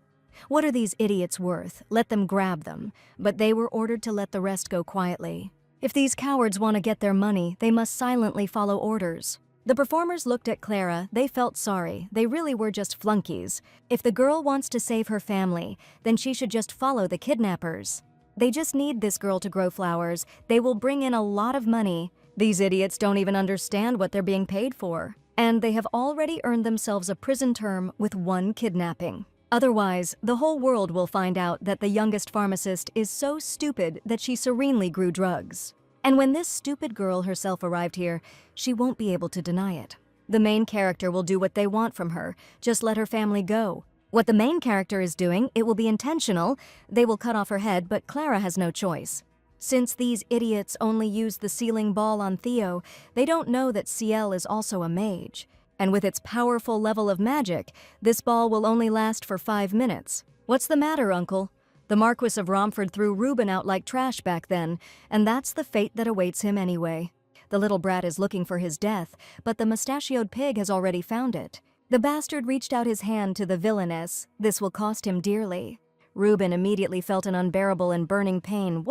What are these idiots worth? Let them grab them. But they were ordered to let the rest go quietly. If these cowards want to get their money, they must silently follow orders. The performers looked at Clara. They felt sorry. They really were just flunkies. If the girl wants to save her family, then she should just follow the kidnappers. They just need this girl to grow flowers. They will bring in a lot of money. These idiots don't even understand what they're being paid for. And they have already earned themselves a prison term with one kidnapping. Otherwise, the whole world will find out that the youngest pharmacist is so stupid that she serenely grew drugs. And when this stupid girl herself arrived here, she won't be able to deny it. The main character will do what they want from her. Just let her family go. What the main character is doing, it will be intentional. They will cut off her head, but Clara has no choice. Since these idiots only used the sealing ball on Theo, they don't know that CL is also a mage. And with its powerful level of magic, this ball will only last for 5 minutes. What's the matter, Uncle? The Marquis of Romford threw Reuben out like trash back then, and that's the fate that awaits him anyway. The little brat is looking for his death, but the mustachioed pig has already found it. The bastard reached out his hand to the Villainess. This will cost him dearly. Reuben immediately felt an unbearable and burning pain.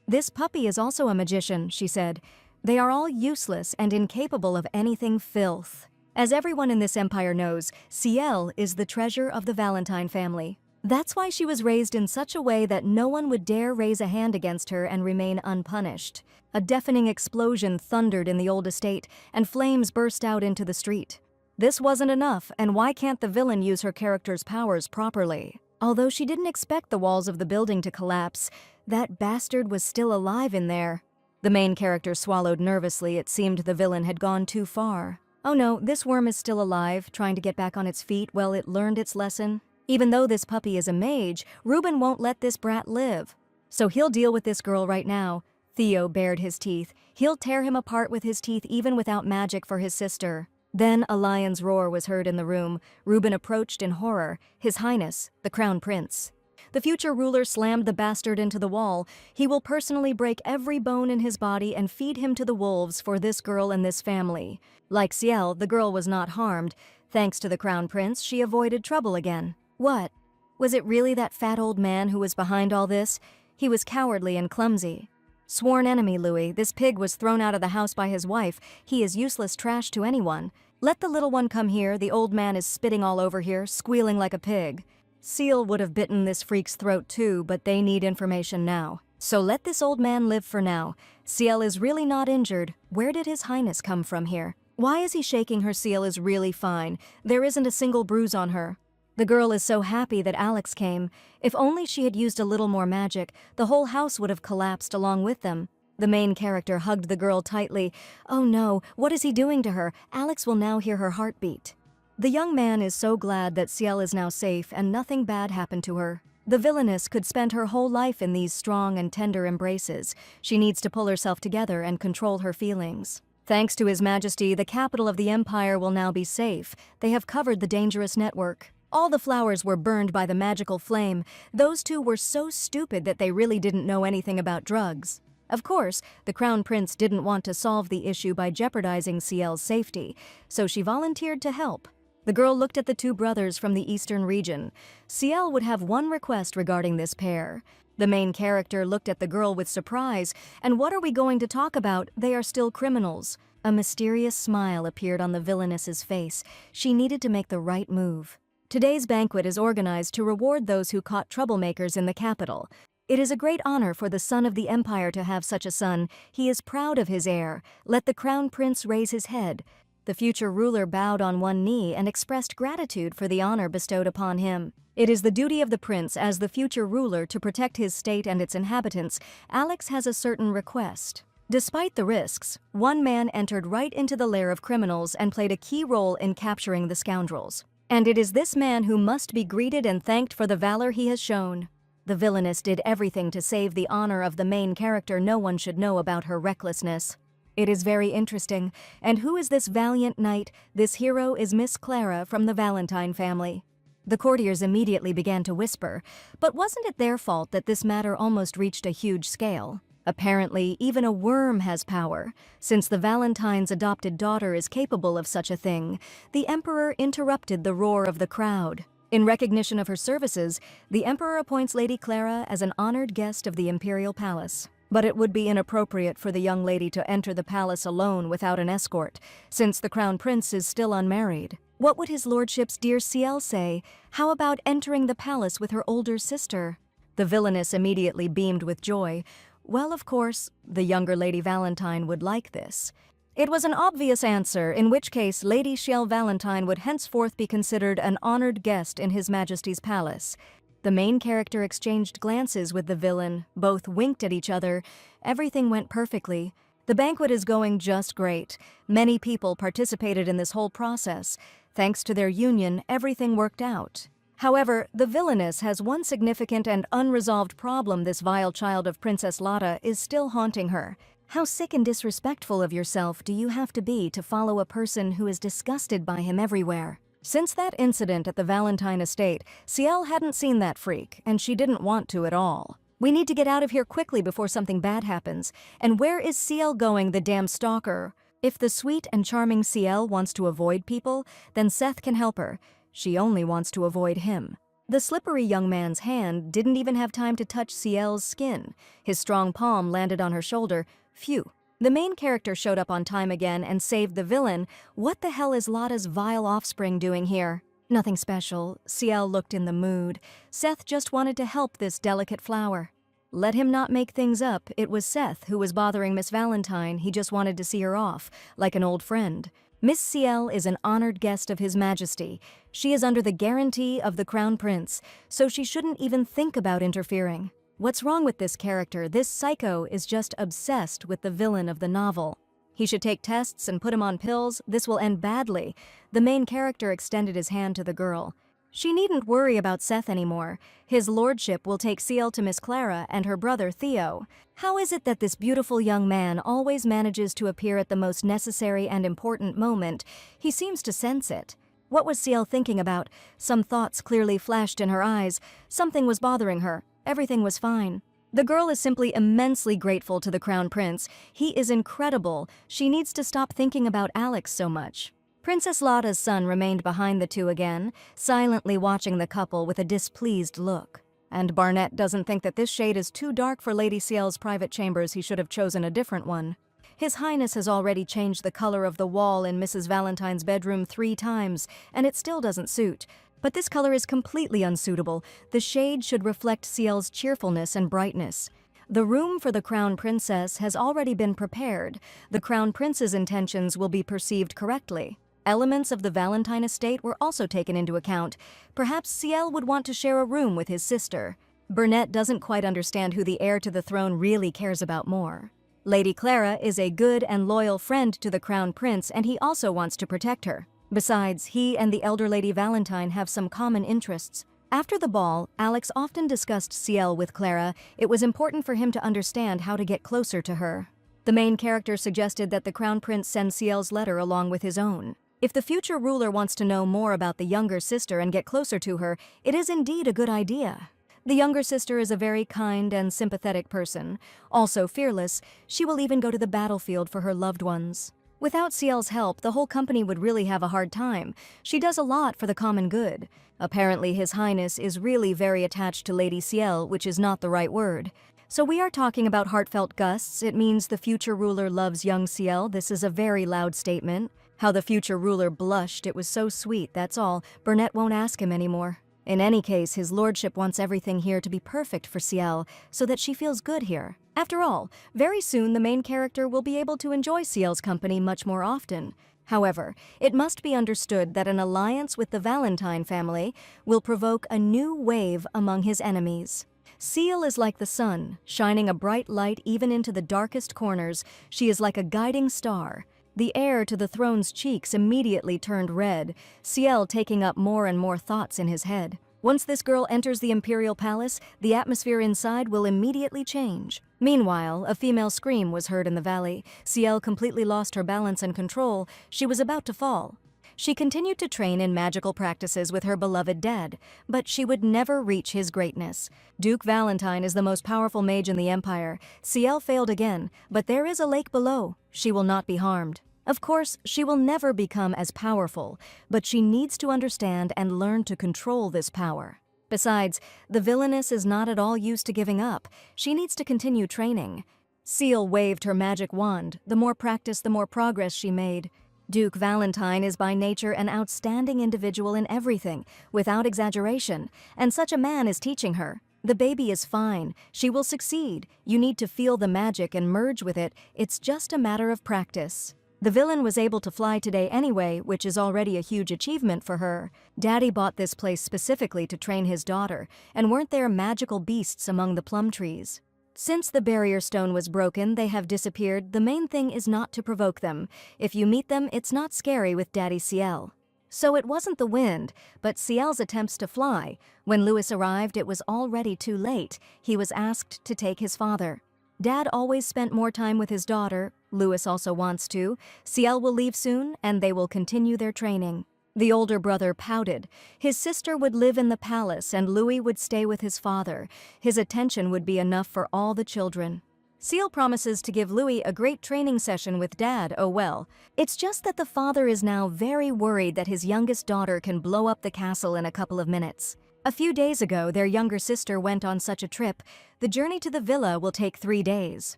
This puppy is also a magician, she said. They are all useless and incapable of anything filth. As everyone in this empire knows, CL is the treasure of the Valentine family. That's why she was raised in such a way that no one would dare raise a hand against her and remain unpunished. A deafening explosion thundered in the old estate, and flames burst out into the street. This wasn't enough, and why can't the villain use her character's powers properly? Although she didn't expect the walls of the building to collapse, that bastard was still alive in there. The main character swallowed nervously. It seemed the villain had gone too far. Oh no, this worm is still alive, trying to get back on its feet. Well, it learned its lesson. Even though this puppy is a mage, Reuben won't let this brat live. So he'll deal with this girl right now. Theo bared his teeth. He'll tear him apart with his teeth even without magic for his sister. Then a lion's roar was heard in the room. Reuben approached in horror. His Highness, the Crown Prince. The future ruler slammed the bastard into the wall. He will personally break every bone in his body and feed him to the wolves for this girl and this family. Like Ciel, the girl was not harmed. Thanks to the Crown Prince, she avoided trouble again. What? Was it really that fat old man who was behind all this? He was cowardly and clumsy. Sworn enemy, Louis. This pig was thrown out of the house by his wife. He is useless trash to anyone. Let the little one come here. The old man is spitting all over here, squealing like a pig. Seal would have bitten this freak's throat too, but they need information now. So let this old man live for now. Ciel is really not injured. Where did His Highness come from here? Why is he shaking her? Ciel is really fine. There isn't a single bruise on her. The girl is so happy that Alex came. If only she had used a little more magic, the whole house would have collapsed along with them. The main character hugged the girl tightly. Oh no, what is he doing to her? Alex will now hear her heartbeat. The young man is so glad that Ciel is now safe and nothing bad happened to her. The villainess could spend her whole life in these strong and tender embraces. She needs to pull herself together and control her feelings. Thanks to His Majesty, the capital of the Empire will now be safe. They have covered the dangerous network. All the flowers were burned by the magical flame. Those two were so stupid that they really didn't know anything about drugs. Of course, the Crown Prince didn't want to solve the issue by jeopardizing Ciel's safety, so she volunteered to help. The girl looked at the two brothers from the eastern region. Ciel would have one request regarding this pair. The main character looked at the girl with surprise. And what are we going to talk about? They are still criminals. A mysterious smile appeared on the villainess's face. She needed to make the right move. Today's banquet is organized to reward those who caught troublemakers in the capital. It is a great honor for the son of the Empire to have such a son. He is proud of his heir. Let the Crown Prince raise his head. The future ruler bowed on one knee and expressed gratitude for the honor bestowed upon him. It is the duty of the prince as the future ruler to protect his state and its inhabitants. Alex has a certain request. Despite the risks, one man entered right into the lair of criminals and played a key role in capturing the scoundrels. And it is this man who must be greeted and thanked for the valor he has shown. The villainess did everything to save the honor of the main character. No one should know about her recklessness. It is very interesting. And who is this valiant knight? This hero is Miss Clara from the Valentine family. The courtiers immediately began to whisper, but wasn't it their fault that this matter almost reached a huge scale? Apparently, even a worm has power. Since the Valentine's adopted daughter is capable of such a thing, the emperor interrupted the roar of the crowd. In recognition of her services, the emperor appoints Lady Clara as an honored guest of the imperial palace. But it would be inappropriate for the young lady to enter the palace alone without an escort, since the crown prince is still unmarried. What would his lordship's dear Ciel say? How about entering the palace with her older sister? The villainess immediately beamed with joy. Well, of course, the younger Lady Valentine would like this. It was an obvious answer, in which case Lady Ciel Valentine would henceforth be considered an honored guest in His Majesty's palace. The main character exchanged glances with the villain, both winked at each other. Everything went perfectly. The banquet is going just great. Many people participated in this whole process. Thanks to their union, everything worked out. However, the villainess has one significant and unresolved problem. This vile child of Princess Lotta is still haunting her. How sick and disrespectful of yourself do you have to be to follow a person who is disgusted by him everywhere? Since that incident at the Valentine estate, Ciel hadn't seen that freak, and she didn't want to at all. We need to get out of here quickly before something bad happens. And where is Ciel going, the damn stalker? If the sweet and charming Ciel wants to avoid people, then Seth can help her. She only wants to avoid him. The slippery young man's hand didn't even have time to touch Ciel's skin. His strong palm landed on her shoulder. Phew. The main character showed up on time again and saved the villain. What the hell is Lotta's vile offspring doing here? Nothing special. Ciel looked in the mood. Seth just wanted to help this delicate flower. Let him not make things up. It was Seth who was bothering Miss Valentine. He just wanted to see her off, like an old friend. Miss Ciel is an honored guest of His Majesty. She is under the guarantee of the Crown Prince, so she shouldn't even think about interfering. What's wrong with this character? This psycho is just obsessed with the villain of the novel. He should take tests and put him on pills. This will end badly. The main character extended his hand to the girl. She needn't worry about Seth anymore. His lordship will take Ciel to Miss Clara and her brother Theo. How is it that this beautiful young man always manages to appear at the most necessary and important moment? He seems to sense it. What was Ciel thinking about? Some thoughts clearly flashed in her eyes. Something was bothering her. Everything was fine. The girl is simply immensely grateful to the Crown Prince. He is incredible. She needs to stop thinking about Alex so much. Princess Lotta's son remained behind the two again, silently watching the couple with a displeased look. And Barnett doesn't think that this shade is too dark for Lady Ciel's private chambers. He should have chosen a different one. His Highness has already changed the color of the wall in Mrs. Valentine's bedroom 3 times, and it still doesn't suit. But this color is completely unsuitable. The shade should reflect Ciel's cheerfulness and brightness. The room for the Crown Princess has already been prepared. The Crown Prince's intentions will be perceived correctly. Elements of the Valentine estate were also taken into account. Perhaps Ciel would want to share a room with his sister. Burnett doesn't quite understand who the heir to the throne really cares about more. Lady Clara is a good and loyal friend to the Crown Prince, and he also wants to protect her. Besides, he and the elder Lady Valentine have some common interests. After the ball, Alex often discussed Ciel with Clara. It was important for him to understand how to get closer to her. The main character suggested that the Crown Prince send Ciel's letter along with his own. If the future ruler wants to know more about the younger sister and get closer to her, it is indeed a good idea. The younger sister is a very kind and sympathetic person. Also fearless, she will even go to the battlefield for her loved ones. Without Ciel's help, the whole company would really have a hard time. She does a lot for the common good. Apparently, His Highness is really very attached to Lady Ciel, which is not the right word. So we are talking about heartfelt gusts. It means the future ruler loves young Ciel. This is a very loud statement. How the future ruler blushed, it was so sweet, that's all. Burnett won't ask him anymore. In any case, his lordship wants everything here to be perfect for Ciel, so that she feels good here. After all, very soon the main character will be able to enjoy Ciel's company much more often. However, it must be understood that an alliance with the Valentine family will provoke a new wave among his enemies. Ciel is like the sun, shining a bright light even into the darkest corners. She is like a guiding star. The heir to the throne's cheeks immediately turned red, Ciel taking up more and more thoughts in his head. Once this girl enters the imperial palace, the atmosphere inside will immediately change. Meanwhile, a female scream was heard in the valley. Ciel completely lost her balance and control. She was about to fall. She continued to train in magical practices with her beloved dad, but she would never reach his greatness. Duke Valentine is the most powerful mage in the Empire. Ciel failed again, but there is a lake below. She will not be harmed. Of course, she will never become as powerful, but she needs to understand and learn to control this power. Besides, the Villainess is not at all used to giving up. She needs to continue training. Ciel waved her magic wand. The more practice, the more progress she made. Duke Valentine is by nature an outstanding individual in everything, without exaggeration, and such a man is teaching her. The baby is fine. She will succeed. You need to feel the magic and merge with it. It's just a matter of practice. The villain was able to fly today anyway, which is already a huge achievement for her. Daddy bought this place specifically to train his daughter, and weren't there magical beasts among the plum trees? Since the barrier stone was broken, they have disappeared. The main thing is not to provoke them. If you meet them, it's not scary with Daddy Ciel. So it wasn't the wind, but Ciel's attempts to fly. When Louis arrived, it was already too late. He was asked to take his father. Dad always spent more time with his daughter. Louis also wants to. Ciel will leave soon, and they will continue their training. The older brother pouted. His sister would live in the palace, and Louis would stay with his father. His attention would be enough for all the children. Ciel promises to give Louis a great training session with Dad. Oh well. It's just that the father is now very worried that his youngest daughter can blow up the castle in a couple of minutes. A few days ago, their younger sister went on such a trip. The journey to the villa will take 3 days.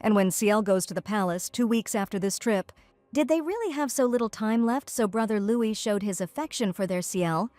And when Ciel goes to the palace 2 weeks after this trip, did they really have so little time left so brother Louis showed his affection for their Ciel?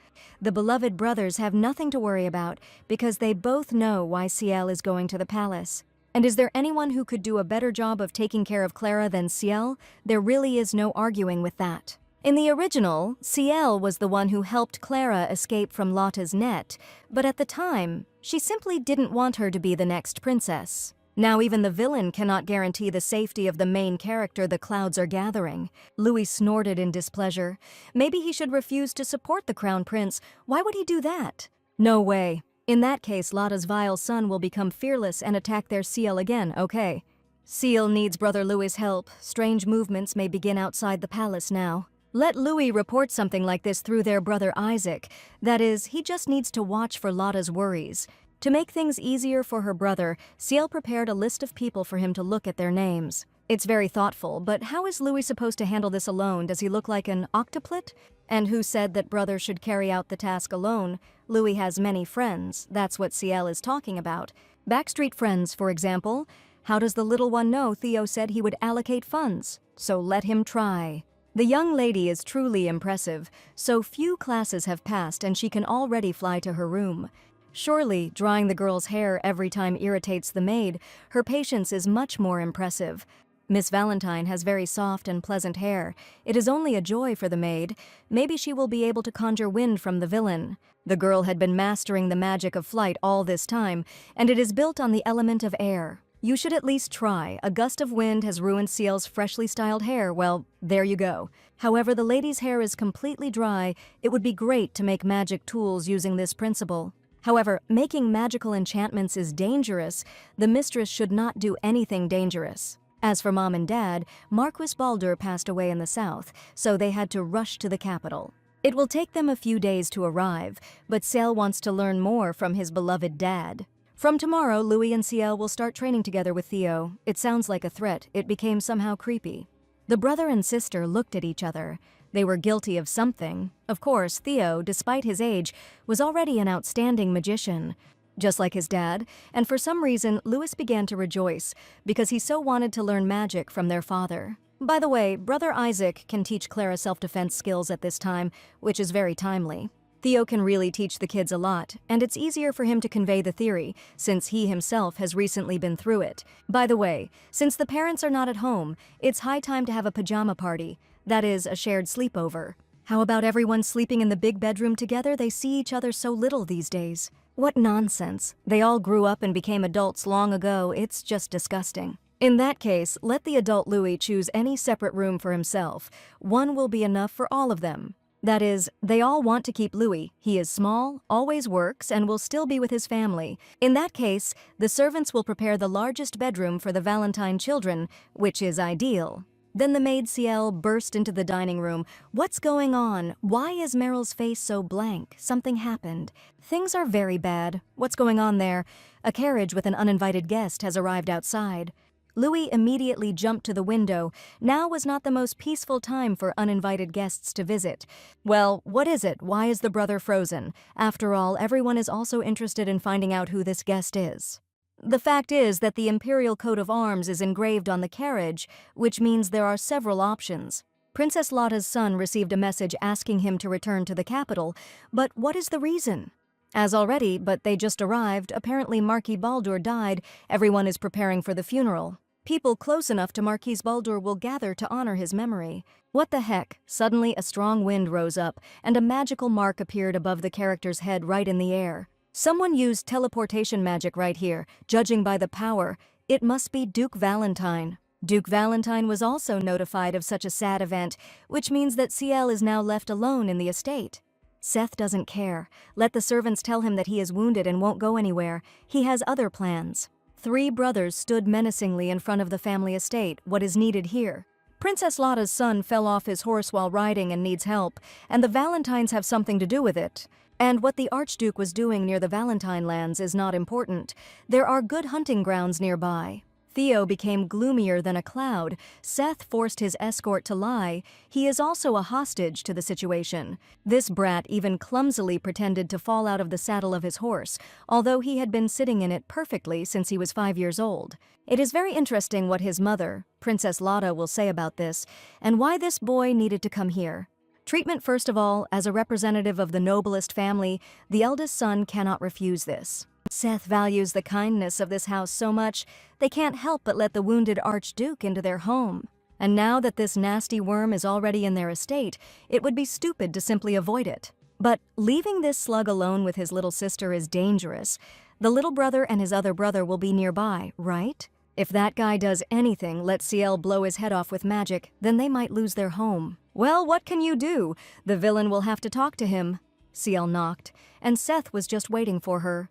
The beloved brothers have nothing to worry about because they both know why Ciel is going to the palace. And is there anyone who could do a better job of taking care of Clara than Ciel? There really is no arguing with that. In the original, Ciel was the one who helped Clara escape from Lotta's net, but at the time, she simply didn't want her to be the next princess. Now even the villain cannot guarantee the safety of the main character the clouds are gathering. Louis snorted in displeasure. Maybe he should refuse to support the crown prince. Why would he do that? No way. In that case, Lotta's vile son will become fearless and attack their Ciel again, okay? Ciel needs brother Louis' help. Strange movements may begin outside the palace now. Let Louis report something like this through their brother Isaac. That is, he just needs to watch for Lotta's worries. To make things easier for her brother, Ciel prepared a list of people for him to look at their names. It's very thoughtful, but how is Louis supposed to handle this alone? Does he look like an octoplet? And who said that brother should carry out the task alone? Louis has many friends. That's what Ciel is talking about. Backstreet friends, for example. How does the little one know Theo said he would allocate funds? So let him try. The young lady is truly impressive. So few classes have passed and she can already fly to her room. Surely, drying the girl's hair every time irritates the maid, her patience is much more impressive. Miss Valentine has very soft and pleasant hair. It is only a joy for the maid. Maybe she will be able to conjure wind from the villain. The girl had been mastering the magic of flight all this time, and it is built on the element of air. You should at least try. A gust of wind has ruined Ciel's freshly styled hair. Well, there you go. However, the lady's hair is completely dry. It would be great to make magic tools using this principle. However, making magical enchantments is dangerous. The mistress should not do anything dangerous. As for Mom and Dad, Marquis Baldur passed away in the south, so they had to rush to the capital. It will take them a few days to arrive, but Ciel wants to learn more from his beloved dad. From tomorrow, Louis and Ciel will start training together with Theo. It sounds like a threat. It became somehow creepy. The brother and sister looked at each other. They were guilty of something. Of course, Theo, despite his age, was already an outstanding magician, just like his dad, and for some reason, Louis began to rejoice because he so wanted to learn magic from their father. By the way, Brother Isaac can teach Clara self-defense skills at this time, which is very timely. Theo can really teach the kids a lot, and it's easier for him to convey the theory, since he himself has recently been through it. By the way, since the parents are not at home, it's high time to have a pajama party, that is, a shared sleepover. How about everyone sleeping in the big bedroom together? They see each other so little these days. What nonsense. They all grew up and became adults long ago. It's just disgusting. In that case, let the adult Louis choose any separate room for himself. One will be enough for all of them. That is, they all want to keep Louis. He is small, always works, and will still be with his family. In that case, the servants will prepare the largest bedroom for the Valentine children, which is ideal. Then the maid Ciel burst into the dining room. What's going on? Why is Meryl's face so blank? Something happened. Things are very bad. What's going on there? A carriage with an uninvited guest has arrived outside. Louis immediately jumped to the window. Now was not the most peaceful time for uninvited guests to visit. Well, what is it? Why is the brother frozen? After all, everyone is also interested in finding out who this guest is. The fact is that the imperial coat of arms is engraved on the carriage, which means there are several options. Princess Lotta's son received a message asking him to return to the capital, but what is the reason? As already, but they just arrived, apparently Marquis Baldur died. Everyone is preparing for the funeral. People close enough to Marquis Baldur will gather to honor his memory. What the heck? Suddenly a strong wind rose up, and a magical mark appeared above the character's head right in the air. Someone used teleportation magic right here, judging by the power. It must be Duke Valentine. Duke Valentine was also notified of such a sad event, which means that Ciel is now left alone in the estate. Seth doesn't care. Let the servants tell him that he is wounded and won't go anywhere. He has other plans. 3 brothers stood menacingly in front of the family estate. What is needed here? Princess Lotta's son fell off his horse while riding and needs help, and the Valentines have something to do with it. And what the Archduke was doing near the Valentine lands is not important. There are good hunting grounds nearby. Theo became gloomier than a cloud. Seth forced his escort to lie. He is also a hostage to the situation. This brat even clumsily pretended to fall out of the saddle of his horse, although he had been sitting in it perfectly since he was 5 years old. It is very interesting what his mother, Princess Lotta, will say about this, and why this boy needed to come here. Treatment first of all, as a representative of the noblest family, the eldest son cannot refuse this. Seth values the kindness of this house so much, they can't help but let the wounded Archduke into their home. And now that this nasty worm is already in their estate, it would be stupid to simply avoid it. But leaving this slug alone with his little sister is dangerous. The little brother and his other brother will be nearby, right? If that guy does anything, let Ciel blow his head off with magic, then they might lose their home. Well, what can you do? The villain will have to talk to him. Ciel knocked, and Seth was just waiting for her.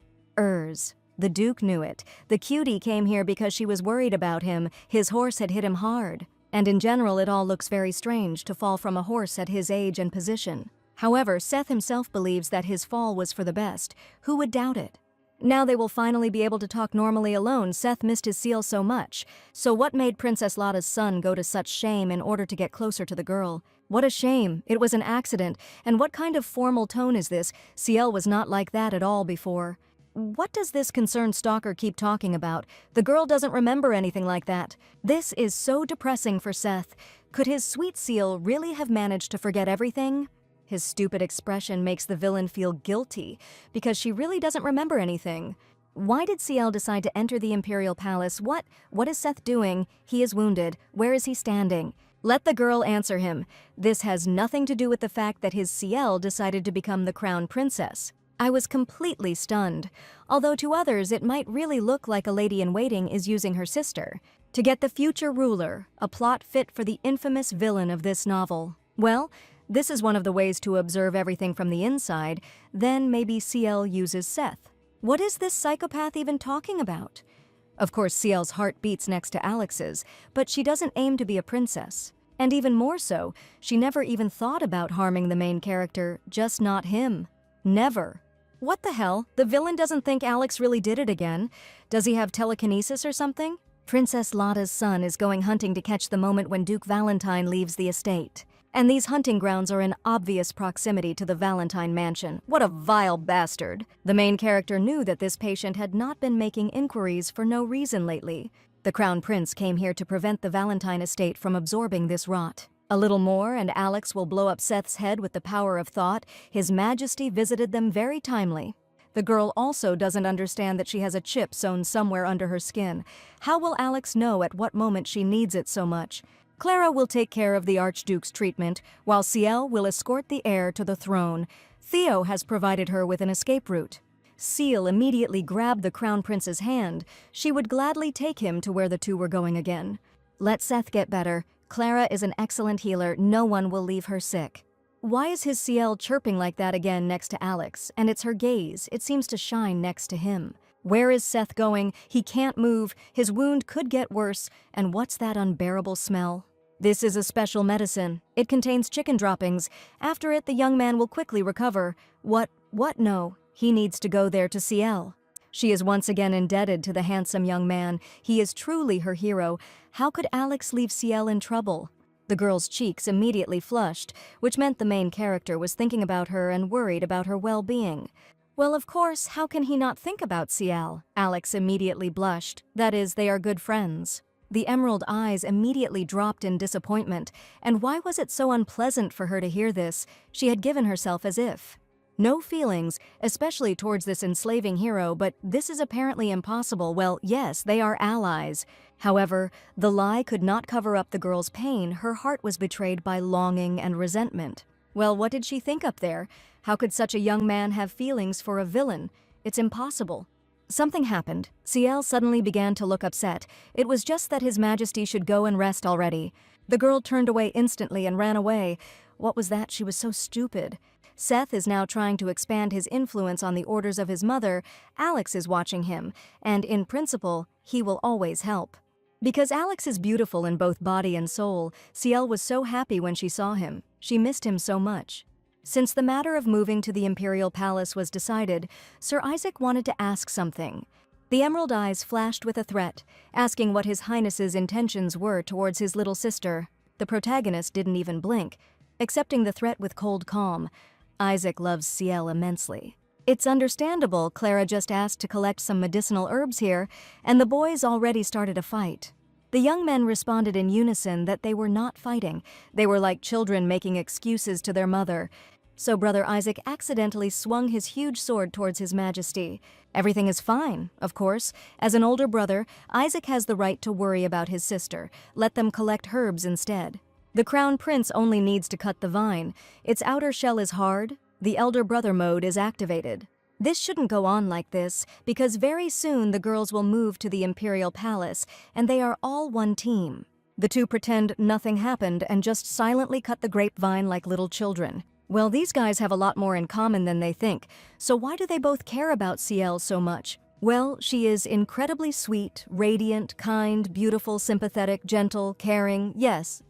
The Duke knew it. The cutie came here because she was worried about him. His horse had hit him hard. And in general, it all looks very strange to fall from a horse at his age and position. However, Seth himself believes that his fall was for the best. Who would doubt it? Now they will finally be able to talk normally alone. Seth missed his seal so much. So what made Princess Lotta's son go to such shame in order to get closer to the girl? What a shame. It was an accident. And what kind of formal tone is this? Ciel was not like that at all before. What does this concerned stalker keep talking about? The girl doesn't remember anything like that. This is so depressing for Seth. Could his sweet Ciel really have managed to forget everything? His stupid expression makes the villain feel guilty, because she really doesn't remember anything. Why did CL decide to enter the Imperial Palace? What is Seth doing? He is wounded. Where is he standing? Let the girl answer him. This has nothing to do with the fact that his CL decided to become the crown princess. I was completely stunned, although to others it might really look like a lady-in-waiting is using her sister to get the future ruler, a plot fit for the infamous villain of this novel. Well, this is one of the ways to observe everything from the inside. Then maybe CL uses Seth. What is this psychopath even talking about? Of course, CL's heart beats next to Alex's, but she doesn't aim to be a princess. And even more so, she never even thought about harming the main character, just not him. Never. What the hell? The villain doesn't think Alex really did it again. Does he have telekinesis or something? Princess Lotta's son is going hunting to catch the moment when Duke Valentine leaves the estate. And these hunting grounds are in obvious proximity to the Valentine mansion. What a vile bastard. The main character knew that this patient had not been making inquiries for no reason lately. The Crown Prince came here to prevent the Valentine estate from absorbing this rot. A little more and Alex will blow up Seth's head with the power of thought. His Majesty visited them very timely. The girl also doesn't understand that she has a chip sewn somewhere under her skin. How will Alex know at what moment she needs it so much? Clara will take care of the Archduke's treatment, while CL will escort the heir to the throne. Theo has provided her with an escape route. Seal immediately grabbed the Crown Prince's hand. She would gladly take him to where the two were going again. Let Seth get better. Clara is an excellent healer. No one will leave her sick. Why is his CL chirping like that again next to Alex? And it's her gaze. It seems to shine next to him. Where is Seth going? He can't move. His wound could get worse. And what's that unbearable smell? This is a special medicine. It contains chicken droppings. After it, the young man will quickly recover. What? No. He needs to go there to CL. She is once again indebted to the handsome young man. He is truly her hero. How could Alex leave CL in trouble? The girl's cheeks immediately flushed, which meant the main character was thinking about her and worried about her well-being. Well, of course, how can he not think about CL? Alex immediately blushed. That is, they are good friends. The emerald eyes immediately dropped in disappointment, and why was it so unpleasant for her to hear this? She had given herself as if. No feelings, especially towards this enslaving hero, but this is apparently impossible. Well, yes, they are allies. However, the lie could not cover up the girl's pain. Her heart was betrayed by longing and resentment. Well, what did she think up there? How could such a young man have feelings for a villain? It's impossible. Something happened. CL suddenly began to look upset. It was just that His Majesty should go and rest already. The girl turned away instantly and ran away. What was that? She was so stupid. Seth is now trying to expand his influence on the orders of his mother. Alex is watching him, and in principle, he will always help. Because Alex is beautiful in both body and soul, CL was so happy when she saw him. She missed him so much. Since the matter of moving to the Imperial Palace was decided, Sir Isaac wanted to ask something. The emerald eyes flashed with a threat, asking what His Highness's intentions were towards his little sister. The protagonist didn't even blink, accepting the threat with cold calm. Isaac loves CL immensely. It's understandable. Clara just asked to collect some medicinal herbs here, and the boys already started a fight. The young men responded in unison that they were not fighting. They were like children making excuses to their mother. So Brother Isaac accidentally swung his huge sword towards His Majesty. Everything is fine, of course. As an older brother, Isaac has the right to worry about his sister. Let them collect herbs instead. The Crown Prince only needs to cut the vine. Its outer shell is hard. The elder brother mode is activated. This shouldn't go on like this, because very soon the girls will move to the Imperial Palace, and they are all one team. The two pretend nothing happened and just silently cut the grapevine like little children. Well, these guys have a lot more in common than they think, so why do they both care about CL so much? Well, she is incredibly sweet, radiant, kind, beautiful, sympathetic, gentle, caring. Yes.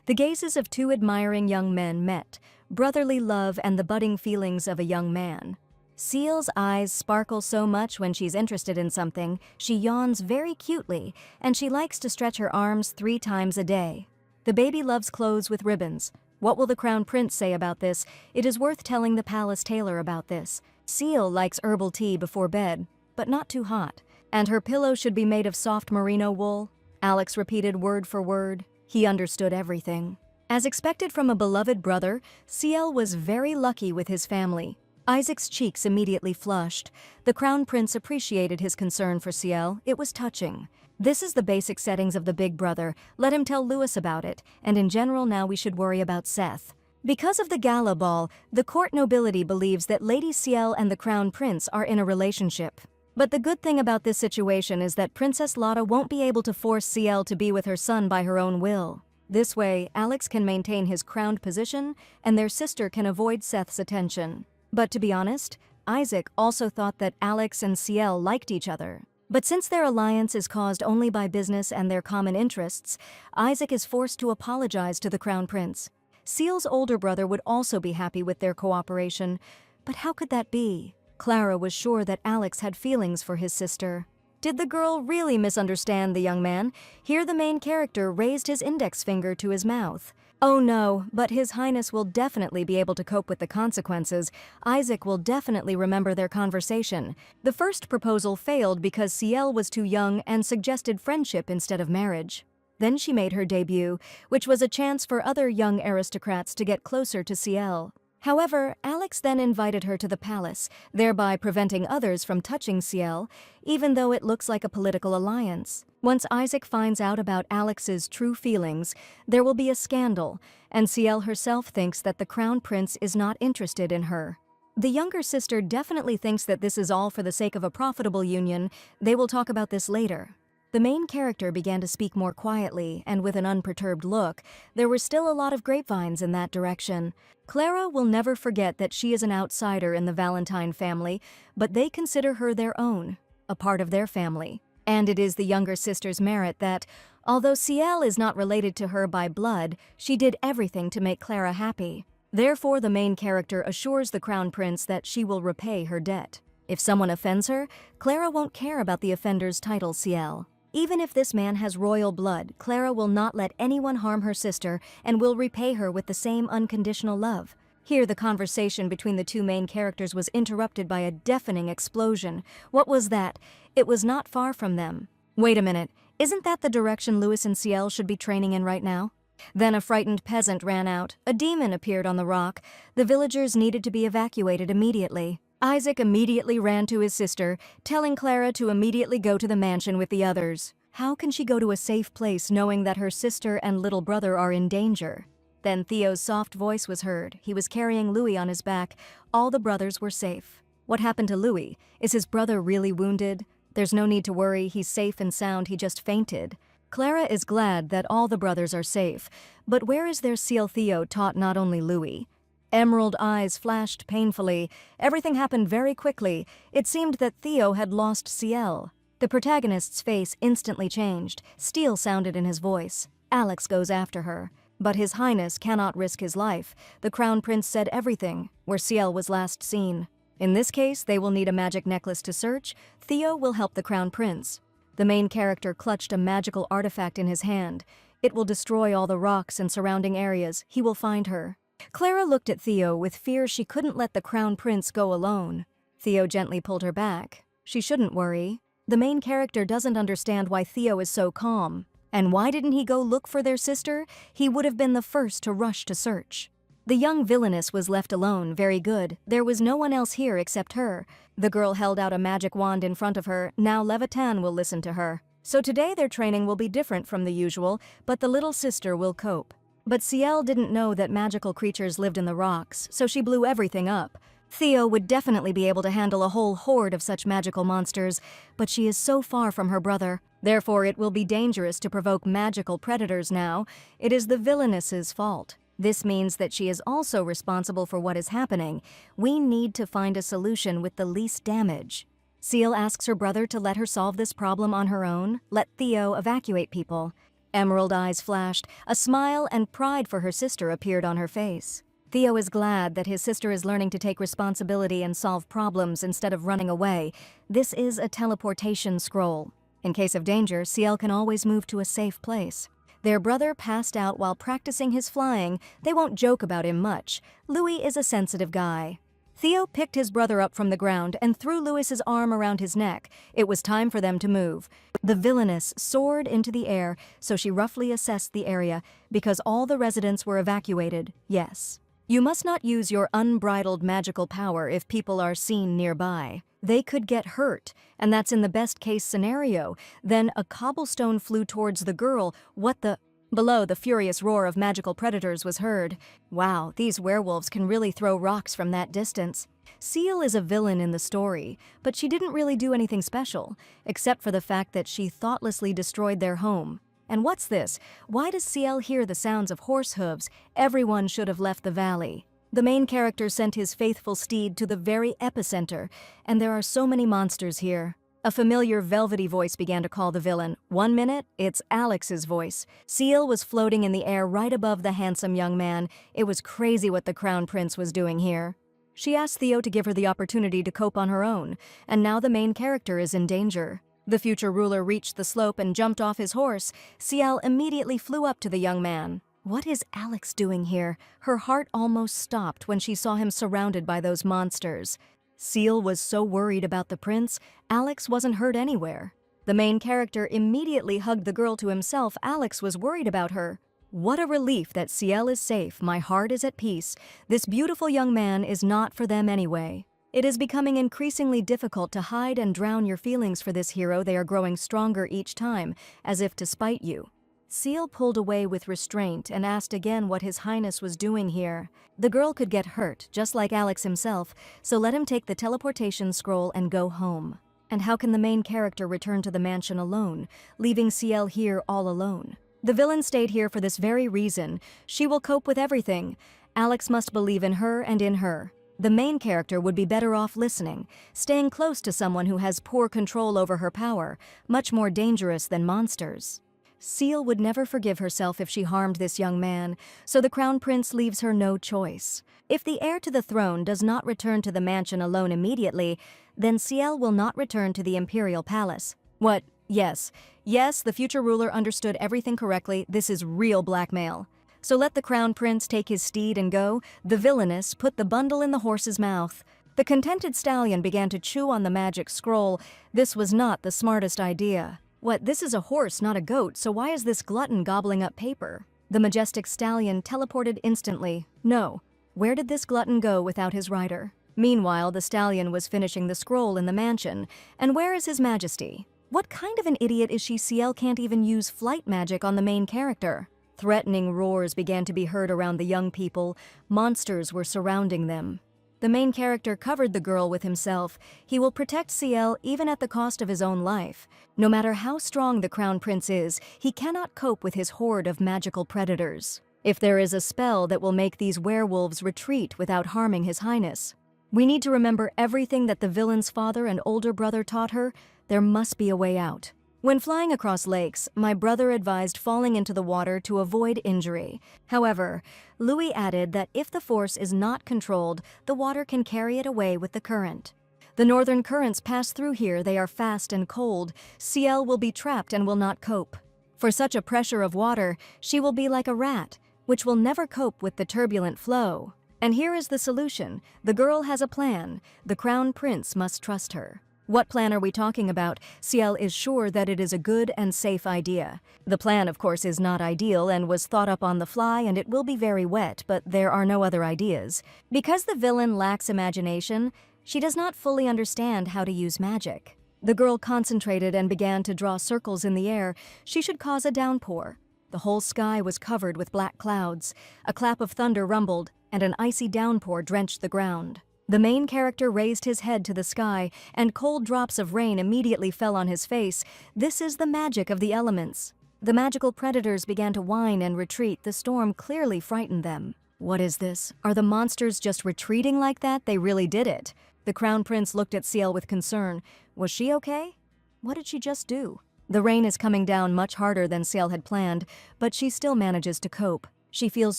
The gazes of two admiring young men met, brotherly love and the budding feelings of a young man. CL's eyes sparkle so much when she's interested in something. She yawns very cutely, and she likes to stretch her arms 3 times a day. The baby loves clothes with ribbons. What will the Crown Prince say about this? It is worth telling the palace tailor about this. CL likes herbal tea before bed, but not too hot. And her pillow should be made of soft merino wool. Alex repeated word for word. He understood everything. As expected from a beloved brother, CL was very lucky with his family. Isaac's cheeks immediately flushed. The Crown Prince appreciated his concern for Ciel. It was touching. This is the basic settings of the Big Brother. Let him tell Louis about it, and in general now we should worry about Seth. Because of the gala ball, the court nobility believes that Lady Ciel and the Crown Prince are in a relationship. But the good thing about this situation is that Princess Lotta won't be able to force Ciel to be with her son by her own will. This way, Alex can maintain his crowned position, and their sister can avoid Seth's attention. But to be honest, Isaac also thought that Alex and Ciel liked each other. But since their alliance is caused only by business and their common interests, Isaac is forced to apologize to the Crown Prince. Ciel's older brother would also be happy with their cooperation, but how could that be? Clara was sure that Alex had feelings for his sister. Did the girl really misunderstand the young man? Here the main character raised his index finger to his mouth. Oh no, but His Highness will definitely be able to cope with the consequences. Isaac will definitely remember their conversation. The first proposal failed because Ciel was too young and suggested friendship instead of marriage. Then she made her debut, which was a chance for other young aristocrats to get closer to Ciel. However, Alex then invited her to the palace, thereby preventing others from touching Ciel, even though it looks like a political alliance. Once Isaac finds out about Alex's true feelings, there will be a scandal, and Ciel herself thinks that the Crown Prince is not interested in her. The younger sister definitely thinks that this is all for the sake of a profitable union. They will talk about this later. The main character began to speak more quietly and with an unperturbed look. There were still a lot of grapevines in that direction. Clara will never forget that she is an outsider in the Valentine family, but they consider her their own, a part of their family. And it is the younger sister's merit that, although Ciel is not related to her by blood, she did everything to make Clara happy. Therefore, the main character assures the Crown Prince that she will repay her debt. If someone offends her, Clara won't care about the offender's title, Ciel. Even if this man has royal blood, Clara will not let anyone harm her sister and will repay her with the same unconditional love. Here, the conversation between the two main characters was interrupted by a deafening explosion. What was that? It was not far from them. Wait a minute, isn't that the direction Louis and Ciel should be training in right now? Then a frightened peasant ran out. A demon appeared on the rock. The villagers needed to be evacuated immediately. Isaac immediately ran to his sister, telling Clara to immediately go to the mansion with the others. How can she go to a safe place knowing that her sister and little brother are in danger? Then Theo's soft voice was heard. He was carrying Louis on his back. All the brothers were safe. What happened to Louis? Is his brother really wounded? There's no need to worry. He's safe and sound. He just fainted. Clara is glad that all the brothers are safe. But where is their seal Theo taught not only Louis? Emerald eyes flashed painfully. Everything happened very quickly. It seemed that Theo had lost Ciel. The protagonist's face instantly changed. Steel sounded in his voice. Alex goes after her. But His Highness cannot risk his life. The Crown Prince said everything, where Ciel was last seen. In this case, they will need a magic necklace to search. Theo will help the Crown Prince. The main character clutched a magical artifact in his hand. It will destroy all the rocks and surrounding areas. He will find her. Clara looked at Theo with fear she couldn't let the Crown Prince go alone. Theo gently pulled her back. She shouldn't worry. The main character doesn't understand why Theo is so calm. And why didn't he go look for their sister? He would have been the first to rush to search. The young Villainess was left alone. Very good. There was no one else here except her. The girl held out a magic wand in front of her. Now Levitan will listen to her. So today their training will be different from the usual, but the little sister will cope. But Ciel didn't know that magical creatures lived in the rocks, so she blew everything up. Theo would definitely be able to handle a whole horde of such magical monsters, but she is so far from her brother. Therefore, it will be dangerous to provoke magical predators now. It is the Villainess's fault. This means that she is also responsible for what is happening. We need to find a solution with the least damage. Ciel asks her brother to let her solve this problem on her own. Let Theo evacuate people. Emerald eyes flashed. A smile and pride for her sister appeared on her face. Theo is glad that his sister is learning to take responsibility and solve problems instead of running away. This is a teleportation scroll. In case of danger, Ciel can always move to a safe place. Their brother passed out while practicing his flying. They won't joke about him much. Louis is a sensitive guy. Theo picked his brother up from the ground and threw Louis's arm around his neck. It was time for them to move. The Villainess soared into the air, so she roughly assessed the area, because all the residents were evacuated. Yes. You must not use your unbridled magical power if people are seen nearby. They could get hurt, and that's in the best case scenario. Then a cobblestone flew towards the girl. What the... Below, the furious roar of magical predators was heard. Wow, these werewolves can really throw rocks from that distance. Seal is a villain in the story, but she didn't really do anything special, except for the fact that she thoughtlessly destroyed their home. And what's this? Why does Ciel hear the sounds of horse hooves? Everyone should have left the valley. The main character sent his faithful steed to the very epicenter, and there are so many monsters here. A familiar velvety voice began to call the villain. 1 minute, it's Alex's voice. Ciel was floating in the air right above the handsome young man. It was crazy what the crown prince was doing here. She asked Theo to give her the opportunity to cope on her own, and now the main character is in danger. The future ruler reached the slope and jumped off his horse. Ciel immediately flew up to the young man. What is Alex doing here? Her heart almost stopped when she saw him surrounded by those monsters. Ciel was so worried about the prince, Alex wasn't hurt anywhere. The main character immediately hugged the girl to himself. Alex was worried about her. What a relief that Ciel is safe. My heart is at peace. This beautiful young man is not for them anyway. It is becoming increasingly difficult to hide and drown your feelings for this hero. They are growing stronger each time, as if to spite you. Ciel pulled away with restraint and asked again what His Highness was doing here. The girl could get hurt, just like Alex himself, so let him take the teleportation scroll and go home. And how can the main character return to the mansion alone, leaving Ciel here all alone? The villain stayed here for this very reason. She will cope with everything. Alex must believe in her and in her. The main character would be better off listening, staying close to someone who has poor control over her power, much more dangerous than monsters. Ciel would never forgive herself if she harmed this young man, so the crown prince leaves her no choice. If the heir to the throne does not return to the mansion alone immediately, then Ciel will not return to the imperial palace. What? Yes, the future ruler understood everything correctly. This is real blackmail. So let the crown prince take his steed and go. The villainess put the bundle in the horse's mouth. The contented stallion began to chew on the magic scroll. This was not the smartest idea. What, this is a horse, not a goat, so why is this glutton gobbling up paper? The majestic stallion teleported instantly. No. Where did this glutton go without his rider? Meanwhile, the stallion was finishing the scroll in the mansion. And where is His Majesty? What kind of an idiot is she? Ciel can't even use flight magic on the main character. Threatening roars began to be heard around the young people. Monsters were surrounding them. The main character covered the girl with himself. He will protect Ciel even at the cost of his own life. No matter how strong the crown prince is, he cannot cope with his horde of magical predators. If there is a spell that will make these werewolves retreat without harming His Highness. We need to remember everything that the villain's father and older brother taught her. There must be a way out. When flying across lakes, my brother advised falling into the water to avoid injury. However, Louis added that if the force is not controlled, the water can carry it away with the current. The northern currents pass through here. They are fast and cold. Ciel will be trapped and will not cope. For such a pressure of water, she will be like a rat, which will never cope with the turbulent flow. And here is the solution. The girl has a plan. The crown prince must trust her. What plan are we talking about? Ciel is sure that it is a good and safe idea. The plan, of course, is not ideal and was thought up on the fly, and it will be very wet, but there are no other ideas. Because the villain lacks imagination, she does not fully understand how to use magic. The girl concentrated and began to draw circles in the air. She should cause a downpour. The whole sky was covered with black clouds. A clap of thunder rumbled, and an icy downpour drenched the ground. The main character raised his head to the sky, and cold drops of rain immediately fell on his face. This is the magic of the elements. The magical predators began to whine and retreat. The storm clearly frightened them. What is this? Are the monsters just retreating like that? They really did it. The crown prince looked at Ciel with concern. Was she okay? What did she just do? The rain is coming down much harder than Ciel had planned, but she still manages to cope. She feels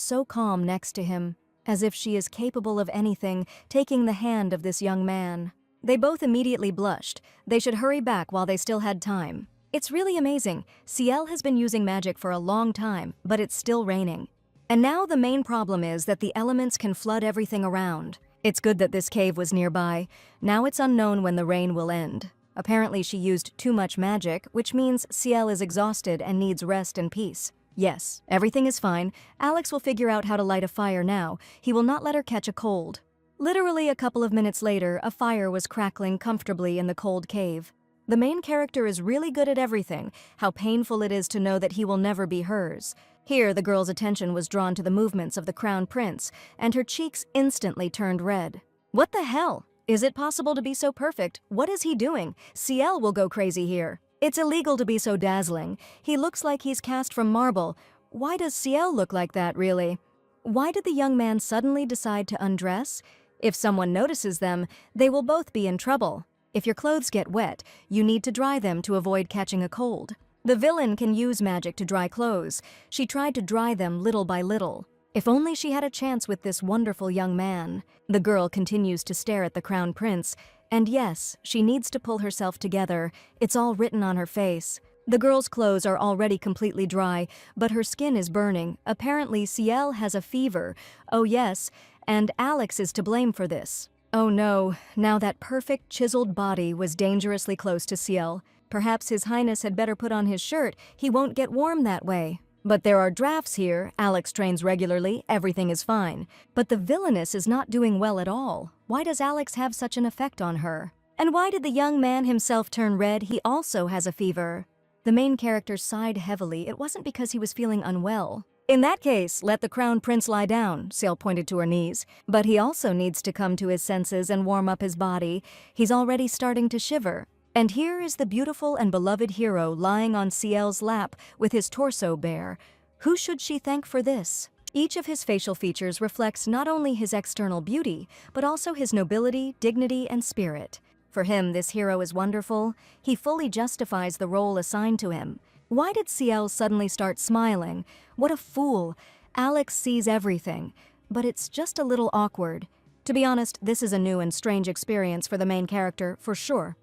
so calm next to him, as if she is capable of anything, taking the hand of this young man. They both immediately blushed. They should hurry back while they still had time. It's really amazing. Ciel has been using magic for a long time, but it's still raining. And now the main problem is that the elements can flood everything around. It's good that this cave was nearby. Now it's unknown when the rain will end. Apparently she used too much magic, which means Ciel is exhausted and needs rest and peace. Yes, everything is fine. Alex will figure out how to light a fire now. He will not let her catch a cold. Literally a couple of minutes later, a fire was crackling comfortably in the cold cave. The main character is really good at everything. How painful it is to know that he will never be hers. Here, the girl's attention was drawn to the movements of the crown prince, and her cheeks instantly turned red. What the hell? Is it possible to be so perfect? What is he doing? CL will go crazy here. It's illegal to be so dazzling. He looks like he's cast from marble. Why does CL look like that, really? Why did the young man suddenly decide to undress? If someone notices them, they will both be in trouble. If your clothes get wet, you need to dry them to avoid catching a cold. The villain can use magic to dry clothes. She tried to dry them little by little. If only she had a chance with this wonderful young man. The girl continues to stare at the crown prince. And yes, she needs to pull herself together. It's all written on her face. The girl's clothes are already completely dry, but her skin is burning. Apparently, CL has a fever. Oh yes, and Alex is to blame for this. Oh no, now that perfect chiseled body was dangerously close to CL. Perhaps His Highness had better put on his shirt. He won't get warm that way. But there are drafts here. Alex trains regularly. Everything is fine. But the Villainess is not doing well at all. Why does Alex have such an effect on her? And why did the young man himself turn red? He also has a fever. The main character sighed heavily. It wasn't because he was feeling unwell. In that case, let the crown prince lie down, Ciel pointed to her knees. But he also needs to come to his senses and warm up his body. He's already starting to shiver. And here is the beautiful and beloved hero lying on Ciel's lap with his torso bare. Who should she thank for this? Each of his facial features reflects not only his external beauty, but also his nobility, dignity, and spirit. For him, this hero is wonderful. He fully justifies the role assigned to him. Why did Ciel suddenly start smiling? What a fool. Alex sees everything, but it's just a little awkward. To be honest, this is a new and strange experience for the main character, for sure.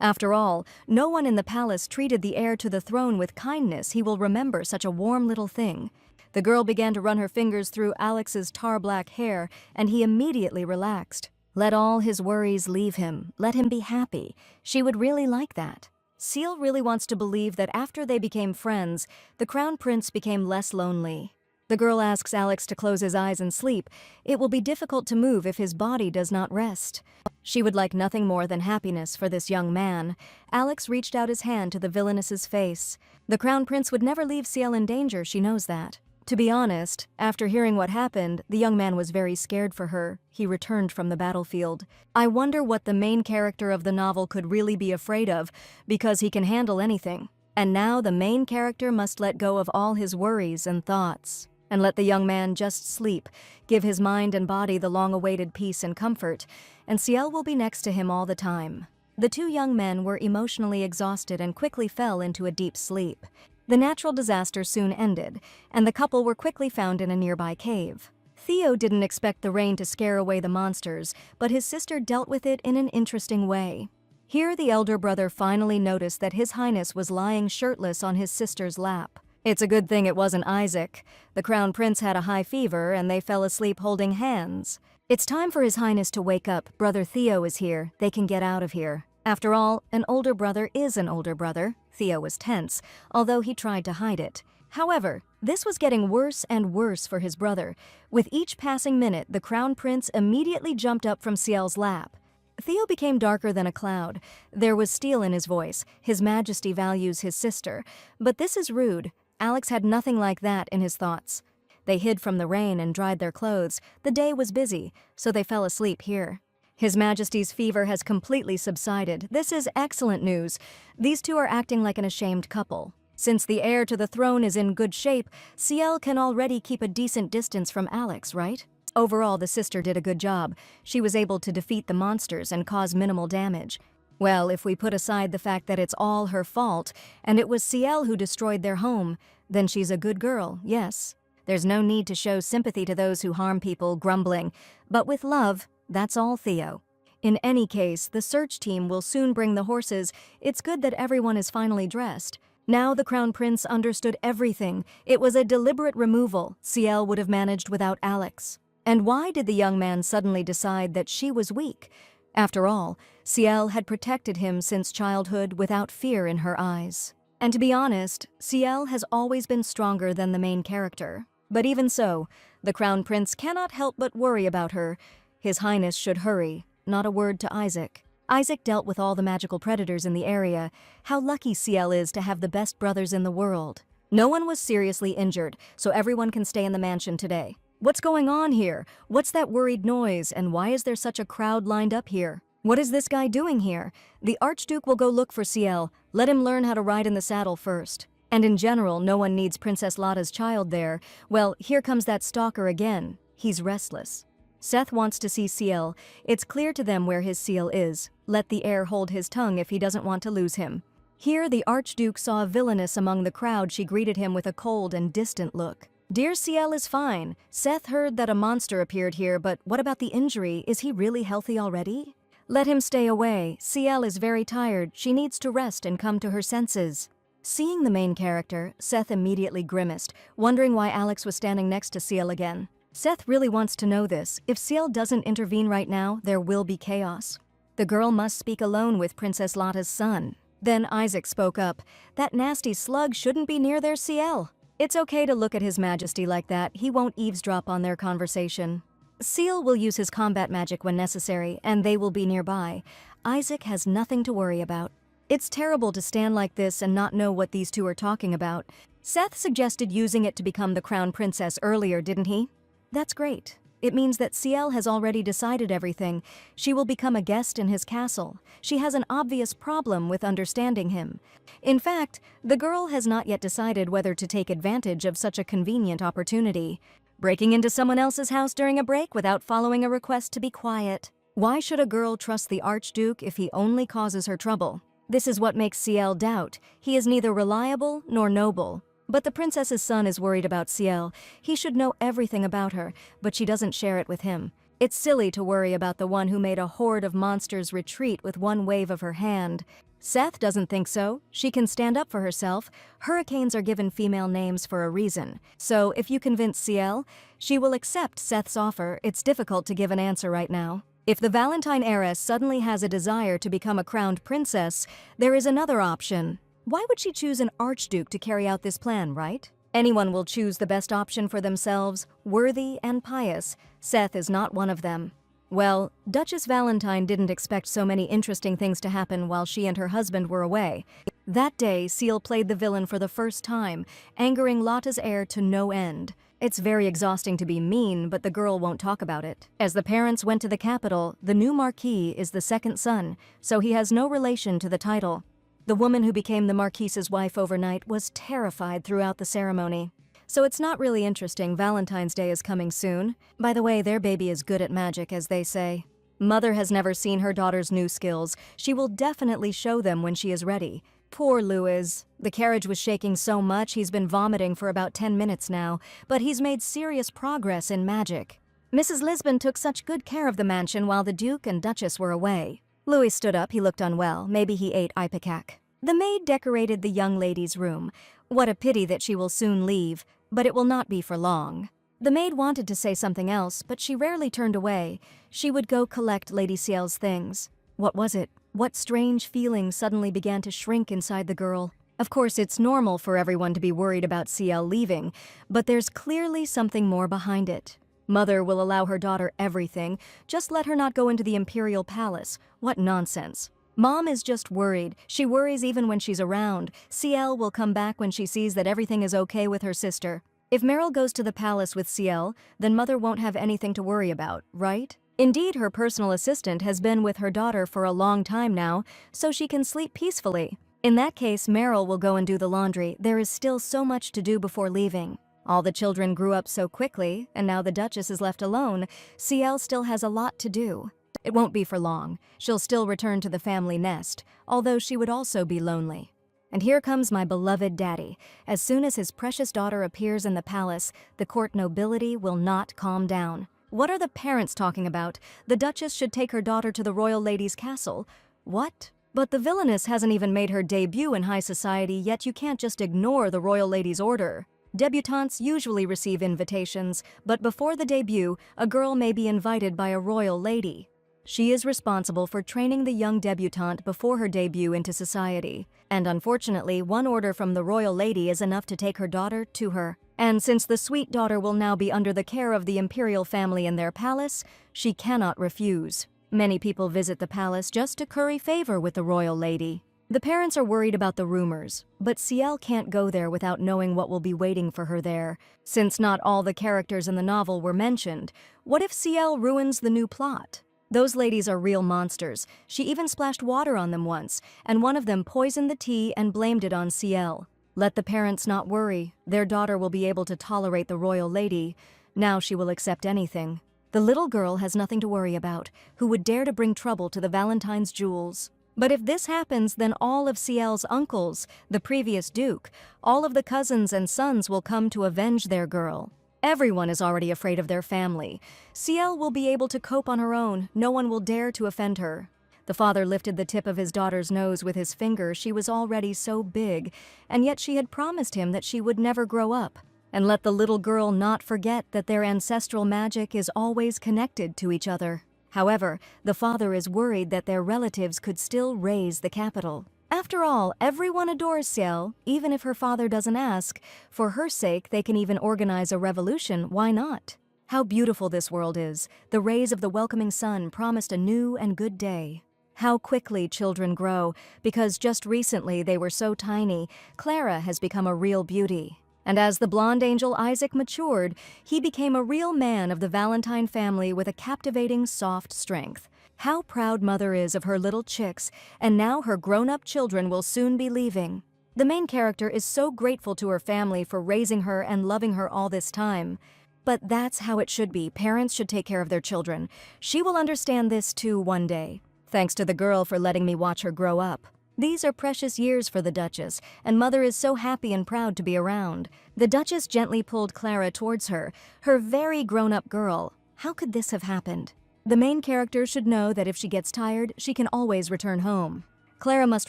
After all, no one in the palace treated the heir to the throne with kindness. He will remember such a warm little thing. The girl began to run her fingers through Alex's tar-black hair, and he immediately relaxed. Let all his worries leave him. Let him be happy. She would really like that. Ciel really wants to believe that after they became friends, the crown prince became less lonely. The girl asks Alex to close his eyes and sleep. It will be difficult to move if his body does not rest. She would like nothing more than happiness for this young man. Alex reached out his hand to the villainess's face. The crown prince would never leave Ciel in danger, she knows that. To be honest, after hearing what happened, the young man was very scared for her. He returned from the battlefield. I wonder what the main character of the novel could really be afraid of, because he can handle anything. And now the main character must let go of all his worries and thoughts, and let the young man just sleep, give his mind and body the long-awaited peace and comfort, and Ciel will be next to him all the time. The two young men were emotionally exhausted and quickly fell into a deep sleep. The natural disaster soon ended, and the couple were quickly found in a nearby cave. Theo didn't expect the rain to scare away the monsters, but his sister dealt with it in an interesting way. Here the elder brother finally noticed that His Highness was lying shirtless on his sister's lap. It's a good thing it wasn't Isaac. The crown prince had a high fever, and they fell asleep holding hands. It's time for His Highness to wake up. Brother Theo is here. They can get out of here. After all, an older brother is an older brother. Theo was tense, although he tried to hide it. However, this was getting worse and worse for his brother. With each passing minute, the crown prince immediately jumped up from Ciel's lap. Theo became darker than a cloud. There was steel in his voice. His Majesty values his sister. But this is rude. Alex had nothing like that in his thoughts. They hid from the rain and dried their clothes. The day was busy, so they fell asleep here. His Majesty's fever has completely subsided. This is excellent news. These two are acting like an ashamed couple. Since the heir to the throne is in good shape, Ciel can already keep a decent distance from Alex, right? Overall, the sister did a good job. She was able to defeat the monsters and cause minimal damage. Well, if we put aside the fact that it's all her fault, and it was Ciel who destroyed their home, then she's a good girl, yes. There's no need to show sympathy to those who harm people, grumbling. But with love, that's all, Theo. In any case, the search team will soon bring the horses. It's good that everyone is finally dressed. Now the crown prince understood everything. It was a deliberate removal. Ciel would have managed without Alex. And why did the young man suddenly decide that she was weak? After all, Ciel had protected him since childhood without fear in her eyes. And to be honest, Ciel has always been stronger than the main character. But even so, the Crown Prince cannot help but worry about her. His Highness should hurry, not a word to Isaac. Isaac dealt with all the magical predators in the area. How lucky Ciel is to have the best brothers in the world. No one was seriously injured, so everyone can stay in the mansion today. What's going on here? What's that worried noise, and why is there such a crowd lined up here? What is this guy doing here? The Archduke will go look for Ciel. Let him learn how to ride in the saddle first. And in general, no one needs Princess Lotta's child there. Well, here comes that stalker again. He's restless. Seth wants to see Ciel. It's clear to them where his seal is. Let the heir hold his tongue if he doesn't want to lose him. Here, the Archduke saw Villainess among the crowd. She greeted him with a cold and distant look. Dear Ciel is fine. Seth heard that a monster appeared here, but what about the injury? Is he really healthy already? Let him stay away. Ciel is very tired. She needs to rest and come to her senses. Seeing the main character, Seth immediately grimaced, wondering why Alex was standing next to Ciel again. Seth really wants to know this. If Ciel doesn't intervene right now, there will be chaos. The girl must speak alone with Princess Lotta's son. Then Isaac spoke up. That nasty slug shouldn't be near their Ciel. It's okay to look at His Majesty like that. He won't eavesdrop on their conversation. Ciel will use his combat magic when necessary, and they will be nearby. Isaac has nothing to worry about. It's terrible to stand like this and not know what these two are talking about. Seth suggested using it to become the Crown Princess earlier, didn't he? That's great. It means that Ciel has already decided everything. She will become a guest in his castle. She has an obvious problem with understanding him. In fact, the girl has not yet decided whether to take advantage of such a convenient opportunity. Breaking into someone else's house during a break without following a request to be quiet. Why should a girl trust the Archduke if he only causes her trouble? This is what makes Ciel doubt. He is neither reliable nor noble. But the princess's son is worried about Ciel. He should know everything about her, but she doesn't share it with him. It's silly to worry about the one who made a horde of monsters retreat with one wave of her hand. Seth doesn't think so. She can stand up for herself. Hurricanes are given female names for a reason. So if you convince Ciel, she will accept Seth's offer. It's difficult to give an answer right now. If the Valentine heiress suddenly has a desire to become a crowned princess, there is another option. Why would she choose an archduke to carry out this plan, right? Anyone will choose the best option for themselves, worthy and pious. Seth is not one of them. Well, Duchess Valentine didn't expect so many interesting things to happen while she and her husband were away. That day, Ciel played the villain for the first time, angering Lotta's heir to no end. It's very exhausting to be mean, but the girl won't talk about it. As the parents went to the capital, the new Marquis is the second son, so he has no relation to the title. The woman who became the Marquise's wife overnight was terrified throughout the ceremony. So it's not really interesting. Valentine's Day is coming soon. By the way, their baby is good at magic, as they say. Mother has never seen her daughter's new skills. She will definitely show them when she is ready. Poor Louis. The carriage was shaking so much he's been vomiting for about 10 minutes now, but he's made serious progress in magic. Mrs. Lisbon took such good care of the mansion while the Duke and Duchess were away. Louis stood up. He looked unwell. Maybe he ate ipecac. The maid decorated the young lady's room. What a pity that she will soon leave, but it will not be for long. The maid wanted to say something else, but she rarely turned away. She would go collect Lady Ciel's things. What was it? What strange feeling suddenly began to shrink inside the girl? Of course, it's normal for everyone to be worried about Ciel leaving, but there's clearly something more behind it. Mother will allow her daughter everything. Just let her not go into the imperial palace. What nonsense. Mom is just worried. She worries even when she's around. Ciel will come back when she sees that everything is okay with her sister. If Meryl goes to the palace with Ciel, then Mother won't have anything to worry about, right? Indeed, her personal assistant has been with her daughter for a long time now, so she can sleep peacefully. In that case, Meryl will go and do the laundry. There is still so much to do before leaving. All the children grew up so quickly, and now the Duchess is left alone. Ciel still has a lot to do. It won't be for long. She'll still return to the family nest, although she would also be lonely. And here comes my beloved daddy. As soon as his precious daughter appears in the palace, the court nobility will not calm down. What are the parents talking about? The Duchess should take her daughter to the royal lady's castle. What? But the Villainess hasn't even made her debut in high society, yet you can't just ignore the royal lady's order. Debutantes usually receive invitations, but before the debut, a girl may be invited by a royal lady. She is responsible for training the young debutante before her debut into society. And unfortunately, one order from the royal lady is enough to take her daughter to her. And since the sweet daughter will now be under the care of the imperial family in their palace, she cannot refuse. Many people visit the palace just to curry favor with the royal lady. The parents are worried about the rumors, but Ciel can't go there without knowing what will be waiting for her there. Since not all the characters in the novel were mentioned, what if Ciel ruins the new plot? Those ladies are real monsters. She even splashed water on them once, and one of them poisoned the tea and blamed it on Ciel. Let the parents not worry. Their daughter will be able to tolerate the royal lady. Now she will accept anything. The little girl has nothing to worry about, who would dare to bring trouble to the Valentine's jewels. But if this happens, then all of Ciel's uncles, the previous duke, all of the cousins and sons will come to avenge their girl. Everyone is already afraid of their family. Ciel will be able to cope on her own. No one will dare to offend her. The father lifted the tip of his daughter's nose with his finger. She was already so big, and yet she had promised him that she would never grow up. And let the little girl not forget that their ancestral magic is always connected to each other. However, the father is worried that their relatives could still raise the capital. After all, everyone adores Ciel, even if her father doesn't ask. For her sake, they can even organize a revolution. Why not? How beautiful this world is. The rays of the welcoming sun promised a new and good day. How quickly children grow, because just recently they were so tiny. Clara has become a real beauty. And as the blonde angel Isaac matured, he became a real man of the Valentine family with a captivating, soft strength. How proud Mother is of her little chicks, and now her grown-up children will soon be leaving. The main character is so grateful to her family for raising her and loving her all this time. But that's how it should be. Parents should take care of their children. She will understand this too one day. Thanks to the girl for letting me watch her grow up. These are precious years for the Duchess, and Mother is so happy and proud to be around. The Duchess gently pulled Clara towards her, her very grown-up girl. How could this have happened? The main character should know that if she gets tired, she can always return home. Clara must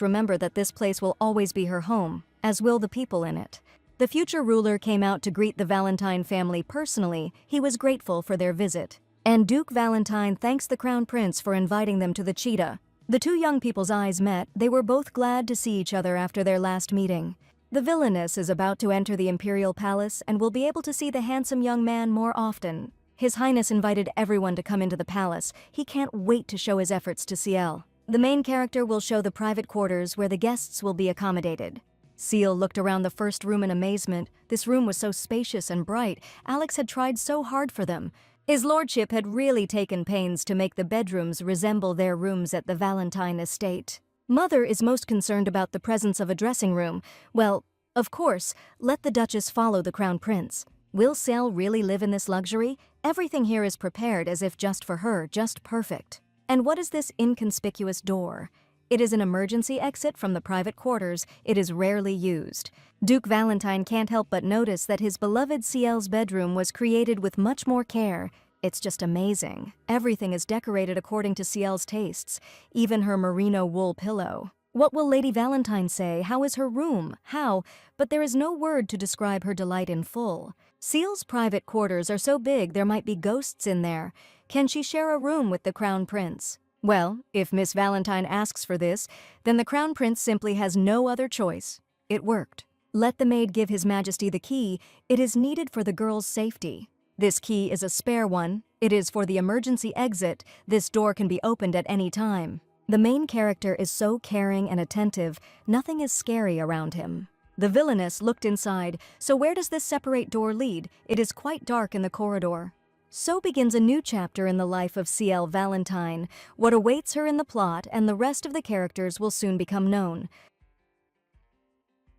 remember that this place will always be her home, as will the people in it. The future ruler came out to greet the Valentine family personally. He was grateful for their visit. And Duke Valentine thanks the Crown Prince for inviting them to the cheetah. The two young people's eyes met. They were both glad to see each other after their last meeting. The Villainess is about to enter the Imperial Palace and will be able to see the handsome young man more often. His Highness invited everyone to come into the palace. He can't wait to show his efforts to Ciel. The main character will show the private quarters where the guests will be accommodated. Ciel looked around the first room in amazement. This room was so spacious and bright. Alex had tried so hard for them. His lordship had really taken pains to make the bedrooms resemble their rooms at the Valentine estate. Mother is most concerned about the presence of a dressing room. Well, of course, let the Duchess follow the Crown Prince. Will Ciel really live in this luxury? Everything here is prepared as if just for her, just perfect. And what is this inconspicuous door? It is an emergency exit from the private quarters. It is rarely used. Duke Valentine can't help but notice that his beloved Ciel's bedroom was created with much more care. It's just amazing. Everything is decorated according to Ciel's tastes, even her merino wool pillow. What will Lady Valentine say? How is her room? How? But there is no word to describe her delight in full. Ciel's private quarters are so big there might be ghosts in there. Can she share a room with the Crown Prince? Well, if Miss Valentine asks for this, then the Crown Prince simply has no other choice. It worked. Let the maid give His Majesty the key. It is needed for the girl's safety. This key is a spare one. It is for the emergency exit. This door can be opened at any time. The main character is so caring and attentive, nothing is scary around him. The Villainess looked inside. So where does this separate door lead? It is quite dark in the corridor. So begins a new chapter in the life of Ciel Valentine. What awaits her in the plot and the rest of the characters will soon become known.